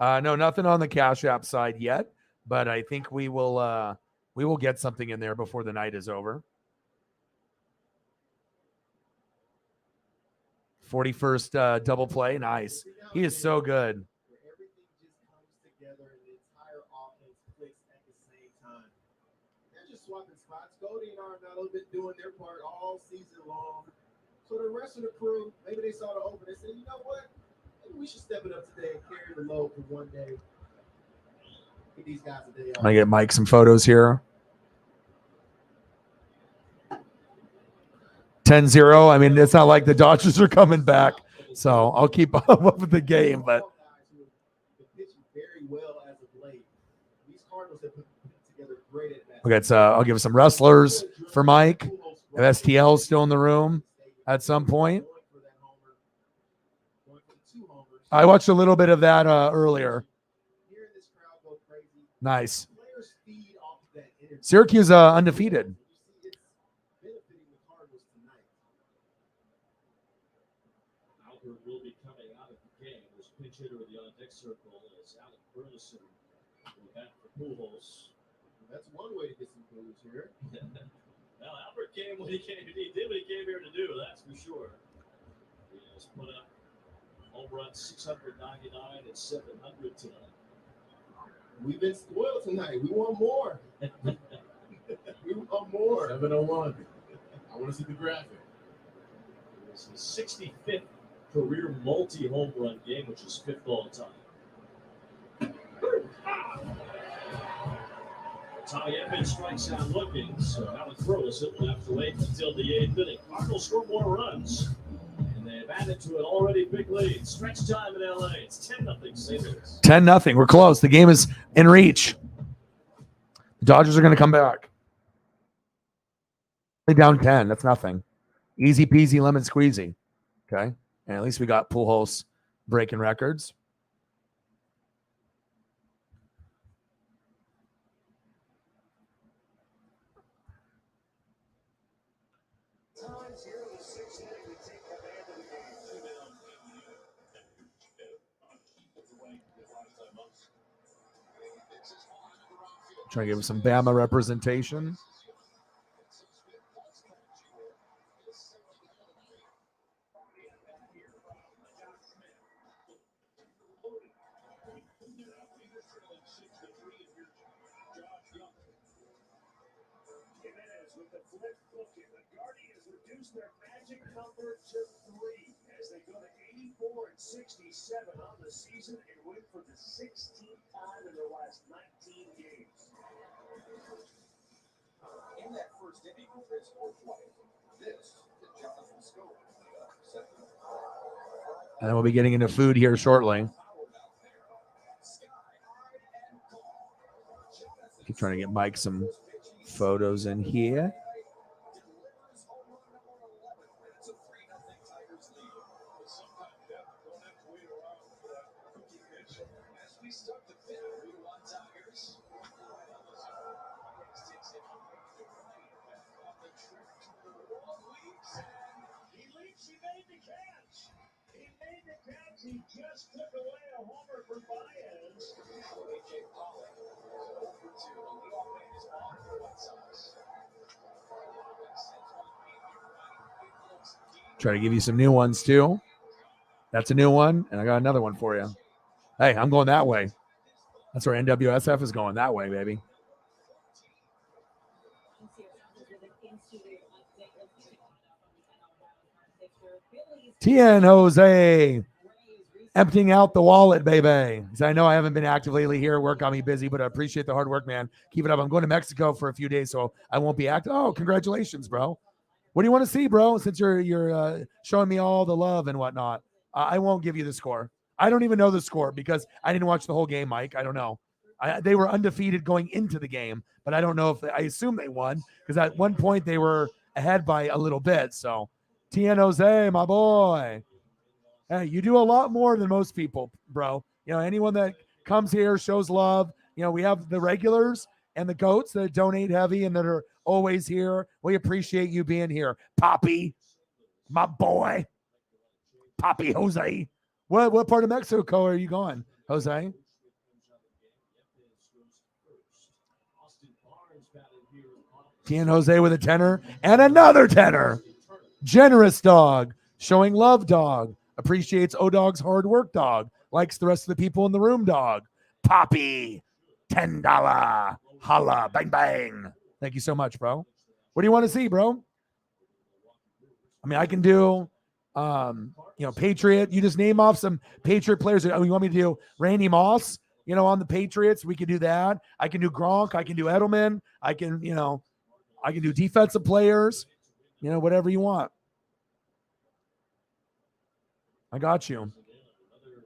No, nothing on the Cash App side yet, but I think we will get something in there before the night is over. 41st double play. Nice. He is so good. Where everything just comes together and the entire offense clicks at the same time. They're just swapping spots. Goldie and Arenado have been doing their part all season long. So the rest of the crew, maybe they saw the open and said, you know what? Maybe we should step it up today and carry the load for one day. Give these guys a day off. I get Mike some photos here. 10-0. I mean, it's not like the Dodgers are coming back, so I'll keep up with the game. But very well as of late. These Cardinals have put together great at that. okay, I'll give some wrestlers for Mike. If STL's still in the room at some point. I watched a little bit of that earlier. Nice. Syracuse undefeated. Albert will be coming out of the game. There's a pinch hitter in the on-deck circle as Alec Burleson will bat for Pujols. That's one way to get some goals here. Well, Albert came when he came. He did what he came here to do, that's for sure. He has put up home runs 699 and 700 tonight. We've been spoiled tonight. We want more. We want more. 701. I want to see the graphic. It's his 65th career multi-home run game, which is 5th all time. Tommy Evans strikes out looking, so Alec Burleson will have to wait until the 8th inning. Cardinals score more runs, and they've added to an already big lead. Stretch time in LA. It's 10-0 St. Louis. 10-0. We're close. The game is in reach. The Dodgers are going to come back. Down 10. That's nothing. Easy peasy lemon squeezy. Okay. And at least we got Pujols breaking records. Trying to give him some Bama representation. With the flip booking, the Guardians reduce their magic number to 3 as they go to 84 and 67 on the season and win for the 16th time in their last 19 games. In that first inning, Chris Orfwhite. This is Jonathan Scope. And then we'll be getting into food here shortly. Keep trying to get Mike some photos in here. He just took away a homer for Baez. Try to give you some new ones too. That's a new one, and I got another one for you. Hey, I'm going that way. That's where NWSF is going, that way, baby. Tien Jose emptying out the wallet, baby. Because I know I haven't been active lately here. Work got me busy, but I appreciate the hard work, man. Keep it up. I'm going to Mexico for a few days, so I won't be active. Oh, congratulations, bro. What do you want to see, bro? Since you're showing me all the love and whatnot, I won't give you the score. I don't even know the score because I didn't watch the whole game, Mike. I don't know. They were undefeated going into the game, but I don't know if I assume they won because at one point they were ahead by a little bit. So, Tien Jose, my boy. Hey, you do a lot more than most people, bro. You know, anyone that comes here, shows love. You know, we have the regulars and the goats that donate heavy and that are always here. We appreciate you being here. Poppy, my boy. Poppy Jose. What part of Mexico are you going, Jose? Tien Jose with a tenor and another tenor. Generous dog, showing love dog. Appreciates O-Dog's hard work dog. Likes the rest of the people in the room dog. Poppy, $10. Holla, bang, bang. Thank you so much, bro. What do you want to see, bro? I mean, I can do, Patriot. You just name off some Patriot players. Oh, you want me to do Randy Moss, on the Patriots? We can do that. I can do Gronk. I can do Edelman. I can do defensive players, whatever you want. I got you. Another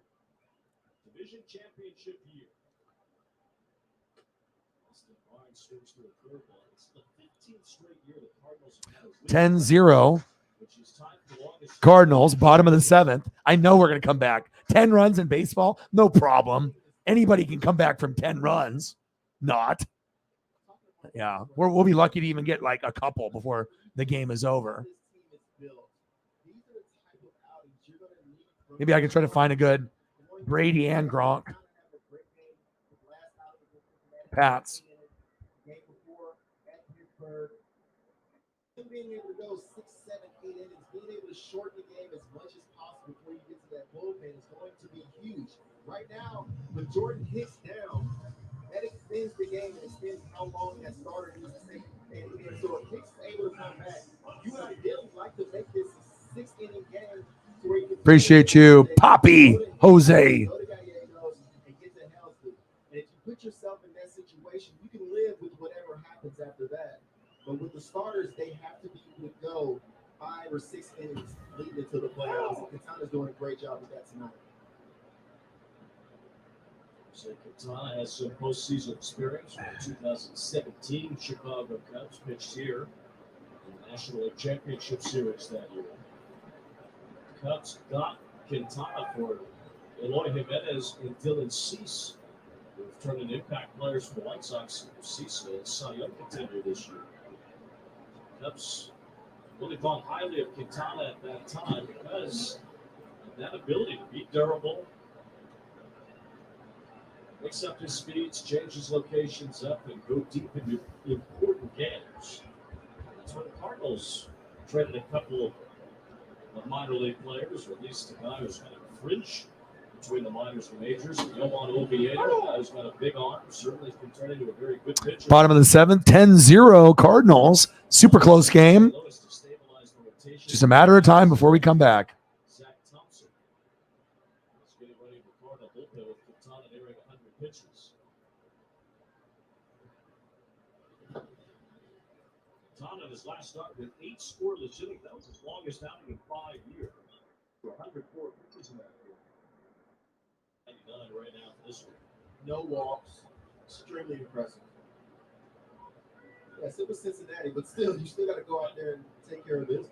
division championship year. Austin Barnes swings to a curveball. It's the 15th straight year the Cardinals have 10-0. which is tied for the longest. Cardinals, bottom of the 7th. I know we're going to come back. 10 runs in baseball, no problem. Anybody can come back from 10 runs. Not. Yeah, we'll be lucky to even get like a couple before the game is over. Maybe I can try to find a good Brady and Gronk. Pats. Him being able to go 6, 7, 8 innings, being able to shorten the game as much as possible before you get to that bullpen is going to be huge. Right now, with Jordan Hicks down, that extends the game and extends how long that starter needs to stay. And so if Hicks is able to come back, you would ideally like to make this a 6-inning game. Where you can Appreciate you, Poppy Jose. go to Gallegos and get the hell to. And if you put yourself in that situation, you can live with whatever happens after that. But with the starters, they have to be able to go 5 or 6 innings leading into the playoffs. And Quintana's doing a great job with that tonight. So Quintana has some postseason experience from the 2017 Chicago Cubs, pitched here in the National League Championship Series that year. Cubs got Quintana for Eloy Jimenez and Dylan Cease, who've turned into impact players for the White Sox. Cease is Cy Young contender this year. Cubs really thought highly of Quintana at that time because of that ability to be durable, mix up his speeds, change his locations up, and go deep into important games. That's why the Cardinals traded a couple of minor league players, or at least a guy who's kind of a fringe between the minors and majors. Yohan Oviedo, a guy who's got a big arm, certainly can turn into a very good pitcher. Bottom of the 7th, 10-0 Cardinals. Super close game. Just a matter of time before we come back. Zach Thompson is getting ready to record a bullpen with Quintana nearing 100 pitches. Quintana in his last start with 8 scoreless innings. That was his longest outing in 5 years. 104 pitches in that game. 99 right now for this one. No walks. Extremely impressive. Yes, it was Cincinnati, but still, you still got to go out there and take care of business.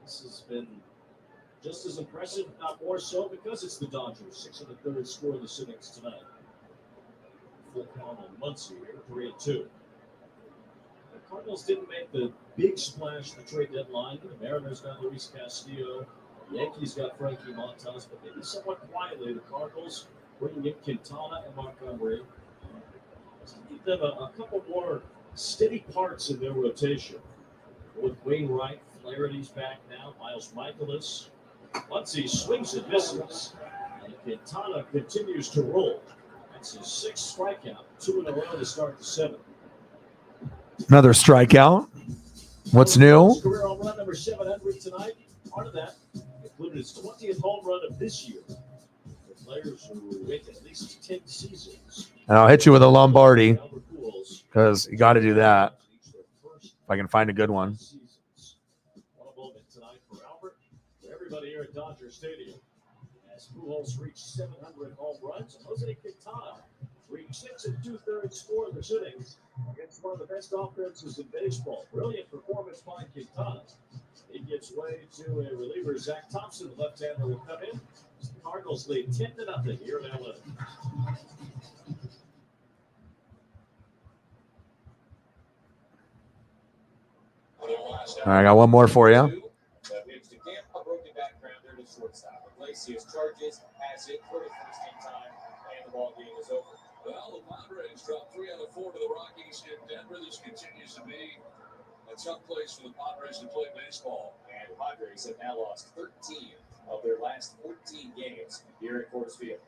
This has been just as impressive, if not more so, because it's the Dodgers. 6 1/3 scoreless innings tonight. Full count on Muncy here, 3-2. The Cardinals didn't make the big splash at the trade deadline. The Mariners got Luis Castillo. The Yankees got Frankie Montas, but maybe somewhat quietly, the Cardinals bringing in Quintana and Montgomery to give them a couple more steady parts in their rotation. With Wainwright, Flaherty's back now, Miles Michaelis. Once he swings and misses, and Quintana continues to roll. That's his 6th strikeout, 2 in a row to start the 7th. Another strikeout. What's new? Career home run number 700 tonight. Part of that included his 20th home run of this year. For players who make at least 10 seasons. And I'll hit you with a Lombardi because you got to do that. If I can find a good one. What a moment tonight for Albert, for everybody here at Dodger Stadium. As Pujols reached 700 home runs, and Jose Quintana reached 6 2/3 scoreless innings against one of the best offenses in baseball. Brilliant performance by Quintana. He gives way to a reliever, Zach Thompson, the left-hander, will come in. The Cardinals lead 10-0 here in LA. All right, I got one more for you. A broken background there to shortstop. Iglesias charges, has it for the first time, and the ball game is over. Well, the Padres dropped 3 out of 4 to the Rockies in Denver. This continues to be a tough place for the Padres to play baseball. And the Padres have now lost 13 of their last 14 games here at Coors Field.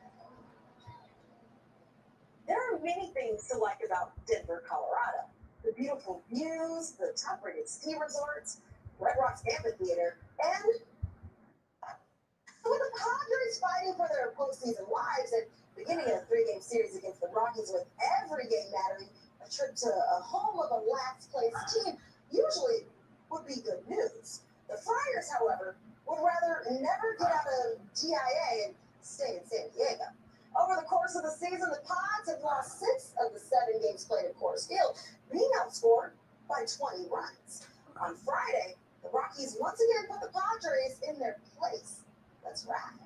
There are many things to like about Denver, Colorado. The beautiful views, the top-rated ski resorts, Red Rocks Amphitheater, and with the Padres fighting for their postseason lives and beginning a 3-game series against the Rockies with every game mattering, a trip to a home of a last-place team usually would be good news. The Friars, however, would rather never get out of GIA and stay in San Diego. Over the course of the season, the Pods have lost 6 of the 7 games played at Coors Field, being outscored by 20 runs. On Friday, the Rockies once again put the Padres in their place. Let's ride.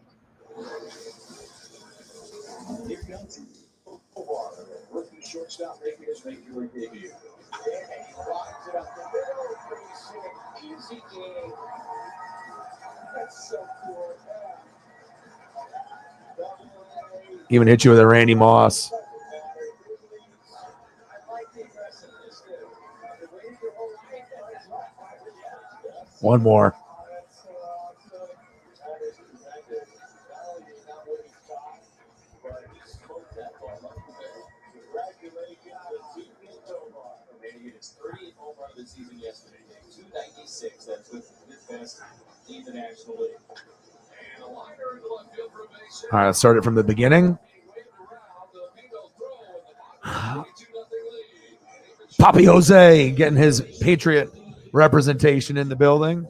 Here comes Pujols, rookie shortstop making his major league debut. And he locks it up the middle. Pretty sick, easy game. That's so cool. Even hit you with a Randy Moss. One more. His 30th home run of the season yesterday. 296. That's with the best in the National League. And a liner into left field for a base hit. All right, let's start it from the beginning. Papi Jose getting his Patriot representation in the building.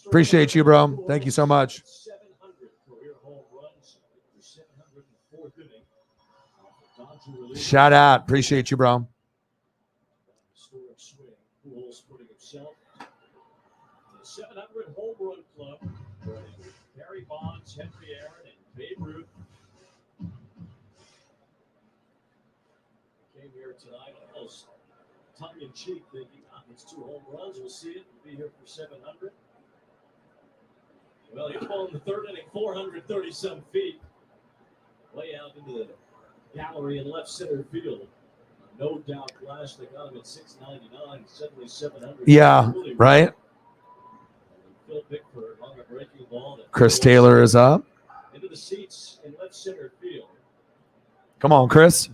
Appreciate you, bro. Thank you so much. 700 career home runs, 704th inning. Shout out. Appreciate you, bro. Historic swing. Pujols putting himself in the 700 home run club. Barry Bonds, Henry Aaron, and Babe Ruth came here tonight almost tongue-in-cheek, thinking, it's 2 home runs. We'll see it. We'll be here for 700. Well, he ball in the 3rd inning, 430-some feet, way out into the gallery in left center field. No doubt flash. They got him at 699, suddenly 700. Yeah, right? Phil Bickford on a breaking ball. Chris Taylor is up. Into the seats in left center field. Come on, Chris.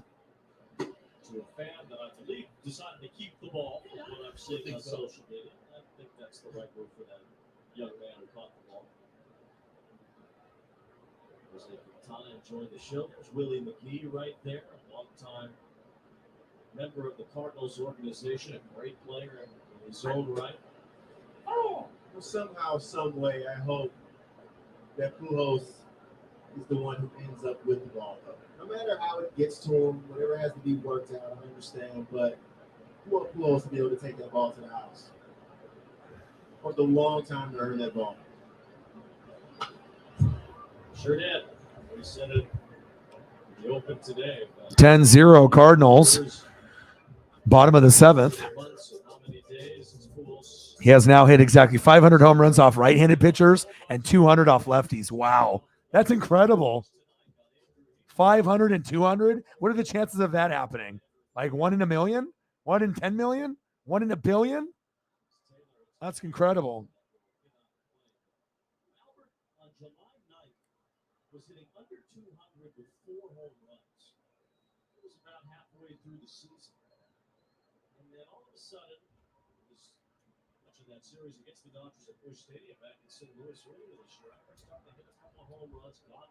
To a fan that I believe decided to keep the ball, what I'm seeing on social media. I think that's the right move for that young man who caught the ball. Jose Quintana joined the show. There's Willie McGee right there, a long-time member of the Cardinals organization, a great player in his own right. Well, somehow, some way, I hope that Pujols is the one who ends up with the ball. No matter how it gets to him, whatever has to be worked out, I understand. But you want Pujols to be able to take that ball to the house. For the long time to earn that ball. Sure did. We said it in the open today. 10-0 Cardinals. Bottom of the 7th. He has now hit exactly 500 home runs off right-handed pitchers and 200 off lefties. Wow. That's incredible. 500 and 200? What are the chances of that happening? Like 1 in a million? 1 in 10 million? 1 in a billion? That's incredible. Albert on July 9th was hitting under 200 with 4 home runs. It was about halfway through the season. And then all of a sudden, watching that series against the Dodgers at Busch Stadium back in St. Louis earlier this year, I started to hit a couple of home runs, got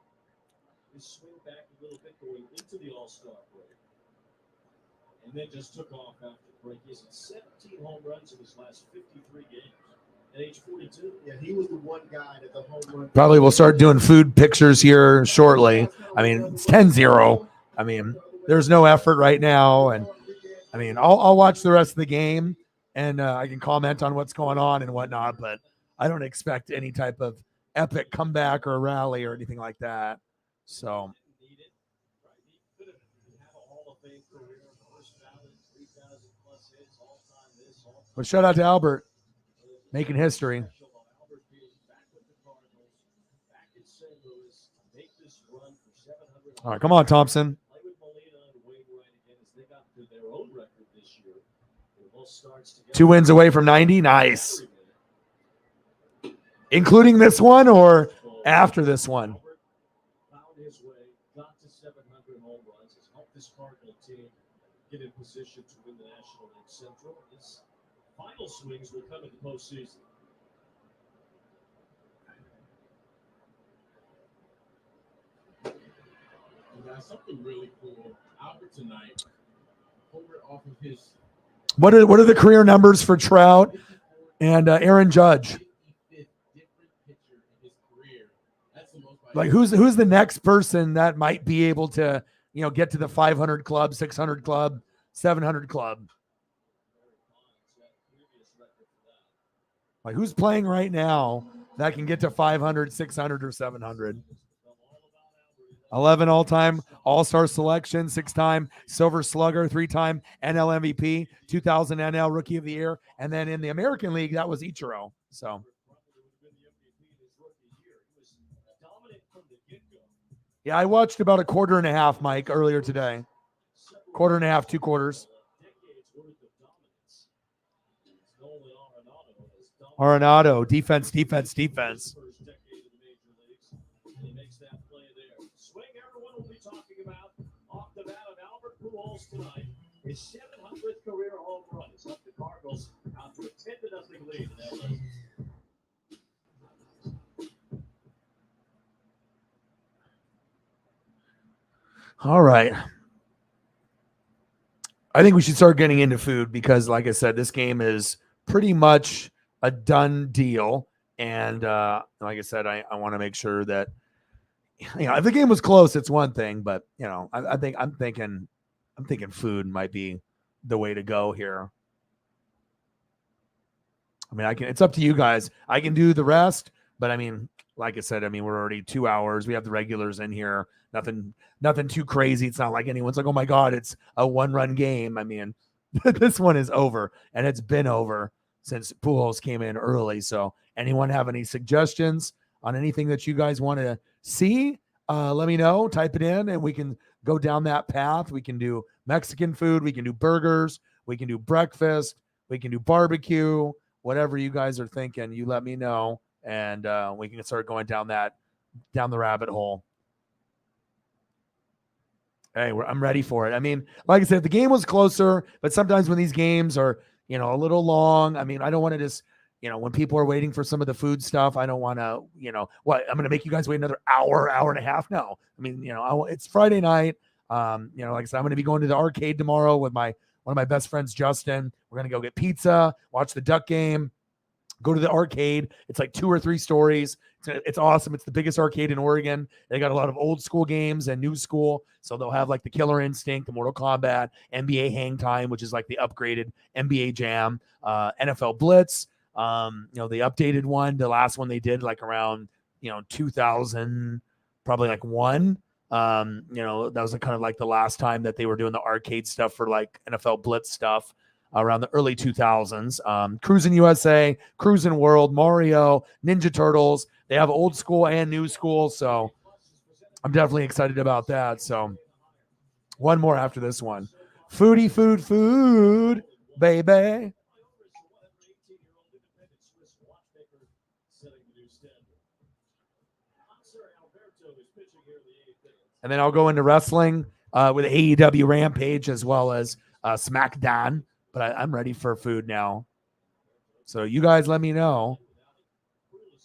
his swing back a little bit going into the All-Star break. And then just took off after the break. He's at 17 home runs in his last 53 games at age 42. Yeah, he was the one guy that the home run. Probably we'll start doing food pictures here shortly. I mean, it's 10-0. I mean, there's no effort right now. And I mean, I'll watch the rest of the game and I can comment on what's going on and whatnot, but I don't expect any type of epic comeback or rally or anything like that. So. But shout out to Albert, making history. All right, come on, Thompson. 2 wins away from 90. Nice. Including this one or after this one? Found his way, got to 700 home runs, has helped this Cardinal team get in position to win the National League Central. His final swings will come in the postseason. guys, something really cool. Albert tonight, over off of his What are the career numbers for Trout and Aaron Judge? 55th different pitcher in his career. That's the most. Like who's the next person that might be able to, get to the 500 club, 600 club, 700 club? Like who's playing right now that can get to 500, 600, or 700? 11 all-time All-Star selection, 6-time Silver Slugger, 3-time NL MVP, 2000 NL Rookie of the Year, and then in the American League, that was Ichiro. So, yeah, I watched about a quarter and a half, Mike, earlier today. Quarter and a half, 2 quarters. Arenado, defense. He makes that play there. Swing everyone will be talking about off the bat of Albert Pujols tonight. His 700th career home run is up the Cardinals out to a 10-0 lead in LA. All right. I think we should start getting into food because, like I said, this game is pretty much a done deal. And like I said, I want to make sure that, if the game was close, it's one thing, but I'm thinking food might be the way to go here. I mean, it's up to you guys. I can do the rest, but I mean, like I said, we're already 2 hours. We have the regulars in here. Nothing too crazy. It's not like anyone's like, oh my God, it's a 1-run game. I mean, this one is over, and it's been over since Pujols came in early. So anyone have any suggestions on anything that you guys want to see? Let me know. Type it in, and we can go down that path. We can do Mexican food. We can do burgers. We can do breakfast. We can do barbecue. Whatever you guys are thinking, you let me know, and we can start going down the rabbit hole. Hey, I'm ready for it. I mean, like I said, the game was closer, but sometimes when these games are, a little long, I don't want to just, when people are waiting for some of the food stuff, I don't want to, what, I'm going to make you guys wait another hour and a half. No, it's Friday night. Like I said, I'm going to be going to the arcade tomorrow with one of my best friends, Justin. We're going to go get pizza, watch the Duck game, go to the arcade. It's like 2 or 3 stories. It's awesome. It's the biggest arcade in Oregon. They got a lot of old school games and new school. So they'll have like the Killer Instinct, the Mortal Kombat, NBA Hang Time, which is like the upgraded NBA Jam, NFL Blitz. The updated one, the last one they did like around, 2000, probably like 1. That was kind of like the last time that they were doing the arcade stuff for like NFL Blitz stuff. Around the early 2000s. Cruising USA, Cruising World, Mario, Ninja Turtles. They have old school and new school, so I'm definitely excited about that. So one more after this one. Foodie, food, baby. And then I'll go into wrestling with AEW Rampage as well as SmackDown. But I'm ready for food now. So you guys let me know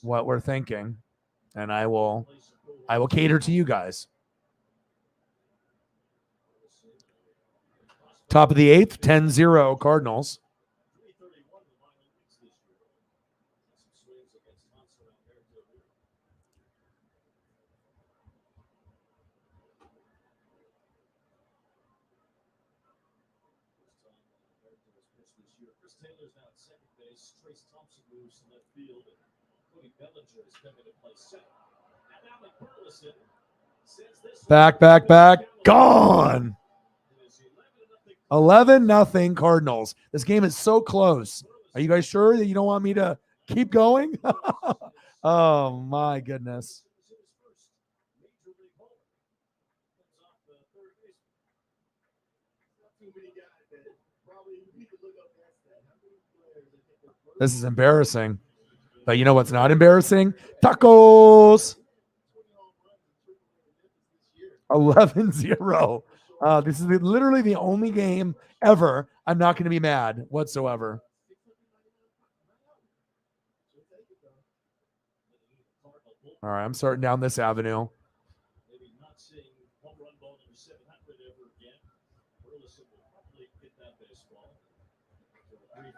what we're thinking, and I will cater to you guys. Top of the 8th, 10-0 Cardinals. Taylor's now at second base. Trace Thompson moves to left field, and Cody Bellinger is coming to play second. And now McBurleson sends this Back. Gone. 11-0 Cardinals. This game is so close. Are you guys sure that you don't want me to keep going? Oh, my goodness. This is embarrassing. But you know what's not embarrassing? Tacos. 11-0. This is literally the only game ever I'm not going to be mad whatsoever. All right, I'm starting down this avenue. ever again. Burleson will probably get that baseball. After a brief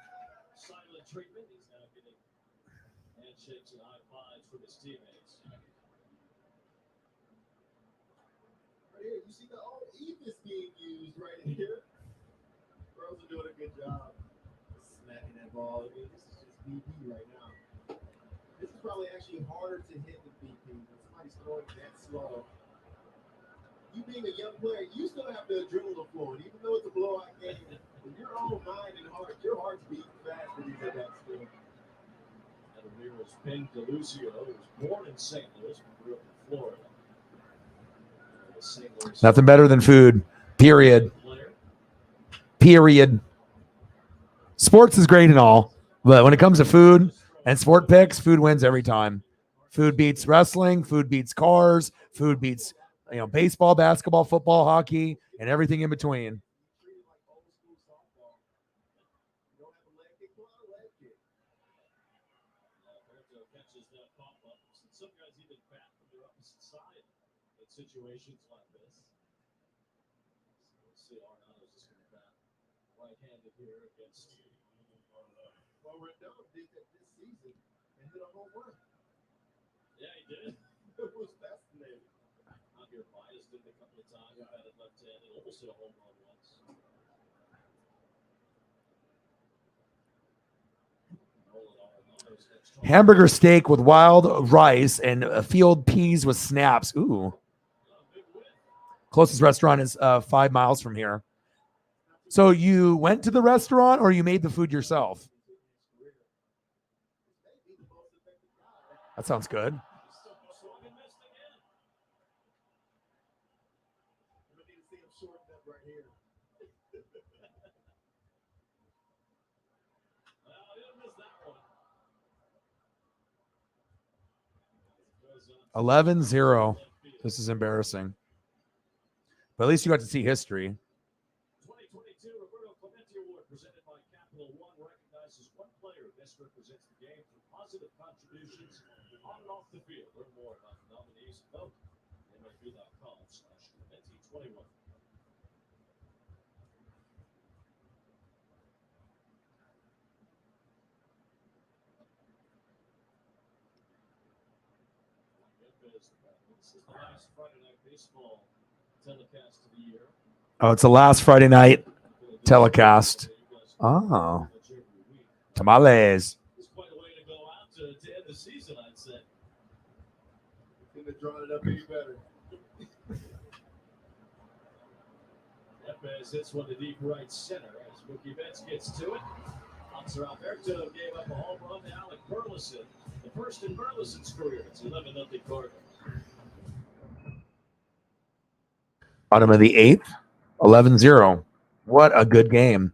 silent treatment, he's now getting handshakes and high fives from his teammates. Right here, you see the old Evis being used right here. Girls are doing a good job smacking that ball. I mean, this is just BP right now. This is probably actually harder to hit than BP when somebody's throwing that slow. You being a young player, you still have the adrenaline flowing, even though it's a blowout game. In your own mind and heart, your heart's beating fast when he's at that still. And Ramirez Ben DeLuzio, who was born in St. Louis, but grew up in Florida. Nothing better than food. Period. Period. Sports is great and all, but when it comes to food and sport picks, food wins every time. Food beats wrestling. Food beats cars. Food beats baseball, basketball, football, hockey, and everything in between. Some guys even bat from their opposite side in situations like this. So we'll see. Arenado's just going to bat right-handed here against. Well, Rendon did that this season and hit a home run. Yeah, he did. It was fascinating. Out here, Bias did it a couple of times. He batted left-handed, almost hit a home run once. Hamburger steak with wild rice and field peas with snaps. Ooh. Closest restaurant is 5 miles from here. So you went to the restaurant or you made the food yourself? That sounds good. Uh, 11-0. This is embarrassing. But at least you got to see history. 2022 Roberto Clemente Award presented by Capital One recognizes one player who best represents the game through positive contributions on and off the field. Learn more about the nominees and vote. MLB.com/Clemente21. This is the last Friday Night Baseball telecast of the year. Oh, it's the last Friday night telecast. Oh. Tamales. It's quite a way to go out to end the season, I'd say. Couldn't have drawn it up any better. Yepes hits one to deep right center as Mookie Betts gets to it. Oscar Alberto gave up a home run to Alec Burleson. The first in Burleson's career. It's 11-0 Cardinals. Bottom of the 8th, 11-0. What a good game.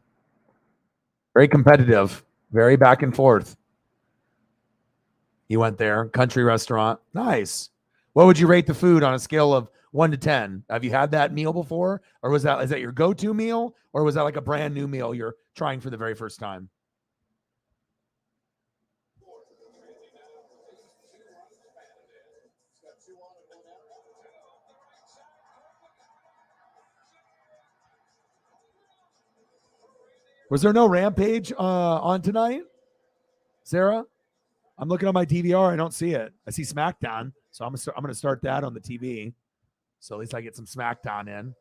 Very competitive. Very back and forth. You went there. Country restaurant. Nice. What would you rate the food on a scale of 1 to 10? Have you had that meal before? Or is that your go-to meal? Or was that like a brand new meal you're trying for the very first time? Was there no Rampage on tonight, Sarah? I'm looking on my DVR. I don't see it. I see SmackDown, so I'm gonna start that on the TV. So at least I get some SmackDown in.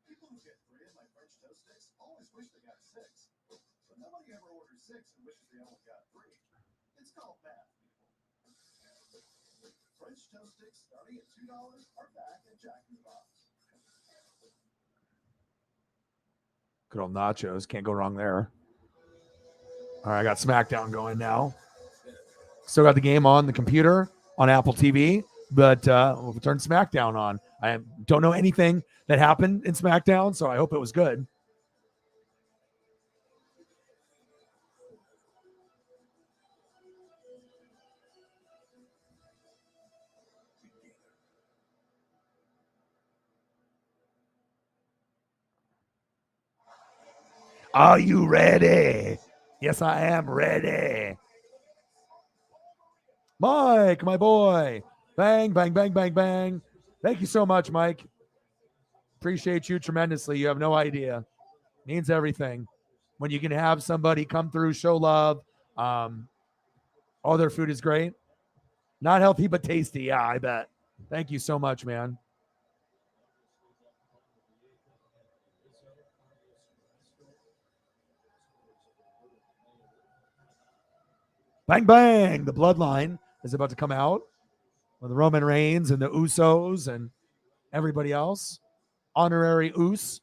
People who get 3 of my French toast sticks always wish they got 6. But nobody ever orders 6 and wishes they only got 3. It's called math, people. French toast sticks starting at $2 are back at Jack in the Box. Good old nachos. Can't go wrong there. All right, I got SmackDown going now. Still got the game on the computer on Apple TV, but we'll turn SmackDown on. I don't know anything that happened in SmackDown, so I hope it was good. Are you ready? Yes, I am ready. Mike, my boy. Bang, bang, bang, bang, bang. Thank you so much, Mike. Appreciate you tremendously. You have no idea. Means everything. When you can have somebody come through, show love. All their food is great. Not healthy, but tasty. Yeah, I bet. Thank you so much, man. Bang, bang. The bloodline is about to come out with Roman Reigns and the Usos and everybody else. Honorary Us.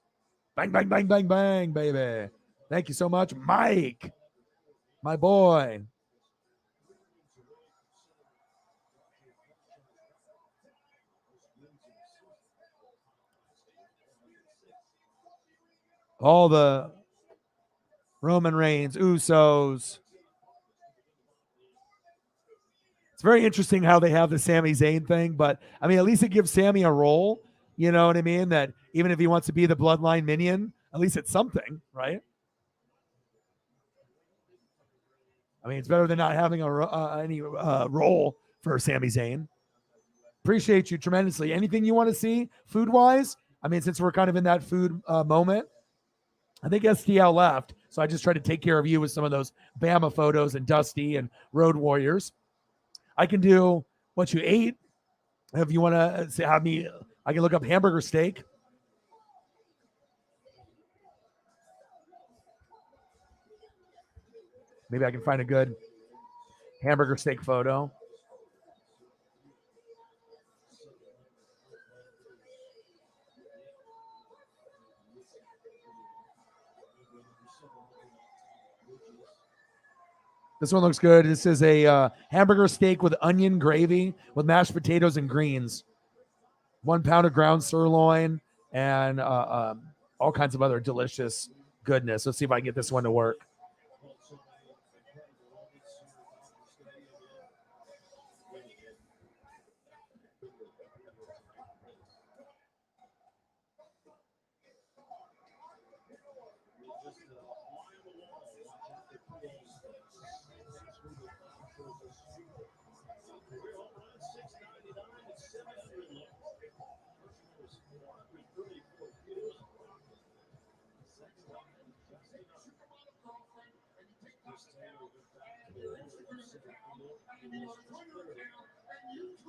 Bang, bang, bang, bang, bang, baby. Thank you so much, Mike, my boy. All the Roman Reigns, Usos. It's very interesting how they have the Sami Zayn thing, but I mean, at least it gives Sami a role. You know what I mean? That even if he wants to be the bloodline minion, at least it's something, right? I mean, it's better than not having any role for Sami Zayn. Appreciate you tremendously. Anything you want to see food wise? I mean, since we're kind of in that food moment, I think STL left. So I just tried to take care of you with some of those Bama photos and Dusty and Road Warriors. I can do what you ate. If you want to have me, I can look up hamburger steak. Maybe I can find a good hamburger steak photo. This one looks good. This is a hamburger steak with onion gravy with mashed potatoes and greens. 1 pound of ground sirloin and all kinds of other delicious goodness. Let's see if I can get this one to work.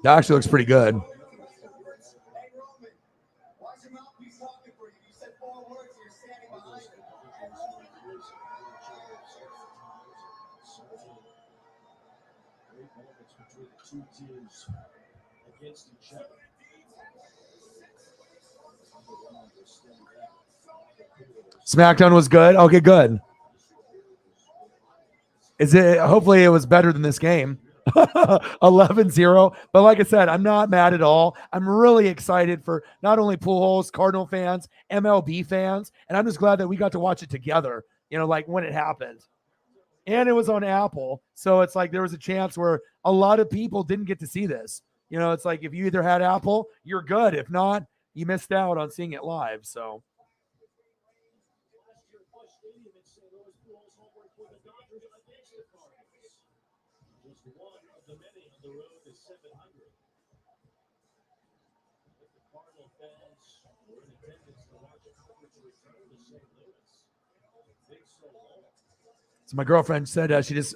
That actually looks pretty good. SmackDown was good. Okay, good. Is it? Hopefully, it was better than this game. 11-0. But like I said, I'm not mad at all. I'm really excited for not only Pujols, Cardinal fans, MLB fans, and I'm just glad that we got to watch it together. You know, like when it happened. And it was on Apple. So it's like there was a chance where a lot of people didn't get to see this. You know, it's like if you either had Apple, you're good. If not, you missed out on seeing it live. So just one of the many on the road to 700. The Cardinal fans were in attendance to watch coverage return to St. Louis. Big so long. So my girlfriend said she just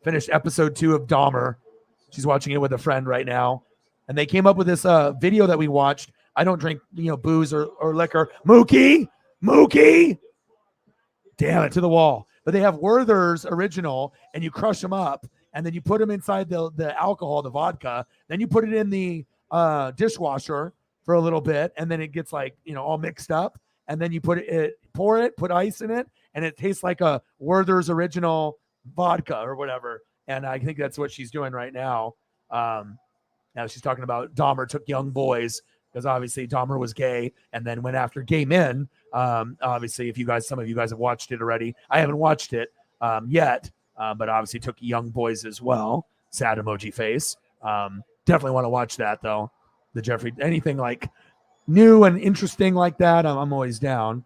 finished episode 2 of Dahmer. She's watching it with a friend right now. And they came up with this video that we watched. I don't drink, booze or liquor. Mookie. Damn it, to the wall. But they have Werther's original, and you crush them up, and then you put them inside the alcohol, the vodka. Then you put it in the dishwasher for a little bit, and then it gets all mixed up. And then you put ice in it, and it tastes like a Werther's original vodka or whatever. And I think that's what she's doing right now. Now she's talking about Dahmer took young boys because obviously Dahmer was gay and then went after gay men. Obviously, some of you guys have watched it already. I haven't watched it yet, but obviously took young boys as well. Sad emoji face. Definitely want to watch that though. The Jeffrey, anything like new and interesting like that, I'm always down.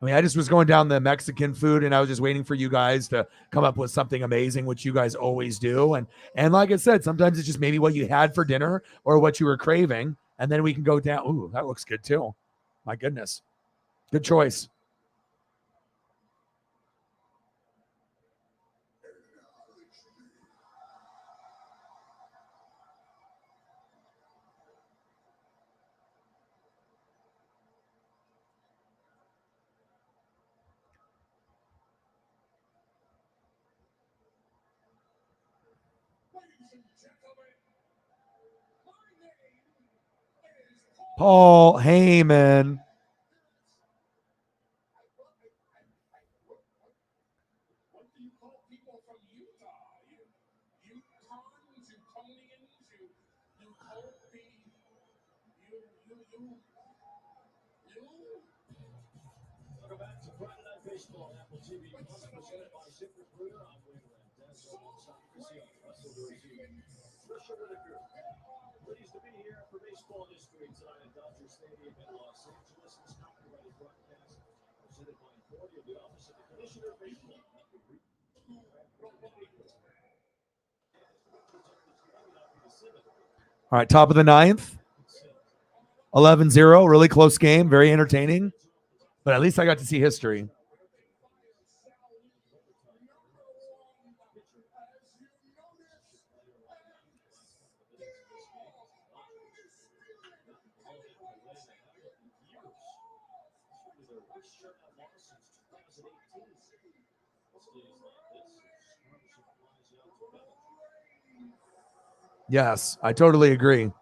I mean, I just was going down the Mexican food and I was just waiting for you guys to come up with something amazing, which you guys always do. And like I said, sometimes it's just maybe what you had for dinner or what you were craving. And then we can go down. Ooh, that looks good too. My goodness. Good choice. Paul Heyman. What do you call people from Utah? Utahns, Utonians, Welcome back to Friday Night Baseball, Apple TV Plus, presented by ZipRecruiter. I'm Wayne Randez, alongside Chrissy Russell Dorsey, Trisha Whitaker. Pleased to be here for baseball history tonight at Dodger Stadium in Los Angeles. This copyrighted broadcast presented by Authority of the Office of the Commissioner of Baseball. All right, top of the ninth. 11-0, really close game, very entertaining. But at least I got to see history. Yes, I totally agree.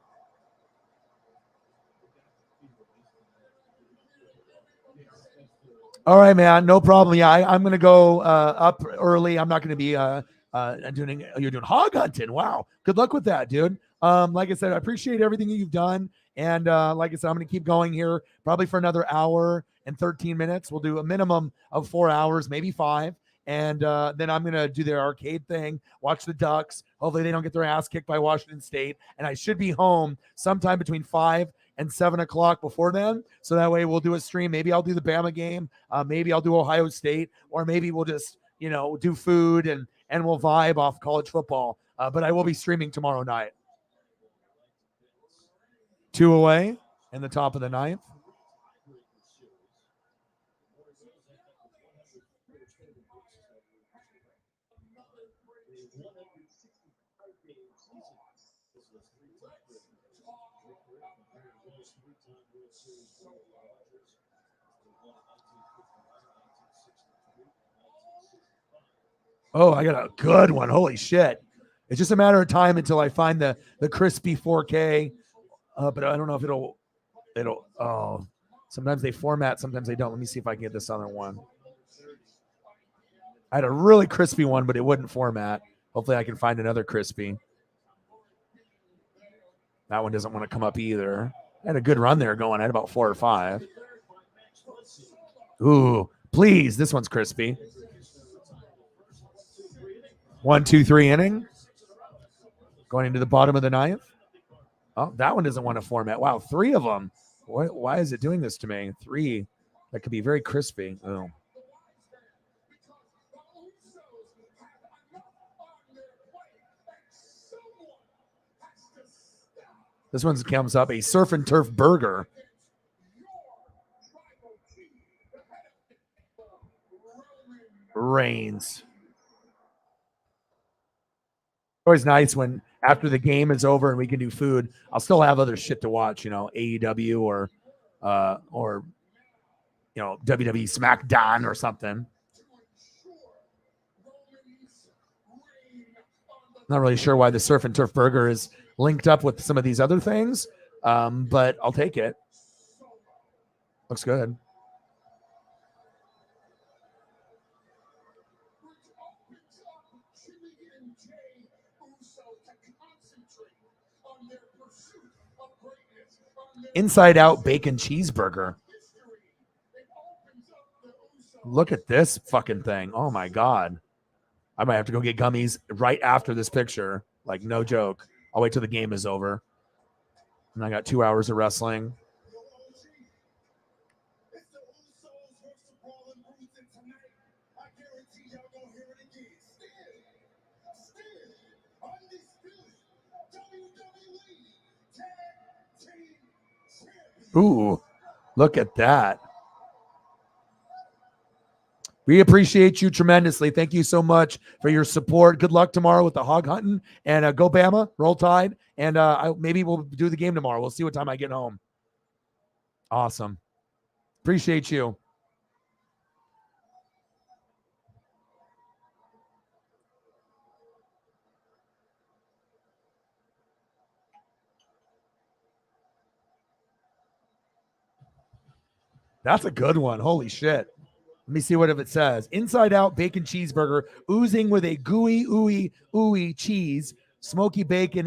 All right, man, no problem. Yeah, I'm going to go up early. I'm not going to be you're doing hog hunting. Wow. Good luck with that, dude. Like I said, I appreciate everything that you've done. And like I said, I'm going to keep going here probably for another hour and 13 minutes. We'll do a minimum of 4 hours, maybe 5. And then I'm going to do their arcade thing, watch the Ducks. Hopefully they don't get their ass kicked by Washington State. And I should be home sometime between 5 and 7 o'clock before then. So that way we'll do a stream. Maybe I'll do the Bama game. Maybe I'll do Ohio State, or maybe we'll just, do food and we'll vibe off college football. But I will be streaming tomorrow night. 2 away in the top of the ninth. Oh, I got a good one. Holy shit. It's just a matter of time until I find the crispy 4K. But I don't know if it'll sometimes they format, sometimes they don't. Let me see if I can get this other one. I had a really crispy one, but it wouldn't format. Hopefully I can find another crispy. That one doesn't want to come up either. I had a good run there going. I had about 4 or 5. Ooh, please. This one's crispy. 1, 2, 3 inning. Going into the bottom of the ninth. Oh, that one doesn't want to format. Wow, 3 of them. Why is it doing this to me? 3. That could be very crispy. Oh. This one comes up, a surf and turf burger. Reigns. Always nice when after the game is over and we can do food. I'll still have other shit to watch, AEW or WWE SmackDown or something. Not really sure why the surf and turf burger is linked up with some of these other things, but I'll take it. Looks good. Inside out bacon cheeseburger. Look at this fucking thing. Oh my God. I might have to go get gummies right after this picture. Like, no joke. I'll wait till the game is over. And I got 2 hours of wrestling. Ooh, look at that. We appreciate you tremendously. Thank you so much for your support. Good luck tomorrow with the hog hunting. And go Bama, roll Tide. And maybe we'll do the game tomorrow. We'll see what time I get home. Awesome. Appreciate you. That's a good one. Holy shit. Let me see what if it says. Inside out bacon cheeseburger, oozing with a ooey cheese. Smoky bacon,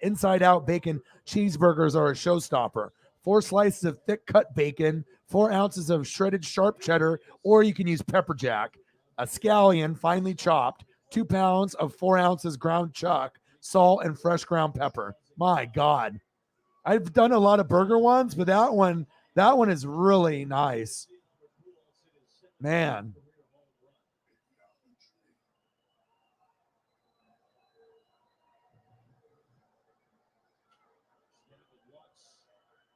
inside out bacon cheeseburgers are a showstopper. 4 slices of thick cut bacon, 4 ounces of shredded sharp cheddar, or you can use pepper jack. A scallion, finely chopped, 2 pounds of 4 ounces ground chuck, salt, and fresh ground pepper. My God. I've done a lot of burger ones, but that one is really nice. Man.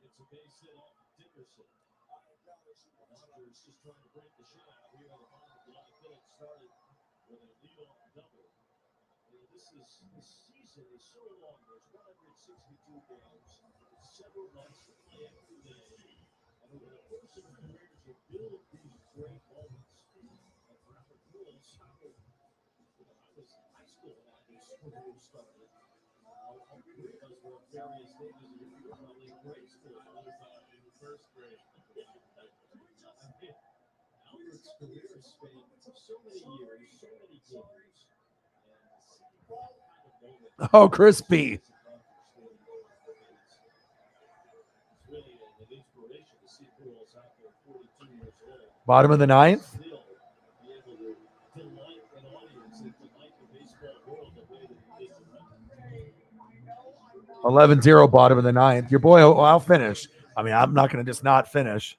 It's a base hit off Dickerson. Dodgers just trying to break the shutout here in the bottom of the ninth inning. Started with a leadoff double. This season is so long. There's 162 games, several months to play every day. And over the course of a career, you build these great moments. And for Pujols, when I was in high school when his career started, because we're at various stages of your career, probably in grade school. I was in first grade. Albert's career spanned so many years, so many games. Oh, crispy. Bottom of the ninth. 11-0, bottom of the ninth. Your boy, I'll finish. I mean, I'm not going to just not finish.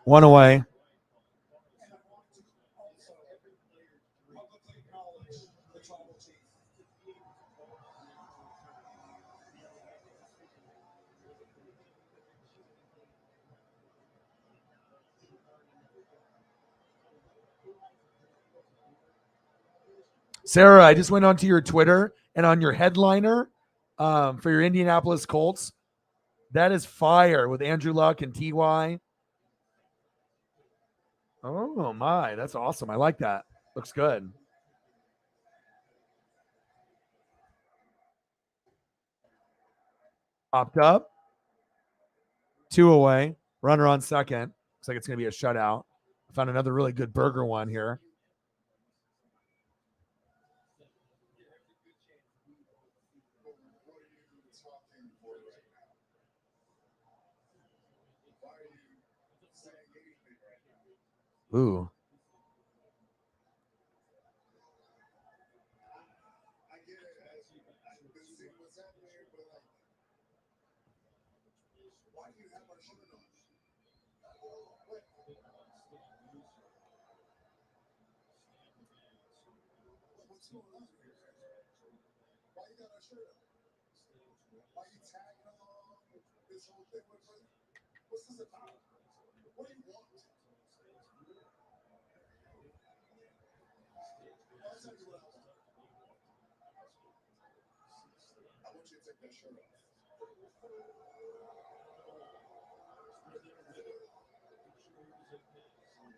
One away. Sarah, I just went onto your Twitter, and on your headliner for your Indianapolis Colts, that is fire with Andrew Luck and T.Y. Oh, my. That's awesome. I like that. Looks good. Popped up. 2 away. Runner on second. Looks like it's going to be a shutout. I found another really good burger one here. Ooh.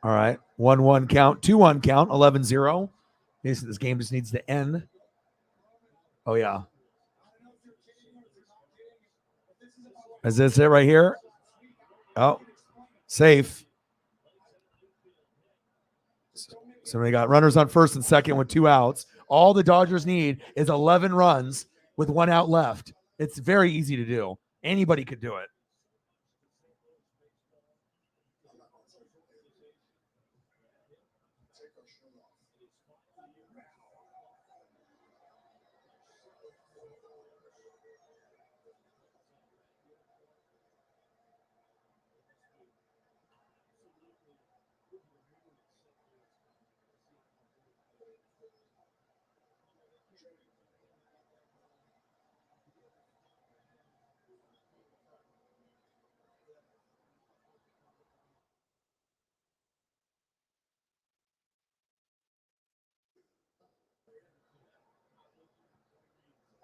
All right. 1-1 count, 2-1 count, 11-0. This game just needs to end. Oh, yeah. Is this it right here? Oh, safe. So we got runners on first and second with 2 outs. All the Dodgers need is 11 runs with 1 out left. It's very easy to do. Anybody could do it.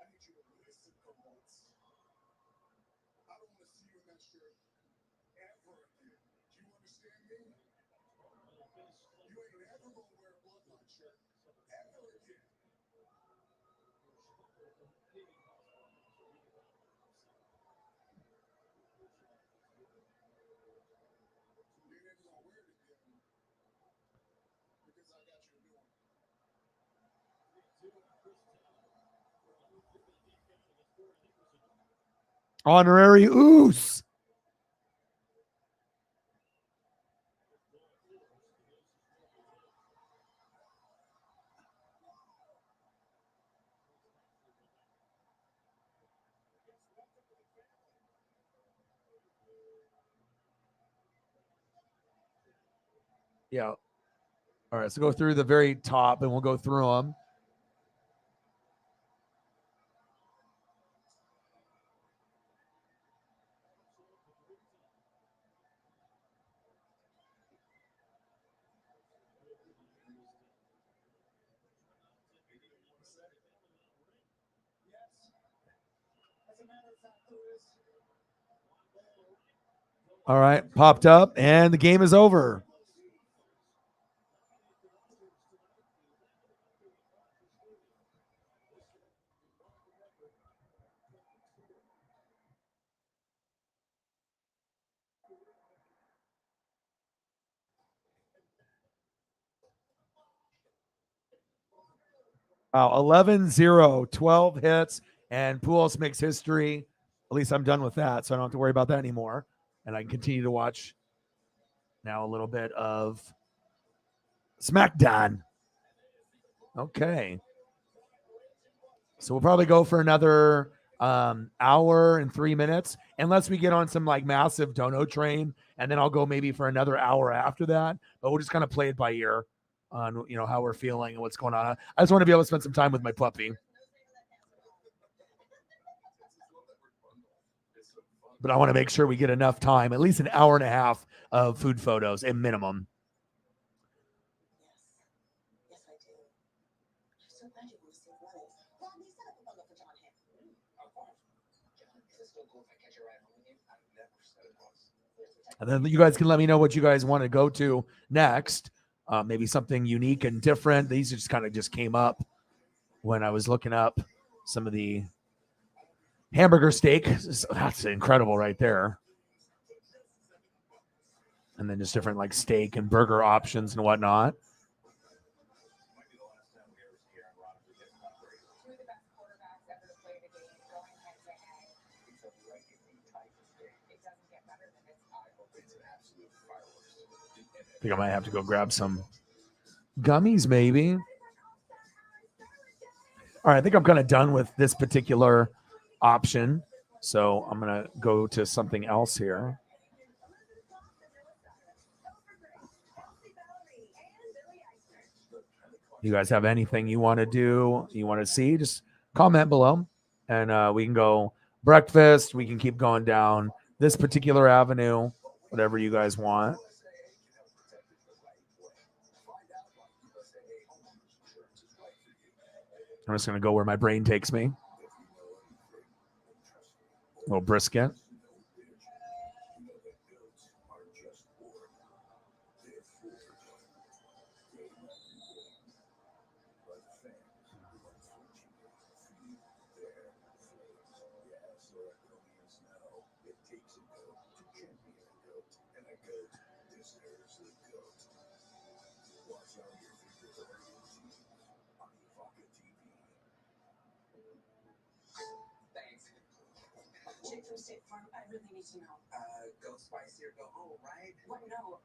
I need you to listen for once. I don't want to see you in that shirt ever again. Do you understand me? You ain't ever gonna wear a bloodline shirt ever again. You ain't ever gonna wear it again because I got you a new one. Honorary Oos. Yeah. All right, so go through the very top and we'll go through them. All right, popped up, and the game is over. Wow, 11-0, 12 hits, and Pujols makes history. At least I'm done with that, so I don't have to worry about that anymore. And I can continue to watch now a little bit of SmackDown. Okay. So we'll probably go for another hour and 3 minutes, unless we get on some like massive dono train, and then I'll go maybe for another hour after that. But we'll just kind of play it by ear on how we're feeling and what's going on. I just want to be able to spend some time with my puppy. But I want to make sure we get enough time, at least an hour and a half of food photos at minimum. Yes, I do. I'm so glad you want to save money. Rodney, set up a bundle for John here. Of course. John, is it still cool if I catch a ride home with you? I've never said it once. And then you guys can let me know what you guys want to go to next. Maybe something unique and different. These just kind of just came up when I was looking up some of the hamburger steak. That's incredible right there. And then just different like steak and burger options and whatnot. I think I might have to go grab some gummies maybe. All right, I think I'm kind of done with this particular option. So I'm going to go to something else here. You guys have anything you want to do, you want to see, just comment below. And we can go breakfast. We can keep going down this particular avenue, whatever you guys want. I'm just going to go where my brain takes me. A little brisket. Chick from State Farm, I really need to know. Go spicy or go home, right? What? No.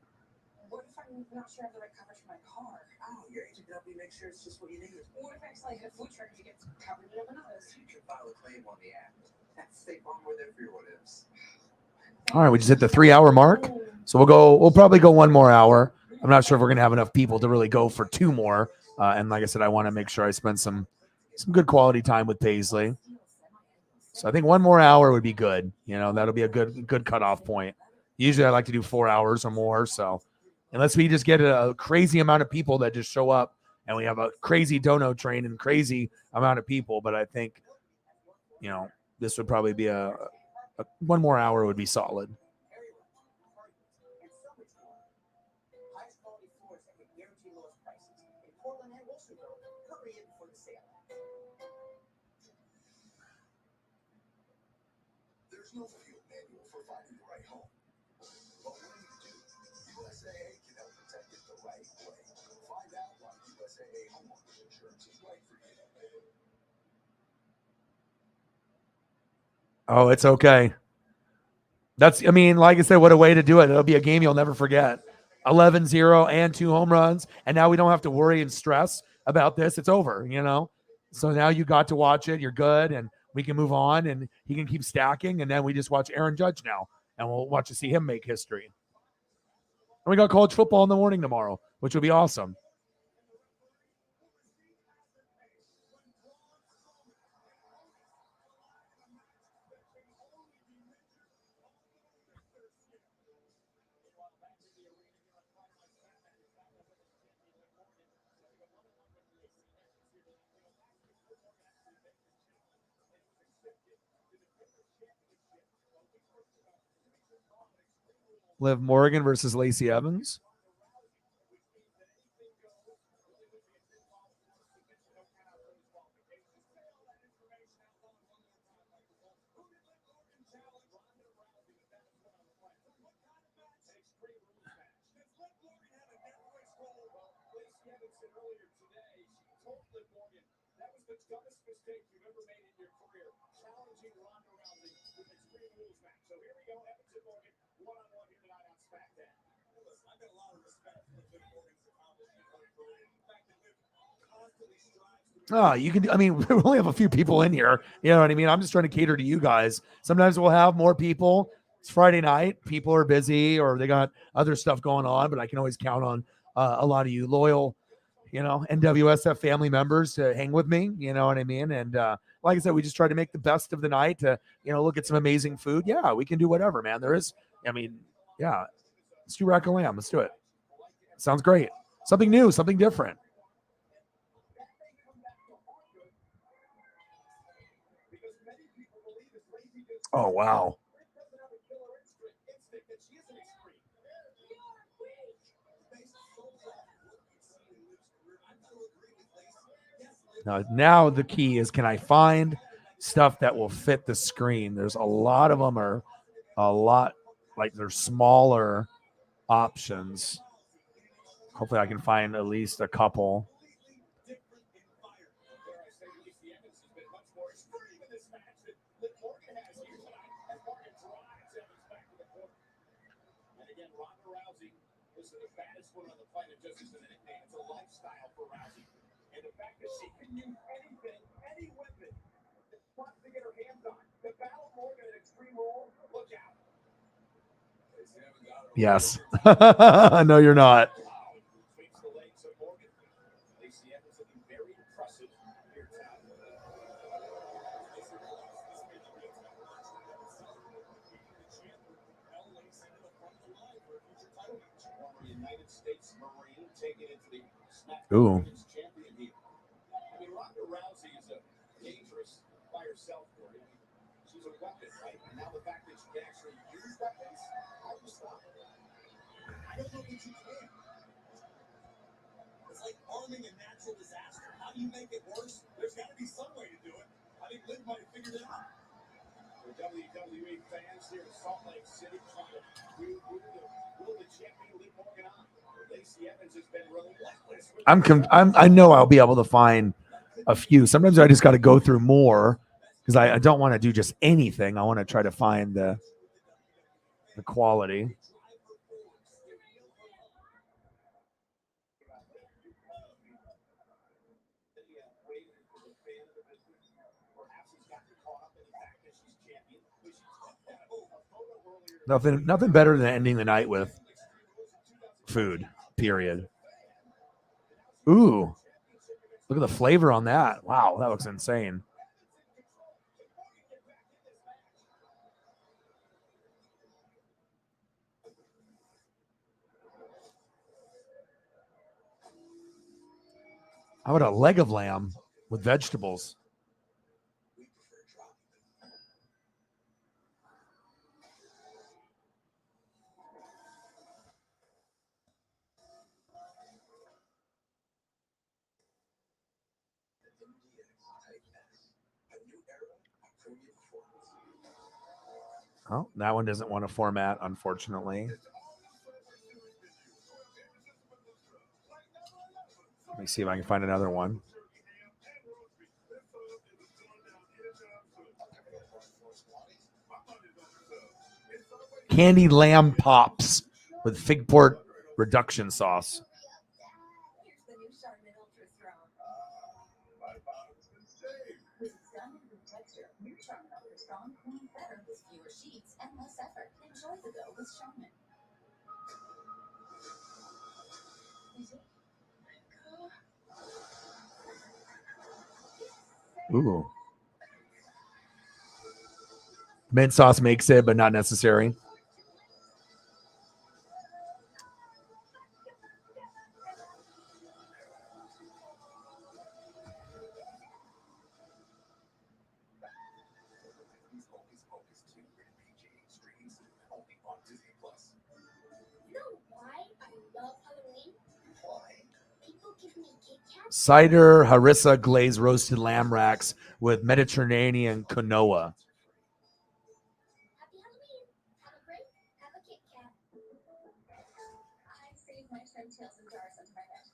What if I'm not sure I have the right coverage for my car? Oh, your agent helped me make sure it's just what you need. What if I accidentally hit a food truck and it gets covered in bananas? You can file a claim on the app. That's State Farm where their free one is. All right, we just hit the 3-hour mark. So we'll probably go one more hour. I'm not sure if we're going to have enough people to really go for 2 more. And like I said, I want to make sure I spend some good quality time with Paisley. So I think 1 more hour would be good. That'll be a good cutoff point. Usually I like to do 4 hours or more. So unless we just get a crazy amount of people that just show up and we have a crazy dono train and crazy amount of people. But I think you know, this would probably be a 1 more hour would be solid. And so much more. Highest quality floors at the guaranteed lowest prices in Portland and Wilsonville. Hurry in before the sale. There's no field manual for finding the right home. But when you do, USAA can help protect it the right way. Find out why USAA homeowners insurance is right for you. Oh, it's okay. That's, I mean, like I said, what a way to do it. It'll be a game you'll never forget. 11-0 and 2 home runs. And now we don't have to worry and stress about this. It's over, you know? So now you got to watch it. You're good. And we can move on and he can keep stacking. And then we just watch Aaron Judge now. And we'll watch to see him make history. And we got college football in the morning tomorrow, which will be awesome. Liv Morgan versus Lacey Evans. Oh, you can, I mean, we only have a few people in here. You know what I mean? I'm just trying to cater to you guys. Sometimes we'll have more people. It's Friday night. People are busy or they got other stuff going on, but I can always count on a lot of you loyal, you know, NWSF family members to hang with me. You know what I mean? And like I said, we just try to make the best of the night to, you know, look at some amazing food. Yeah, we can do whatever, man. There is, I mean, yeah, let's do rack of lamb. Let's do it. Sounds great. Something new, something different. Oh, wow. Now the key is, can I find stuff that will fit the screen? There's a lot of them are a lot, like they're smaller options. Hopefully I can find at least a couple. Yes. No, you're not. Ooh. It's like arming a natural disaster. How do you make it worse? There's got to be some way to do it. I think Liv might have figured it out. For WWE fans here in Salt Lake City trying to will the champion Liv Morgan on. Lacey Evans has been relentless. I know I'll be able to find a few. Sometimes I just got to go through more because I don't want to do just anything. I want to try to find the quality. Nothing better than ending the night with food, period. Ooh, look at the flavor on that. Wow, that looks insane. How about a leg of lamb with vegetables? Oh, that one doesn't want to format, unfortunately. Let me see if I can find another one. Candy lamb pops with fig port reduction sauce. Here's the new Charmin Ultra Strong. With its diamond texture, new Charmin Ultra Strong cleans better with fewer sheets and less effort. Enjoy the go with Charmin. Ooh. Mint sauce makes it, but not necessary. You know why I love Halloween? People give me Kit Kats. Cider harissa glazed roasted lamb racks with Mediterranean quinoa. Happy Halloween. Have a break. Have a Kit Kat. I save my shrimp tails in jars under my bed.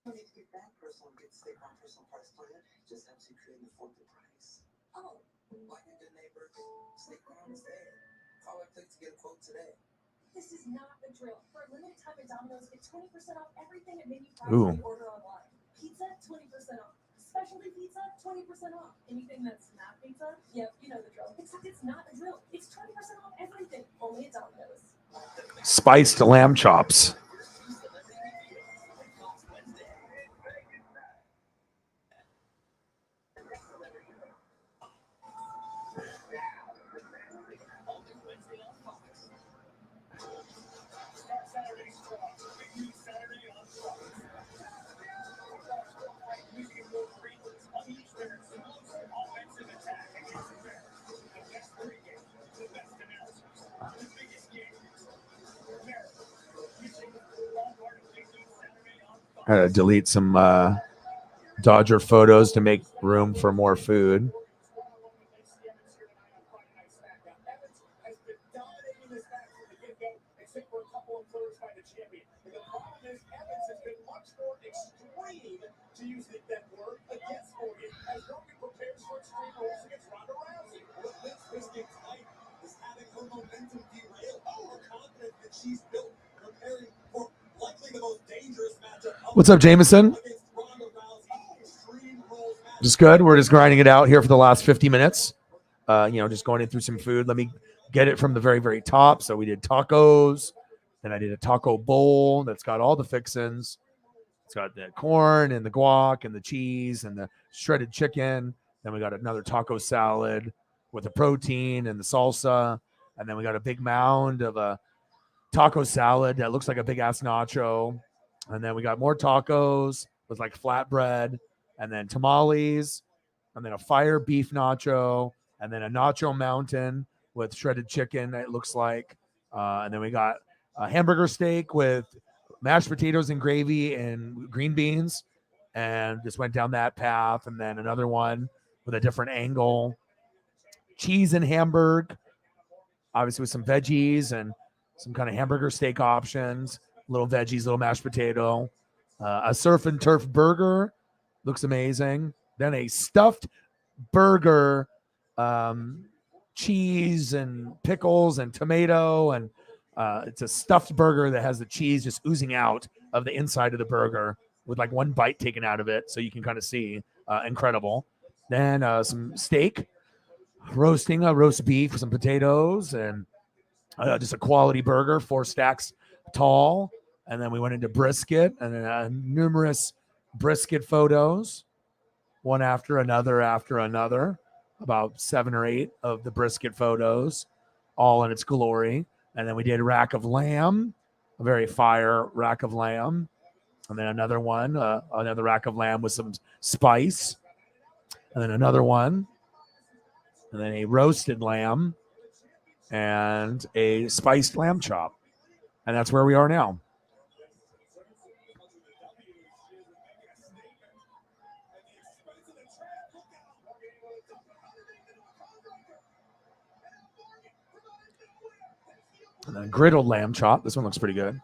No need to get that personal and get steak on personal price plan. Just helps you create an affordable price. Oh, Like a good neighbor, Steak Ground is there. Call our click to get a quote today. this is not a drill. For a limited time at Domino's, get 20% off everything at menu price Ooh. when you order online. Pizza, 20% off. Specialty pizza, 20% off. Anything that's not pizza, yep, you know the drill. Except it's not a drill. It's 20% off everything. Only at Domino's. Spiced lamb chops. I had to delete some Dodger photos to make room for more food. Except for a couple of throws by the champion. And the problem is Evans has been much more extreme, to use that word, against Morgan, as Morgan prepares for extreme roles against Ronda Rousey. What makes Biscuit tight is having her momentum derailed. Her confidence that she's built, preparing for likely the most dangerous matchup. What's up, Jameson? Against Ronda Rousey. Extreme roles matchup. Just good. We're just grinding it out here for the last 50 minutes. Just going in through some food. Let me get it from the very, very top. So we did tacos. Then I did a taco bowl that's got all the fixins. It's got the corn and the guac and the cheese and the shredded chicken. Then we got another taco salad with the protein and the salsa. And then we got a big mound of a taco salad that looks like a big ass nacho. And then we got more tacos with like flatbread and then tamales and then a fire beef nacho and then a nacho mountain with shredded chicken, it looks like. And then we got a hamburger steak with mashed potatoes and gravy and green beans, and just went down that path. And then another one with a different angle, cheese and hamburg, obviously with some veggies and some kind of hamburger steak options, little veggies, little mashed potato, a surf and turf burger, looks amazing. Then a stuffed burger, cheese and pickles and tomato, and it's a stuffed burger that has the cheese just oozing out of the inside of the burger with like one bite taken out of it, so you can kind of see. Incredible. Then some steak, roasting a roast beef with some potatoes, and just a quality burger, 4 stacks tall. And then we went into brisket, and then numerous brisket photos, one after another, about 7 or 8 of the brisket photos, all in its glory. And then we did rack of lamb, a very fire rack of lamb. And then another one, another rack of lamb with some spice. And then another one. And then a roasted lamb and a spiced lamb chop. And that's where we are now. And then griddled lamb chop. This one looks pretty good.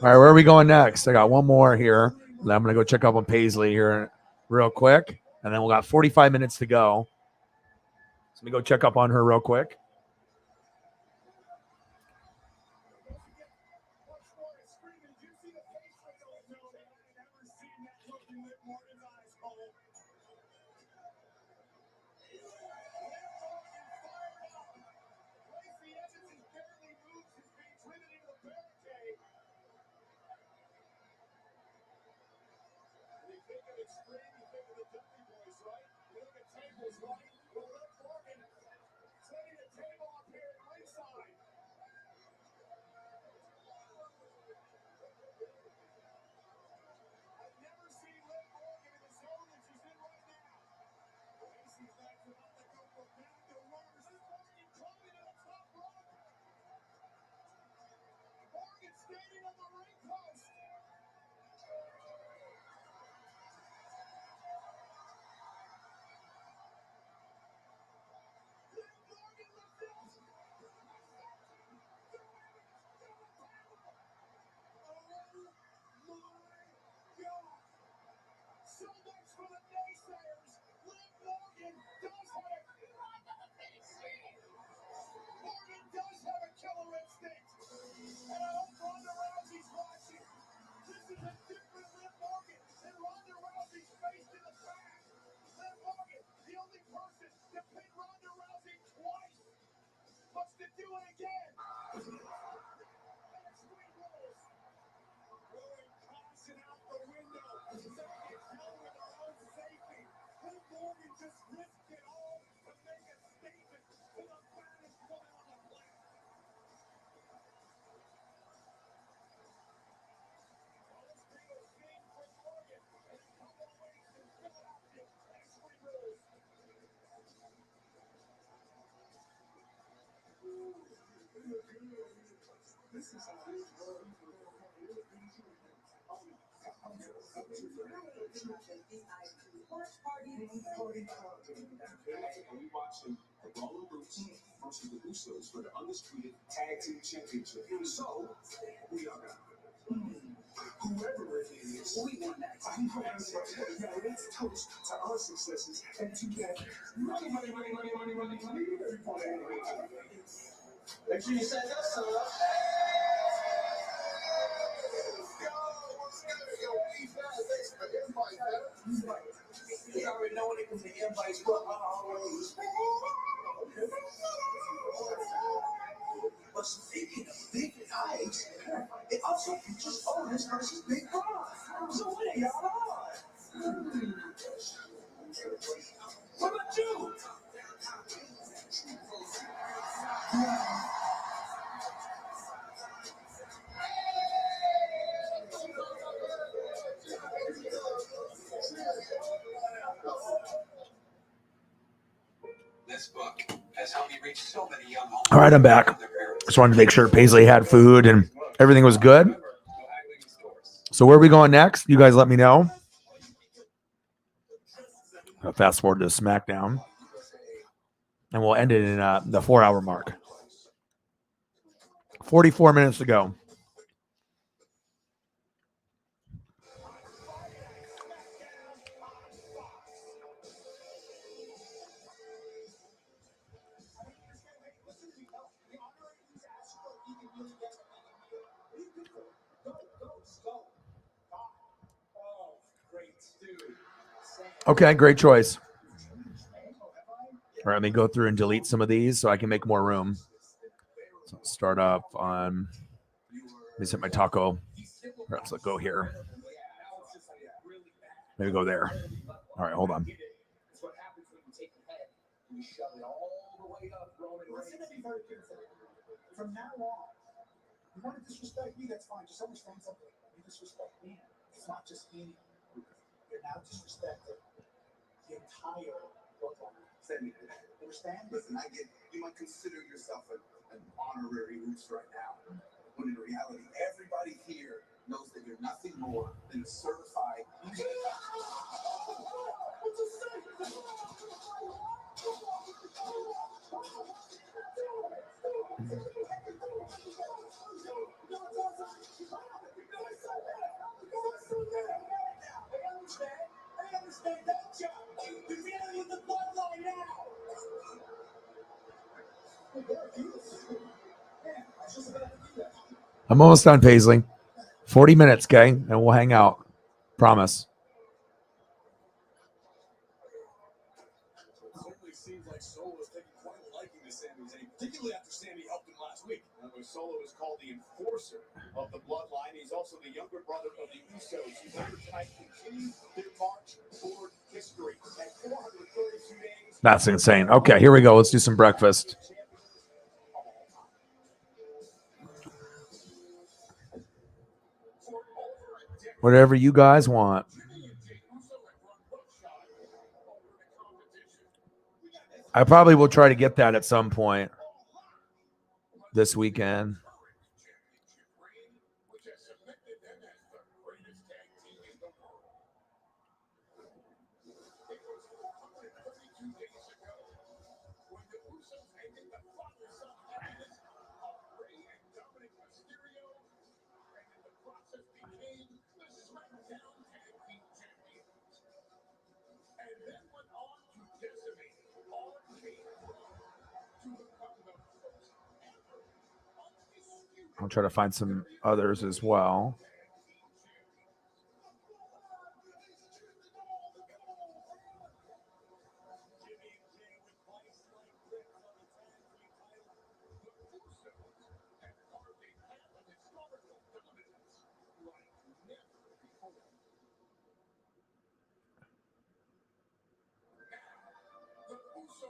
All right, where are we going next? I got one more here. Then I'm going to go check up on Paisley here real quick. And then we'll got 45 minutes to go. So let me go check up on her real quick. We watching the Roller Roots versus the Usos for the undisputed tag team championship. So we are whoever it is, we won that. Now let's toast to our successes and to that money. Make sure you send us some. You already know when it comes to invites, but but speaking of big eyes, it also features Otis versus Big Ron. So what are y'all on? What about you? All right, I'm back. Just wanted to make sure Paisley had food and everything was good. So where are we going next? You guys let me know. I'll fast forward to SmackDown. And we'll end it in the 4-hour mark. 44 minutes to go. Okay, great choice. All right, let me go through and delete some of these so I can make more room. So start up on, let me set my taco. Let's go here. Maybe go there. All right, hold on. From now on, you want to disrespect me, that's fine. Just understand something. You disrespect me. It's not just me. You're now disrespecting the entire bloodline. Understand? Listen, I get you might consider yourself an honorary Roots right now. When in reality, everybody here knows that you're nothing more than a certified. I'm almost done, Paisley. 40 minutes, okay? And we'll hang out. Promise. Certainly seems like Solo is taking quite a liking to Sami Zayn, particularly after Sami helped him last week. Now, Solo is called the enforcer of the bloodline. He's also the younger brother of the Usos, who later tonight continue their march toward history. At 432 days. That's insane. Okay, here we go. Let's do some breakfast. Whatever you guys want. I probably will try to get that at some point this weekend. I'll try to find some others as well.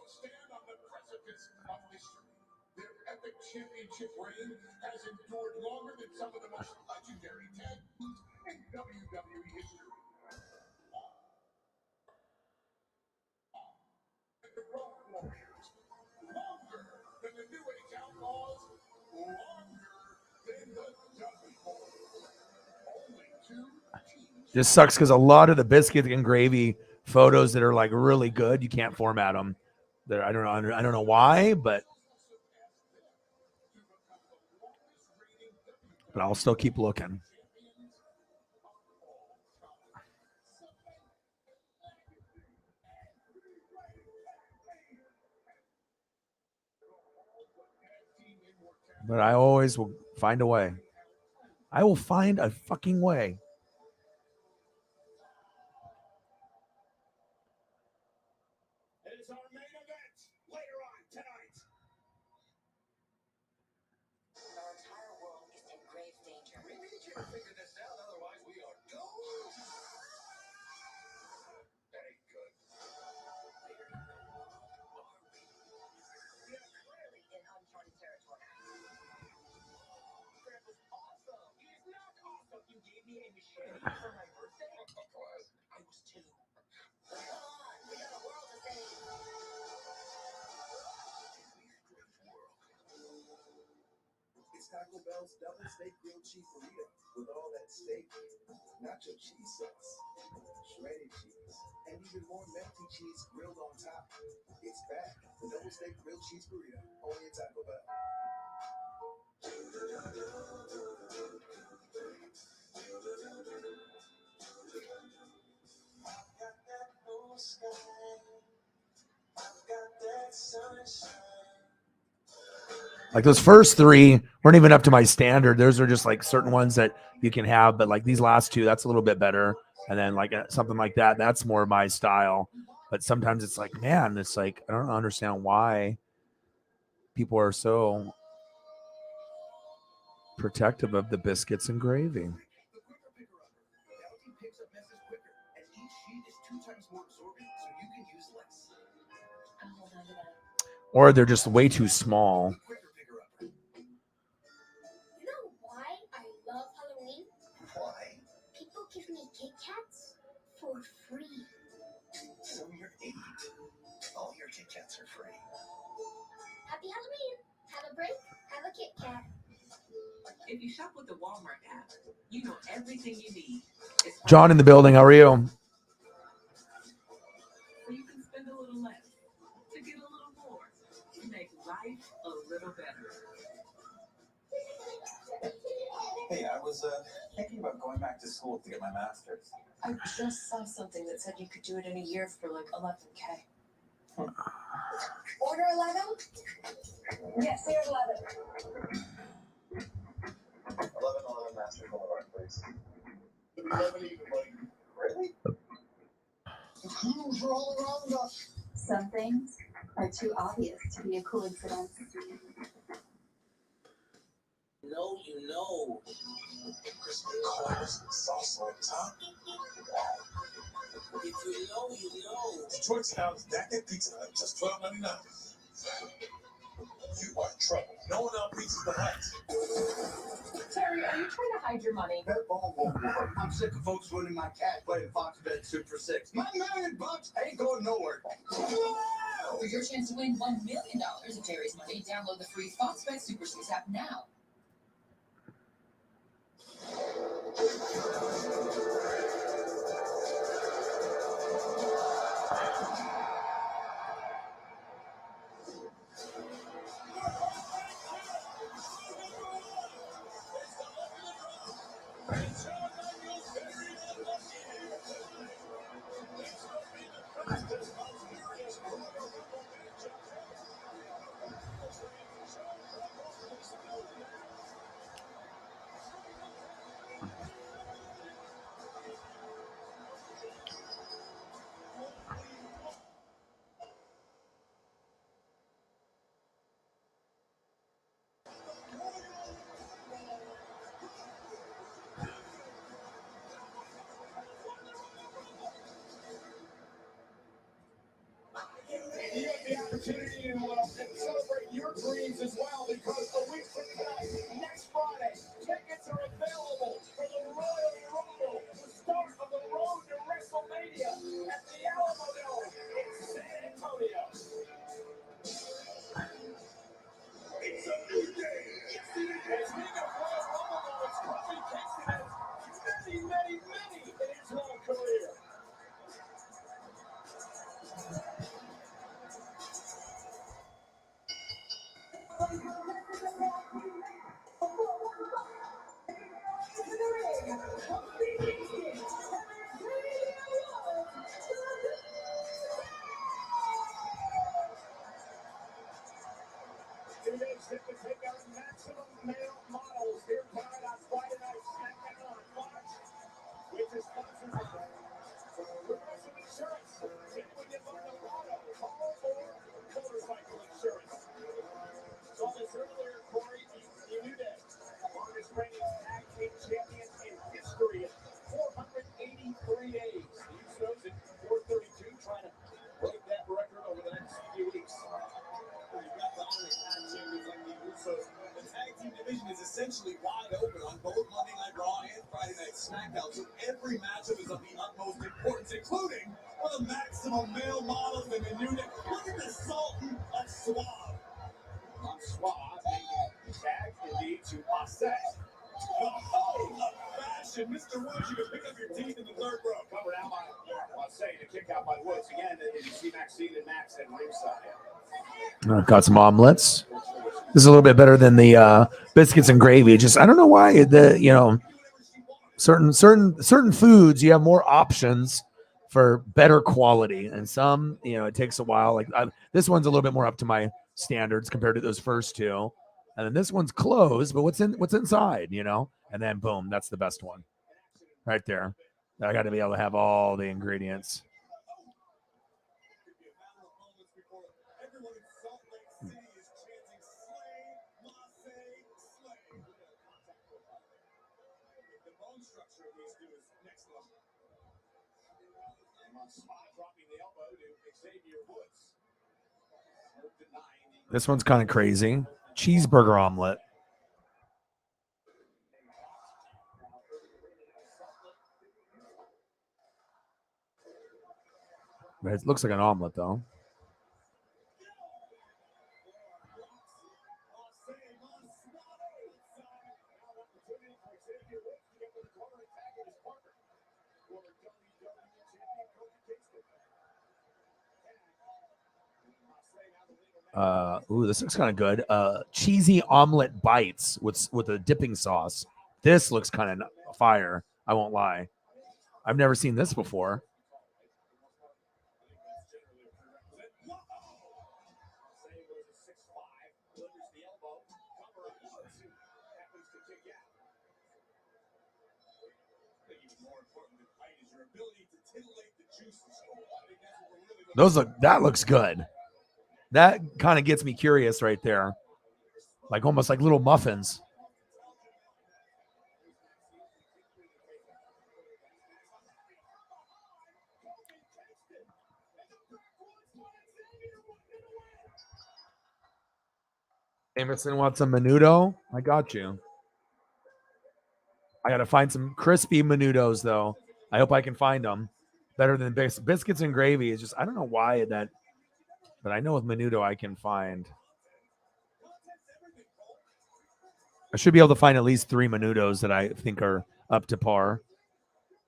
Stand on the precipice of history. Their epic championship reign has endured longer than some of the most legendary tags in WWE history. The Road Warriors, longer than the New Age Outlaws, longer than the Dudley Boys. Only two teams. This sucks because a lot of the biscuit and gravy photos that are like really good, you can't format them. I don't know why, but I'll still keep looking. But I always will find a way. I will find a fucking way. It is our main event later on tonight. Our entire world is in grave danger. We need you to figure this out, otherwise we are doomed. That ain't good. We are clearly in uncharted territory. That was awesome. It is not awesome. You gave me a machete for my birthday. I was 2. Come on, we got a world to save. Taco Bell's double steak grilled cheese burrito with all that steak, nacho cheese sauce, shredded cheese, and even more melty cheese grilled on top. It's back. The double steak grilled cheese burrito, only at Taco Bell. Like those first three weren't even up to my standard. Those are just like certain ones that you can have, but like these last two, that's a little bit better. And then like something like that, that's more my style. But sometimes it's like, man, it's like, I don't understand why people are so protective of the biscuits and gravy. Or they're just way too small. You know why I love Halloween? Why? People give me Kit Kats for free. So you're 8. All your Kit Kats are free. Happy Halloween. Have a break. Have a Kit Kat. If you shop with the Walmart app, you know everything you need. John in the building. How are you? So you can spend a little less to get a little more to make life a little better. Hey, I was thinking about going back to school to get my master's. I just saw something that said you could do it in a year for like $11K. Order 11? Yes, here's 11. 11 Master Boulevard, please. 11 even, buddy. Really? The clues are all around us. Some things are too obvious to be a coincidence. No, you know. Crispy corners and sauce on top. If you know, you know. Detroit's house, Decade Pizza Hut, just $12.99. You are in trouble. No one out pizza's the height. Terry, are you trying to hide your money? That ball won't work. I'm sick of folks winning my cash playing Fox Bet Super 6. My $1 million ain't going nowhere. For your chance to win $1 million of Terry's money, download the free Fox Bet Super 6 app now. You have the opportunity to celebrate your dreams as well, because a week from tonight, next Friday, tickets are available for the Royal Rumble, the start of the road to WrestleMania at the Alamo Dome in San Antonio. It's a new day. Yes, it is. And speaking of Royal Rumble moments, Kofi Kingston has many in his long career. Today, set to take out maximum male models here tonight on Friday Night SmackDown on Fox, which is sponsored by Progressive Insurance. Same when you buy a lotto, car, or motorcycle insurance. Saw this earlier, Corey. You knew that. Longest reigning tag team champion in history at 483 days. The Usos at 432, trying to break that record over the next few weeks. You've got the only tag champions like the Usos. The tag team division is essentially wide open on both Monday Night Raw and Friday Night SmackDown, so every matchup is of the utmost importance, including for the maximum male models in the unit. Look at the Sultan of Suave. On Suave, making tag indeed to Masse. The height of fashion. Mr. Woods, you can pick up your teeth in the third row. Covered out by Masse. The kick out by Woods. Again, you see Maxine and Max at ringside. Got some omelets. This is a little bit better than the biscuits and gravy. Just I don't know why certain foods you have more options for better quality, and some it takes a while. Like this one's a little bit more up to my standards compared to those first two, and then this one's closed, but what's inside, and then boom, that's the best one right there. I got to be able to have all the ingredients. This one's kind of crazy. Cheeseburger omelet. It looks like an omelet, though. This looks kind of good. Cheesy omelet bites with a dipping sauce. This looks kind of fire. I won't lie. I've never seen this before. That looks good. That kind of gets me curious right there. Like almost like little muffins. Emerson wants some menudo. I got you. I got to find some crispy menudos, though. I hope I can find them. Better than biscuits and gravy. It's just, I don't know why that, but I know with menudo I can find. I should be able to find at least 3 menudos that I think are up to par.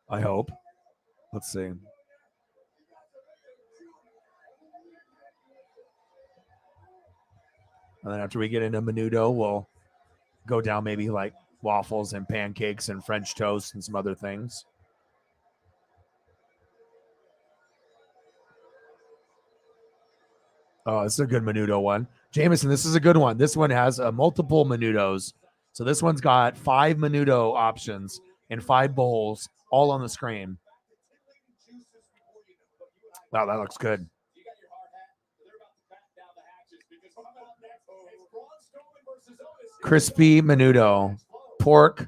I hope. Let's see. And then after we get into menudo, we'll go down maybe like waffles and pancakes and French toast and some other things. Oh, this is a good menudo one. Jameson, this is a good one. This one has multiple menudos. So this one's got 5 menudo options and 5 bowls all on the screen. Wow, that looks good. Crispy menudo, pork,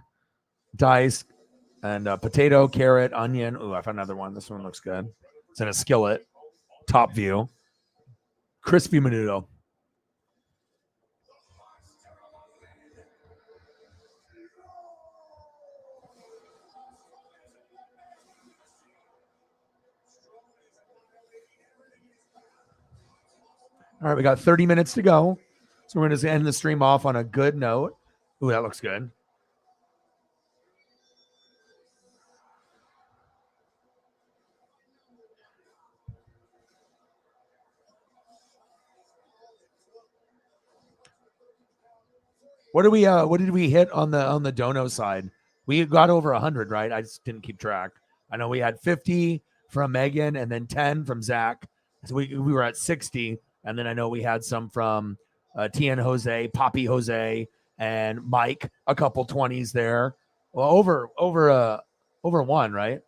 diced, and potato, carrot, onion. Ooh, I found another one. This one looks good. It's in a skillet, top view. Crispy menudo. All right, we got 30 minutes to go. So we're going to end the stream off on a good note. Ooh, that looks good. What did we hit on the dono side? We got over 100, right? I just didn't keep track. I know we had 50 from Megan and then 10 from Zach. So we were at 60. And then I know we had some from Tien Jose, Poppy Jose, and Mike, a couple 20s there. Well, over 1, right?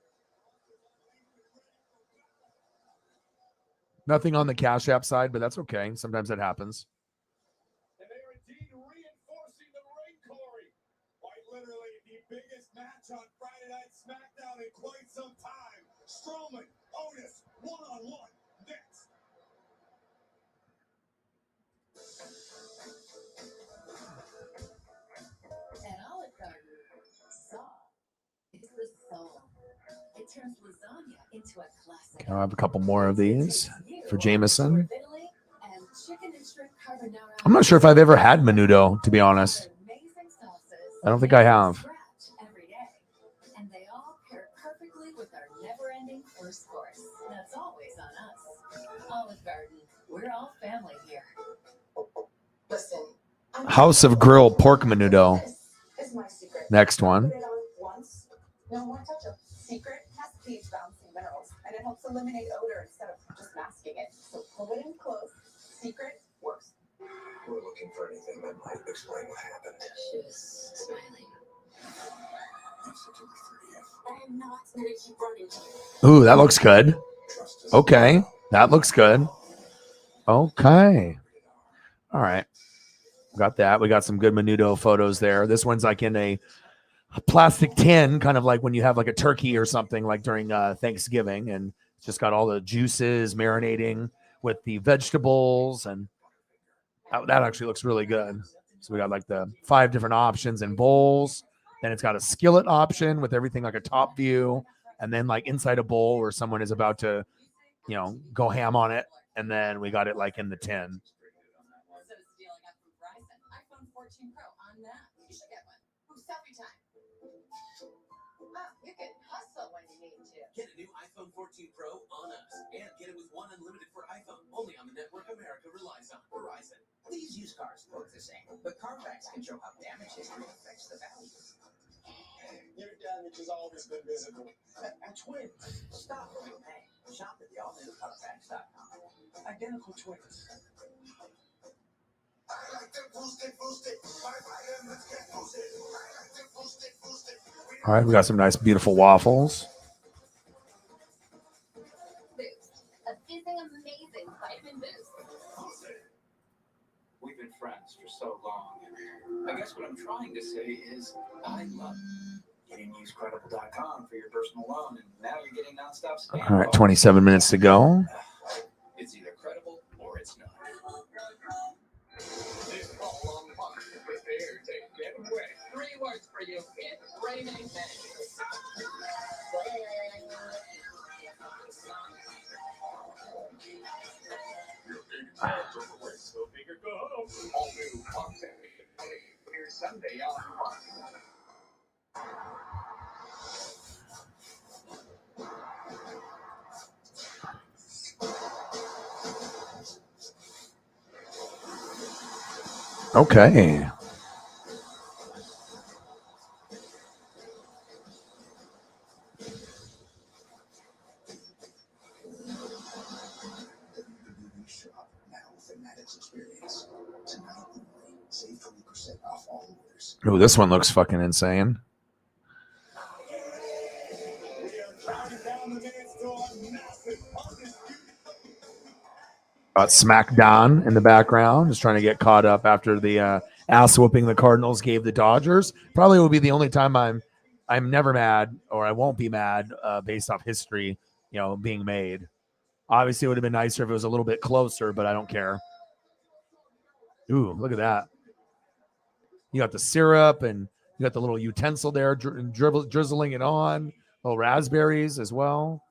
Nothing on the Cash App side, but that's okay. Sometimes that happens. And they are indeed reinforcing the ring, Corey. Quite literally the biggest match on Friday Night SmackDown in quite some time. Strowman, Otis, one-on-one. Next. At Olive Garden, saw is the soul. It turns lasagna into a classic. I'll have a couple more of these for Jameson. I'm not sure if I've ever had menudo, to be honest. I don't think I have. Every day. And they all pair perfectly with our never-ending first course. That's always on us. Olive Garden, we're all family here. Listen, House of Grill pork menudo. this is my secret. Next one. Put it on once, no more touch-up. Secret has pH balancing minerals, and it helps eliminate odor instead of just masking it. So pull it in close. Secret works. We're looking for anything that might explain what happened. She was smiling. It's September 30th. I am not going to keep running to you. Ooh, that looks good. Trust us. Okay, that looks good. Okay. All right. Got that. We got some good menudo photos there. This one's like in a plastic tin, kind of like when you have like a turkey or something like during Thanksgiving, and it's just got all the juices marinating with the vegetables, and that actually looks really good. So we got like the 5 different options in bowls. Then it's got a skillet option with everything like a top view, and then like inside a bowl where someone is about to, go ham on it. And then we got it like in the tin. So it's a deal I got from Verizon. iPhone 14 Pro on that. You should get one. Ooh, selfie time. You can hustle when you need to. Get a new iPhone 14 Pro on us, and get it with one unlimited for iPhone, only on the network America relies on. Verizon. These used cars look the same, but Carfax can show how damage history affects the value. Your damage has always been visible. Twins. Stop the real pain. Shop at the all-new Carfax.com. Identical twins. All right, we got some nice, beautiful waffles. Boost. A fizzing amazing vitamin boost. We've been friends for so long. I guess what I'm trying to say is I love you. You didn't use credible.com for your personal loan, and now you're getting nonstop spam. All right, 27 minutes to go. It's either credible or it's not. This call on Fox is prepared to get away. 3 words for you. It's raining men. So bigger go home. All new Fox. Here's Sunday on Fox. Okay. Shop now with the Maddox experience. Tonight only, save 20% off all orders. Oh, this one looks fucking insane. Got SmackDown in the background, just trying to get caught up after the ass whooping the Cardinals gave the Dodgers. Probably will be the only time I'm never mad, or I won't be mad based off history, being made. Obviously, it would have been nicer if it was a little bit closer, but I don't care. Ooh, look at that. You got the syrup, and you got the little utensil there, drizzling it on. Little raspberries as well.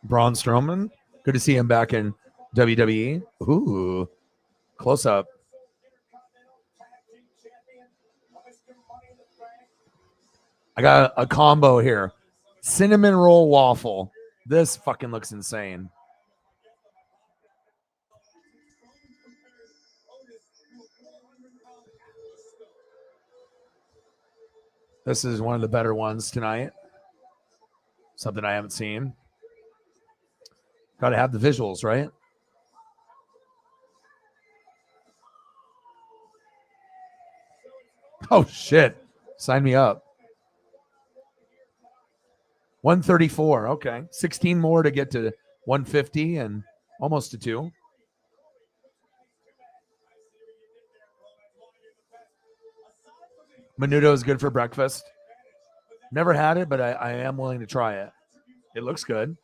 Braun Strowman. Good to see him back in WWE. Ooh, close up. I got a combo here. Cinnamon roll waffle. This fucking looks insane. This is one of the better ones tonight. Something I haven't seen. Got to have the visuals, right? Oh, shit. Sign me up. 134. Okay. 16 more to get to 150 and almost to 2. Menudo is good for breakfast. Never had it, but I am willing to try it. It looks good.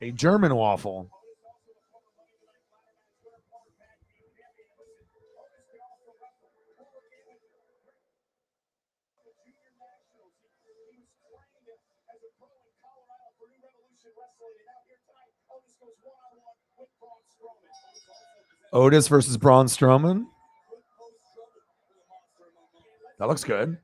A German waffle. Otis versus Braun Strowman. That looks good.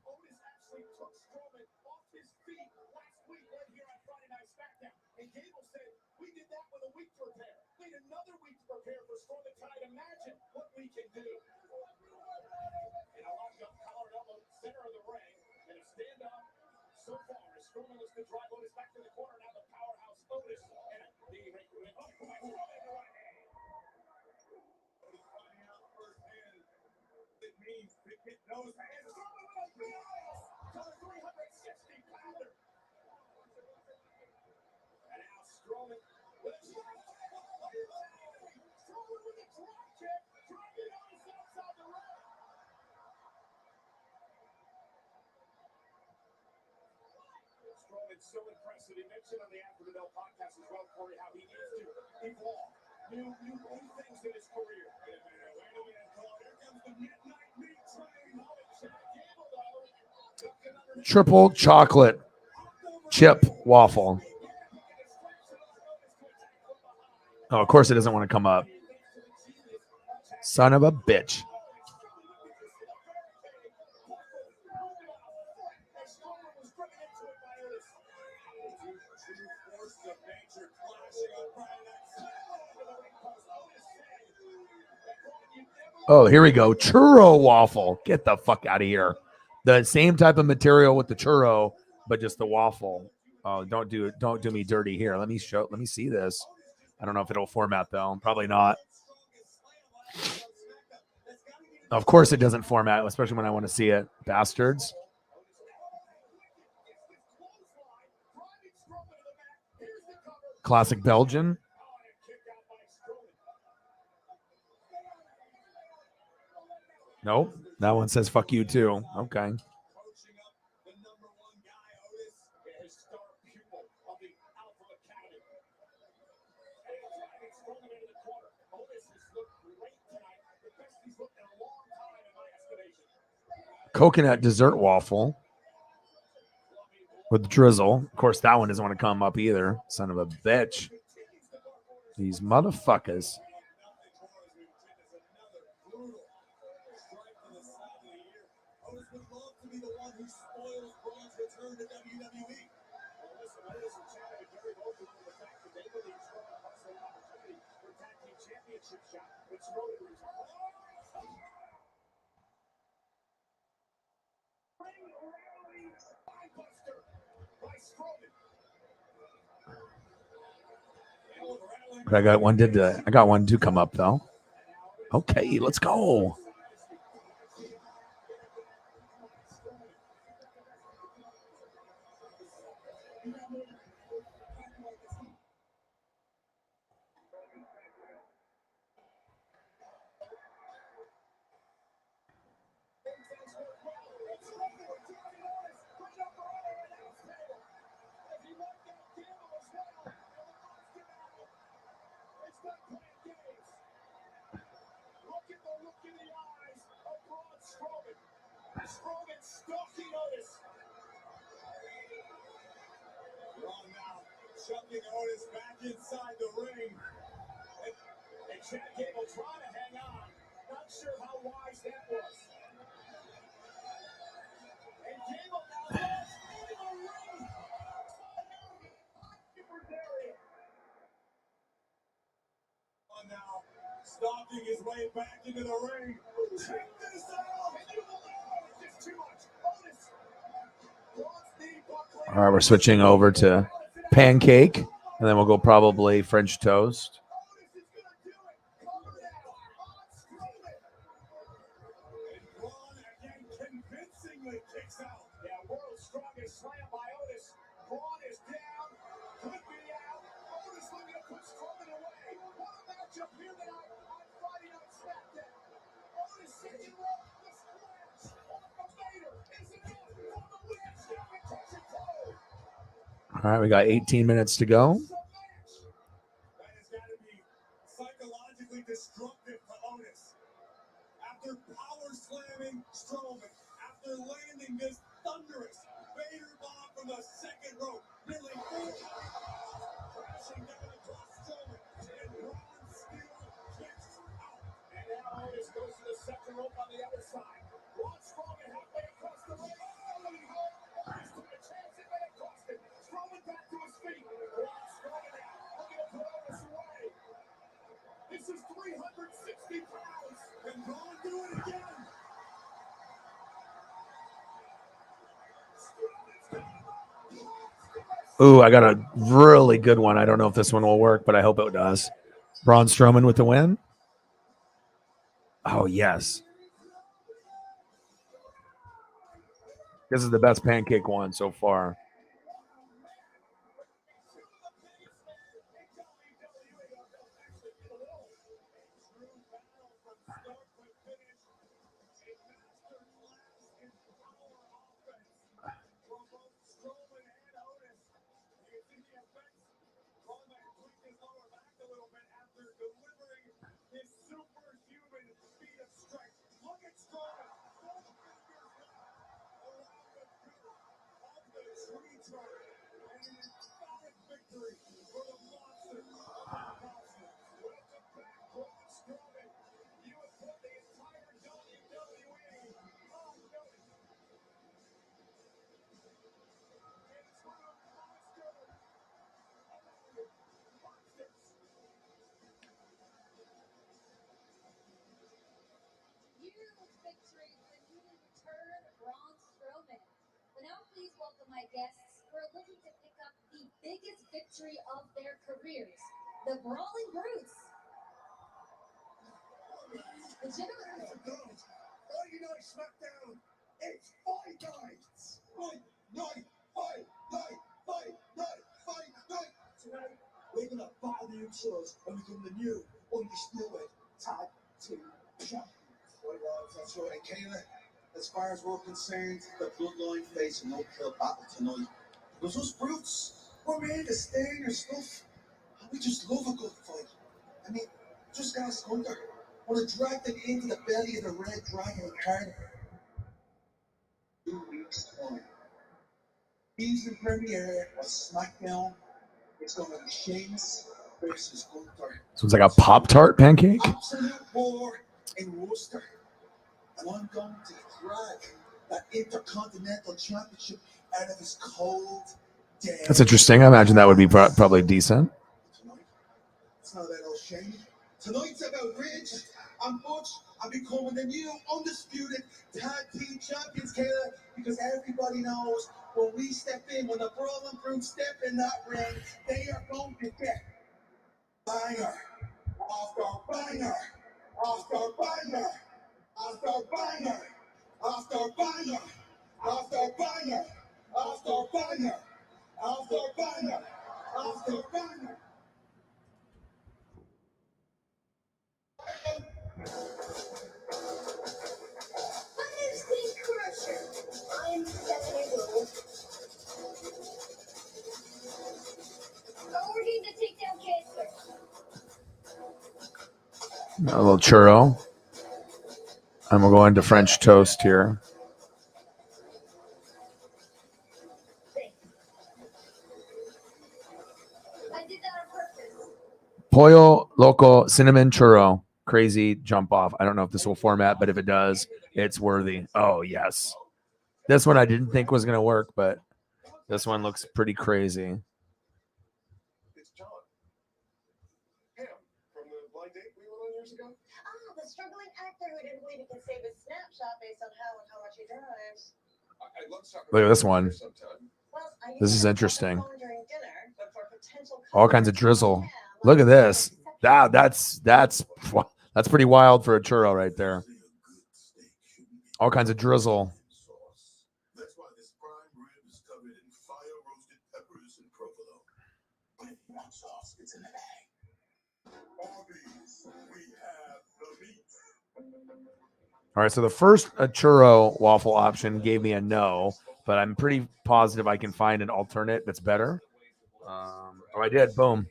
So impressive. He mentioned on the After the Bell podcast as well, Corey, how he needs to evolve new things in his career. Here comes the midnight meat train. Triple chocolate chip waffle. Oh, of course it doesn't want to come up. Son of a bitch. Oh, here we go. Churro waffle. Get the fuck out of here. The same type of material with the churro, but just the waffle. Oh, don't do me dirty here. Let me see this. I don't know if it'll format though. Probably not. Of course it doesn't format, especially when I want to see it. Bastards. Classic Belgian. Nope. That one says fuck you too. Okay. Coconut dessert waffle with drizzle. Of course, that one doesn't want to come up either. Son of a bitch. These motherfuckers. But I got one to come up though. Okay, let's go. Braun now chucking Otis back inside the ring. And Chad Gable trying to hang on. Not sure how wise that was. And Gable now lost into the ring. Now stalking his way back into the ring. Check this out. Just too much. Otis. All right, we're switching over to pancake, and then we'll go probably French toast. Convincingly kicks out. Yeah, world's strongest slam by Otis. Braun is down. Could be out. Otis looking to put Strowman away. What a matchup here tonight on Friday Night SmackDown. Otis second rope. The splash off of Vader. Is it enough for the win? Strowman takes it home. All right, we got 18 minutes to go. That has got to be psychologically destructive to Otis. After power slamming Strowman, after landing this thunderous Vader bomb from the second rope, nearly 4 crashing down across Strowman, and Braun still kicks out. And now Otis goes to the second rope on the other side. Braun Strowman halfway across the ring. Otis took a chance, it may have cost him. Strowman back to his feet. Braun Strowman now looking to put Otis away. This is 360 pounds. Can Braun do it again? Ooh, I got a really good one. I don't know if this one will work, but I hope it does. Braun Strowman with the win. Oh, yes. This is the best pancake one so far. Victory for the newly returned Braun Strowman. But now please welcome my guests who are looking to pick up the biggest victory of their careers, the Brawling Brutes. Legitimately. Friday Night SmackDown. It's fight night. Fight night. Fight night. Fight night. Fight night. Tonight, we're going to battle the Usos and become the new undisputed tag team champions. Right, lads, that's right. And Kayla, as far as we're concerned, the Bloodline face an uphill battle tonight. Because us brutes, we're made to stain your stuff. And we just love a good fight. I mean, just ask Hunter. Want to drag them into the belly of the Red Dragon in Cardinals. 2 weeks' time. Season premiere of SmackDown. It's going to be Sheamus versus Hunter. So it's like a Pop-Tart pancake? Absolute war in Worcester. And I'm going to drag that Intercontinental Championship out of his cold, dead. That's interesting. I imagine that would be probably decent. Tonight, it's not about old Shane. Tonight's about Ridge and Butch and becoming the new undisputed tag team champions, Kayla, because everybody knows when we step in, when the Brawling Brutes step in that ring, they are going to get banger after banger after banger after banger after banger after banger after banger after banger after banger. My name's Queen Crusher. I'm 7 years old. I'm working to take down cancer. A little churro. And we'll go into French toast here. Pollo Loco Cinnamon Churro. Crazy jump off. I don't know if this will format, but if it does, it's worthy. Oh, yes. This one I didn't think was going to work, but this one looks pretty crazy. It's John. Him from the blind date we went on years ago. Ah, the struggling actor who didn't believe he could save his snapshot based on how and how much he drives. I'd love to talk Look at about this one. sometime. Well, I This is used to have interesting. a phone during dinner, but for potential All kinds of drizzle. Look at this. That's pretty wild for a churro right there. All kinds of drizzle. That's why this prime rib is covered in fire-roasted peppers and provolone. With hot sauce, it's in the bag. Arby's, we have the meat. All right, so the first churro waffle option gave me a no, but I'm pretty positive I can find an alternate that's better. I did. Boom.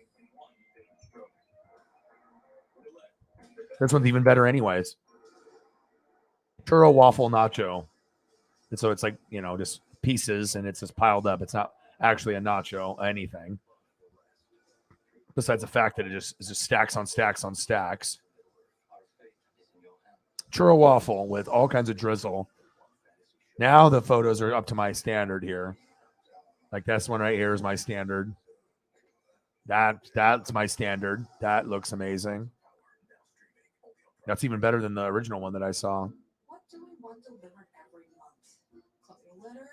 This one's even better anyways. Churro waffle nacho. And so it's like, just pieces and it's just piled up. It's not actually a nacho, anything. Besides the fact that it's just stacks on stacks on stacks. Churro waffle with all kinds of drizzle. Now the photos are up to my standard here. Like this one right here is my standard. That's my standard. That looks amazing. That's even better than the original one that I saw. What do we want delivered every month? Cooking litter,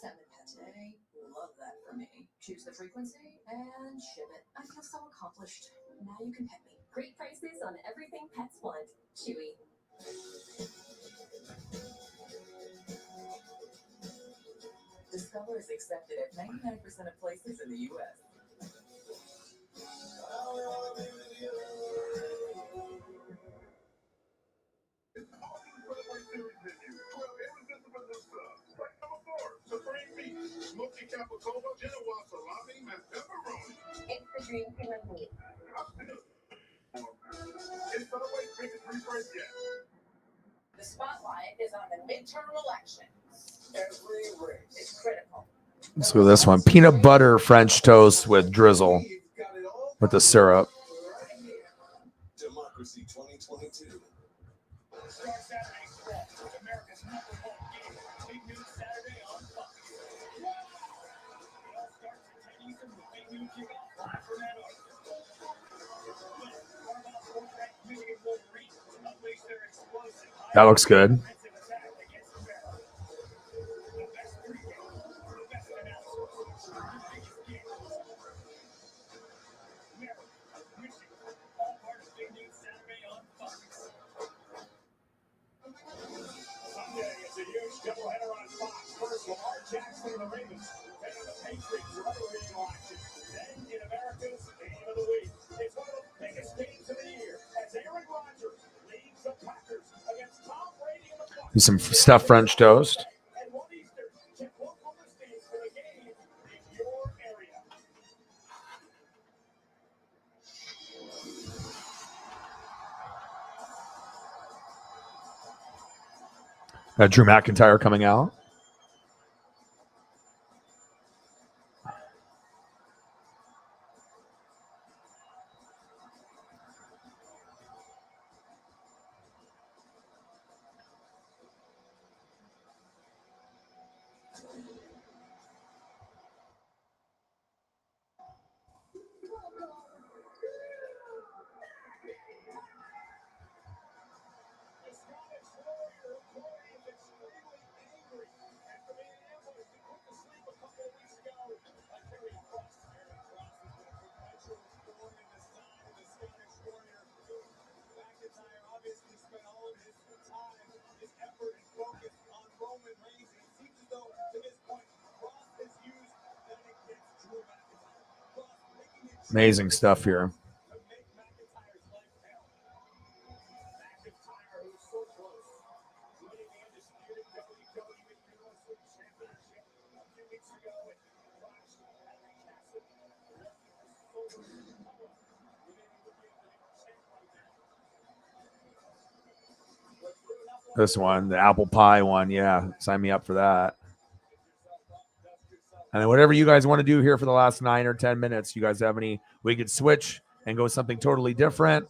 salmon pate. Love that for me. Choose the frequency and ship it. I feel so accomplished. Now you can pet me. Great prices on everything pets want. Chewy. Discover is accepted at 99% of places in the U.S. Supreme meat, smoky capicola, Genoa salami, and pepperoni. It's the dream team of meat. It's Subway's biggest refresh yet. The spotlight is on the midterm elections. Every race is critical. Let's go with this one. Peanut butter French toast with drizzle with the syrup. Democracy 2022. Start Saturday strong with America's #1 game. Big news Saturday on Fox. It all starts at 10 Eastern with big news kickoff live from Ann Arbor. Cardinals quarterback Michigan Wolverines unleash their explosive That looks good. offensive attack against America. The best pregame, the best announcers, the biggest games. America, Michigan, all part of Big News Saturday on Fox. Sunday is a huge doubleheader on Fox. First, Lamar Jackson and the Ravens. Then on the Patriots, for other regional action. Then in America's Game of the Week. It's one of the biggest games of the year as Aaron Rodgers leads the Packers against Tom Brady and the Bucs. Some stuffed French toast. At 1 Eastern, check local listings for the game in your area. Drew McIntyre coming out. The Scottish warrior Corey is extremely angry after being ambushed and put to sleep a couple of weeks ago by Terry Cross. Terry Cross has been a perpetual thorn in the side of the Scottish warrior. McIntyre obviously spent all of his time, his effort, and focus on Roman Reigns. And it seems as though, to this point, Cross has used that against Drew McIntyre. Cross making it Amazing stuff here. to make McIntyre's life hell. McIntyre, who's so close to winning the undisputed WWE Universal Championship a few weeks ago and crashed at the castle. So we maybe would be able to get a champ right there. This one, the apple pie one. Yeah, sign me up for that. And then whatever you guys want to do here for the last 9 or 10 minutes, you guys have any, we could switch and go something totally different.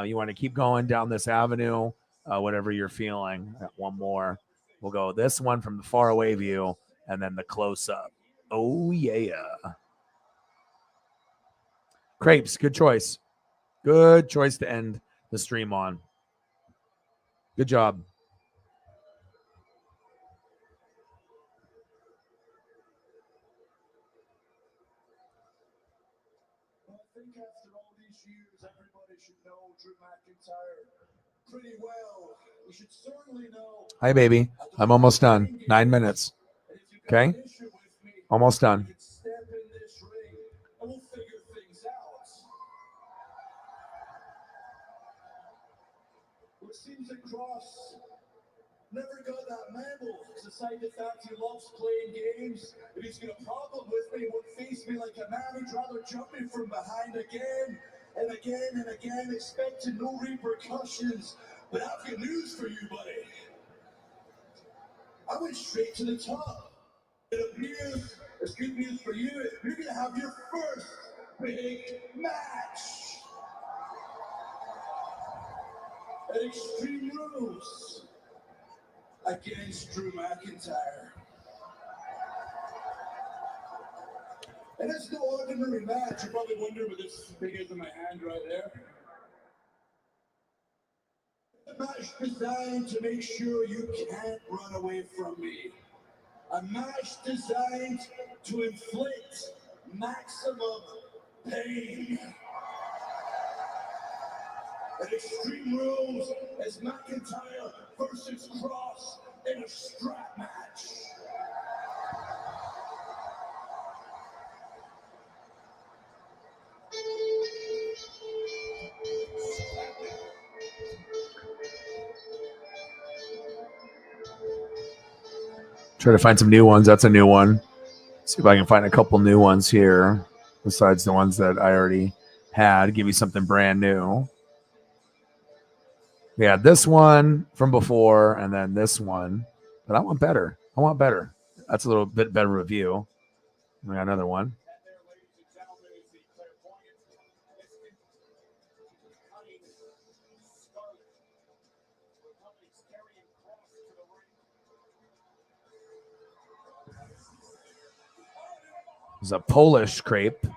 You want to keep going down this avenue, whatever you're feeling. One more. We'll go this one from the far away view and then the close up. Oh, yeah. Crepes, good choice. Good choice to end the stream on. Good job. I think after all these years, everybody should know Drew McIntyre pretty well. You should certainly know. Hi, baby. I'm almost done. 9 minutes. Okay? Almost done. Step in this ring and we'll figure things out. It seems that Cross never got that medal. Despite the fact he loves playing games, if he's got a problem with me, he won't face me like a man. He'd rather jump me from behind again and again and again, expecting no repercussions. But I've got news for you, buddy. I went straight to the top. It appears it's good news for you. You're going to have your first big match at Extreme Rules against Drew McIntyre. And it's no ordinary match. You're probably wondering what this thing is in my hand right there. A match designed to make sure you can't run away from me. A match designed to inflict maximum pain. At Extreme Rules as McIntyre versus Cross in a strap match. Try to find some new ones. That's a new one. See if I can find a couple new ones here besides the ones that I already had. Give you something brand new. We had this one from before and then this one. But I want better. I want better. That's a little bit better review. We got another one. It's a Polish crepe. And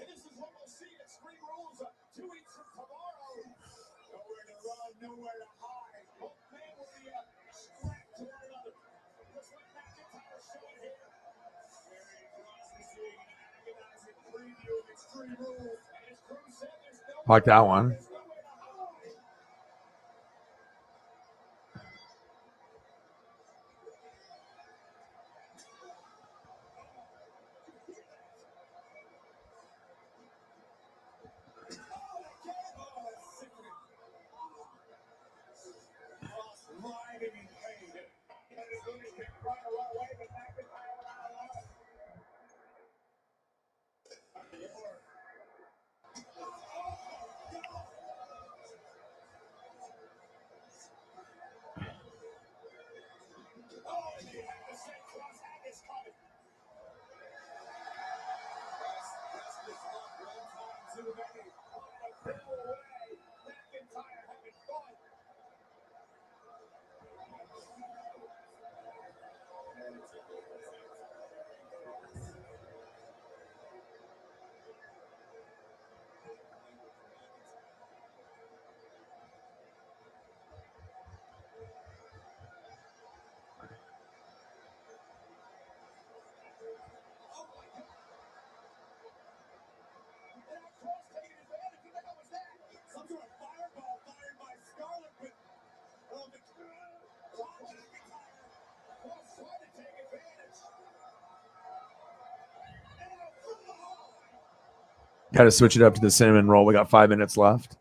this is what we'll see at Extreme Rules 2 weeks from tomorrow. Nowhere to run, nowhere to hide. Both men will be strapped to one another. Just like McIntyre showing here. Very across the scene, agonizing preview of Extreme Rules. And as Drew said, there's no Like that one. Some sort of fireball fired by Scarlett, but Cross tried to take advantage. Got to switch it up to the cinnamon roll. We got 5 minutes left.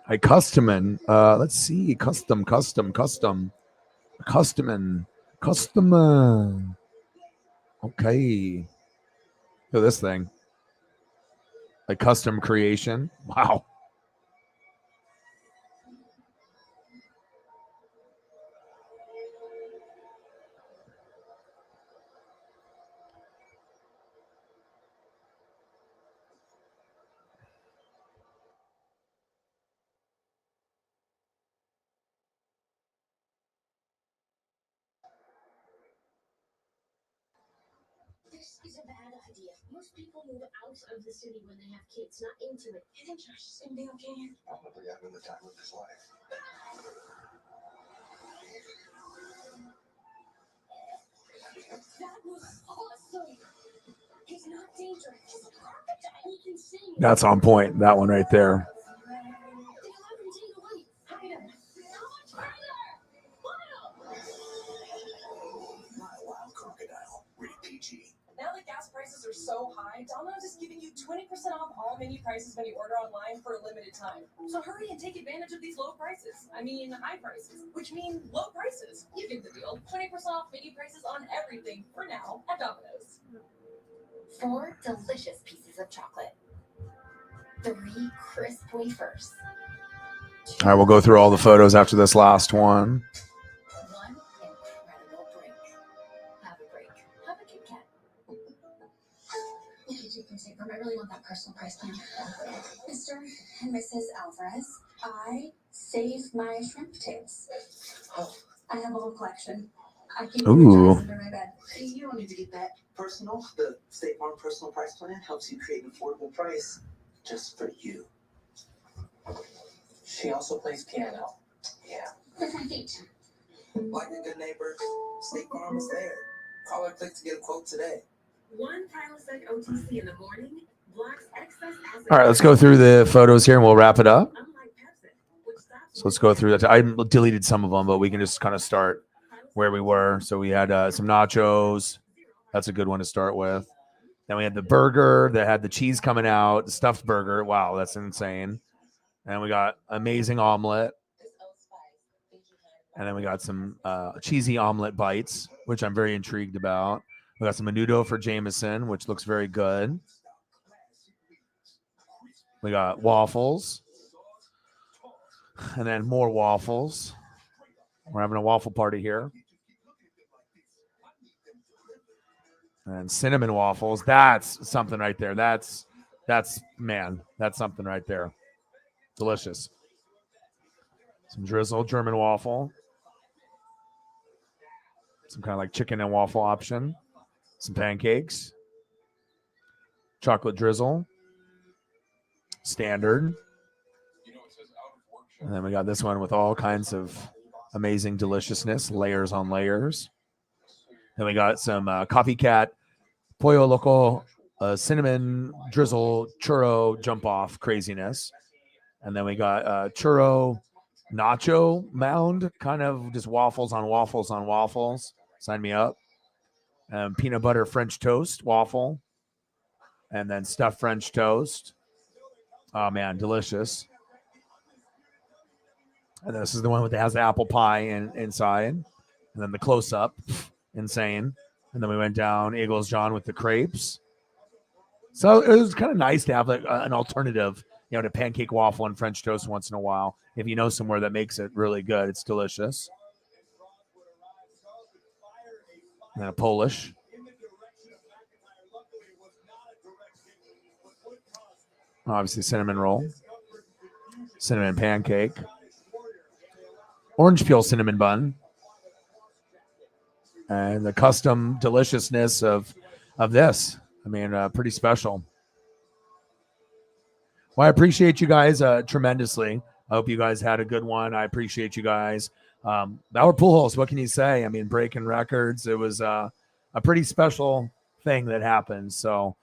A customer. Let's see. Customer. Okay. Look at this thing. A custom creation. Wow. This is a bad idea. Most people move out of the city when they have kids, not into it. You think Josh is gonna be okay? Probably having the time of his life. That was awesome. He's not dangerous. He's a crocodile. He can sing. That's on point. That one right there. They let him take away. Hide him. So much further. Not a wild crocodile. Rated PG. Now that gas prices are so high, Domino's is giving you 20% off all menu prices when you order online for a limited time. So hurry and take advantage of these low prices. I mean, high prices, which mean low prices. You get the deal. 20% off menu prices on everything for now at Domino's. 4 delicious pieces of chocolate. 3 crisp wafers. All right, we'll go through all the photos after this last one. 1 incredible break. Have a break. Have a Kit Kat. What did you consider? I really want that personal price plan. Mr. and Mrs. Alvarez, I saved my shrimp tails. I have a whole collection. I keep Ooh. under my bed. You don't need to get that personal. The State Farm Personal Price Plan helps you create an affordable price just for you. She also plays piano. Yeah. With my feet. Like a good neighbor, State Farm is there. Call or click to get a quote today. One Prilosec OTC in the morning blocks excess acid. All right, let's go through the photos here and we'll wrap it up. Unlike Pepsi, which stops So let's go through that. I deleted some of them, but we can just kind of start where we were. So we had some nachos. That's a good one to start with. Then we had the burger that had the cheese coming out, the stuffed burger. Wow, that's insane. And we got amazing omelet. And then we got some cheesy omelet bites, which I'm very intrigued about. We got some menudo for Jameson, which looks very good. We got waffles. And then more waffles. We're having a waffle party here. And cinnamon waffles. That's something right there. That's something right there. Delicious. Some drizzle German waffle. Some kind of like chicken and waffle option. Some pancakes. Chocolate drizzle. Standard. And then we got this one with all kinds of amazing deliciousness. Layers on layers. Then we got some copycat Pollo Loco cinnamon drizzle churro jump off craziness. And then we got churro nacho mound, kind of just waffles on waffles on waffles. Sign me up. Peanut butter French toast waffle. And then stuffed French toast. Oh, man, delicious. And this is the one that has the apple pie inside. And then the close-up, insane. And then we went down Eagles John with the crepes. So it was kind of nice to have an alternative, to pancake waffle and French toast once in a while. If you know somewhere that makes it really good, it's delicious. And then a Polish. Obviously cinnamon roll. Cinnamon pancake. Orange peel cinnamon bun. And the custom deliciousness of this. I mean, pretty special. Well, I appreciate you guys tremendously. I hope you guys had a good one. I appreciate you guys. Our Pujols, what can you say? I mean, breaking records. It was a pretty special thing that happened. So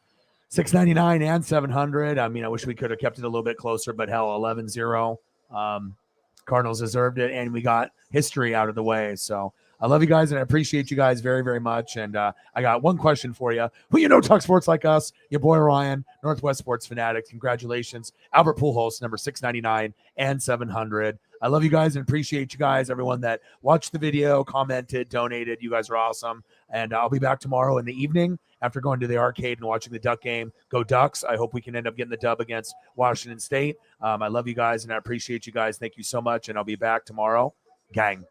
$6.99 and $700. I mean, I wish we could have kept it a little bit closer, but hell, 11-0. Cardinals deserved it, and we got history out of the way. So I love you guys, and I appreciate you guys very, very much. And I got one question for you. Who you know talk sports like us? Your boy Ryan, Northwest Sports Fanatics. Congratulations, Albert Pujols, number 699 and 700. I love you guys and appreciate you guys. Everyone that watched the video, commented, donated. You guys are awesome. And I'll be back tomorrow in the evening after going to the arcade and watching the Duck game. Go Ducks. I hope we can end up getting the dub against Washington State. I love you guys, and I appreciate you guys. Thank you so much, and I'll be back tomorrow. Gang.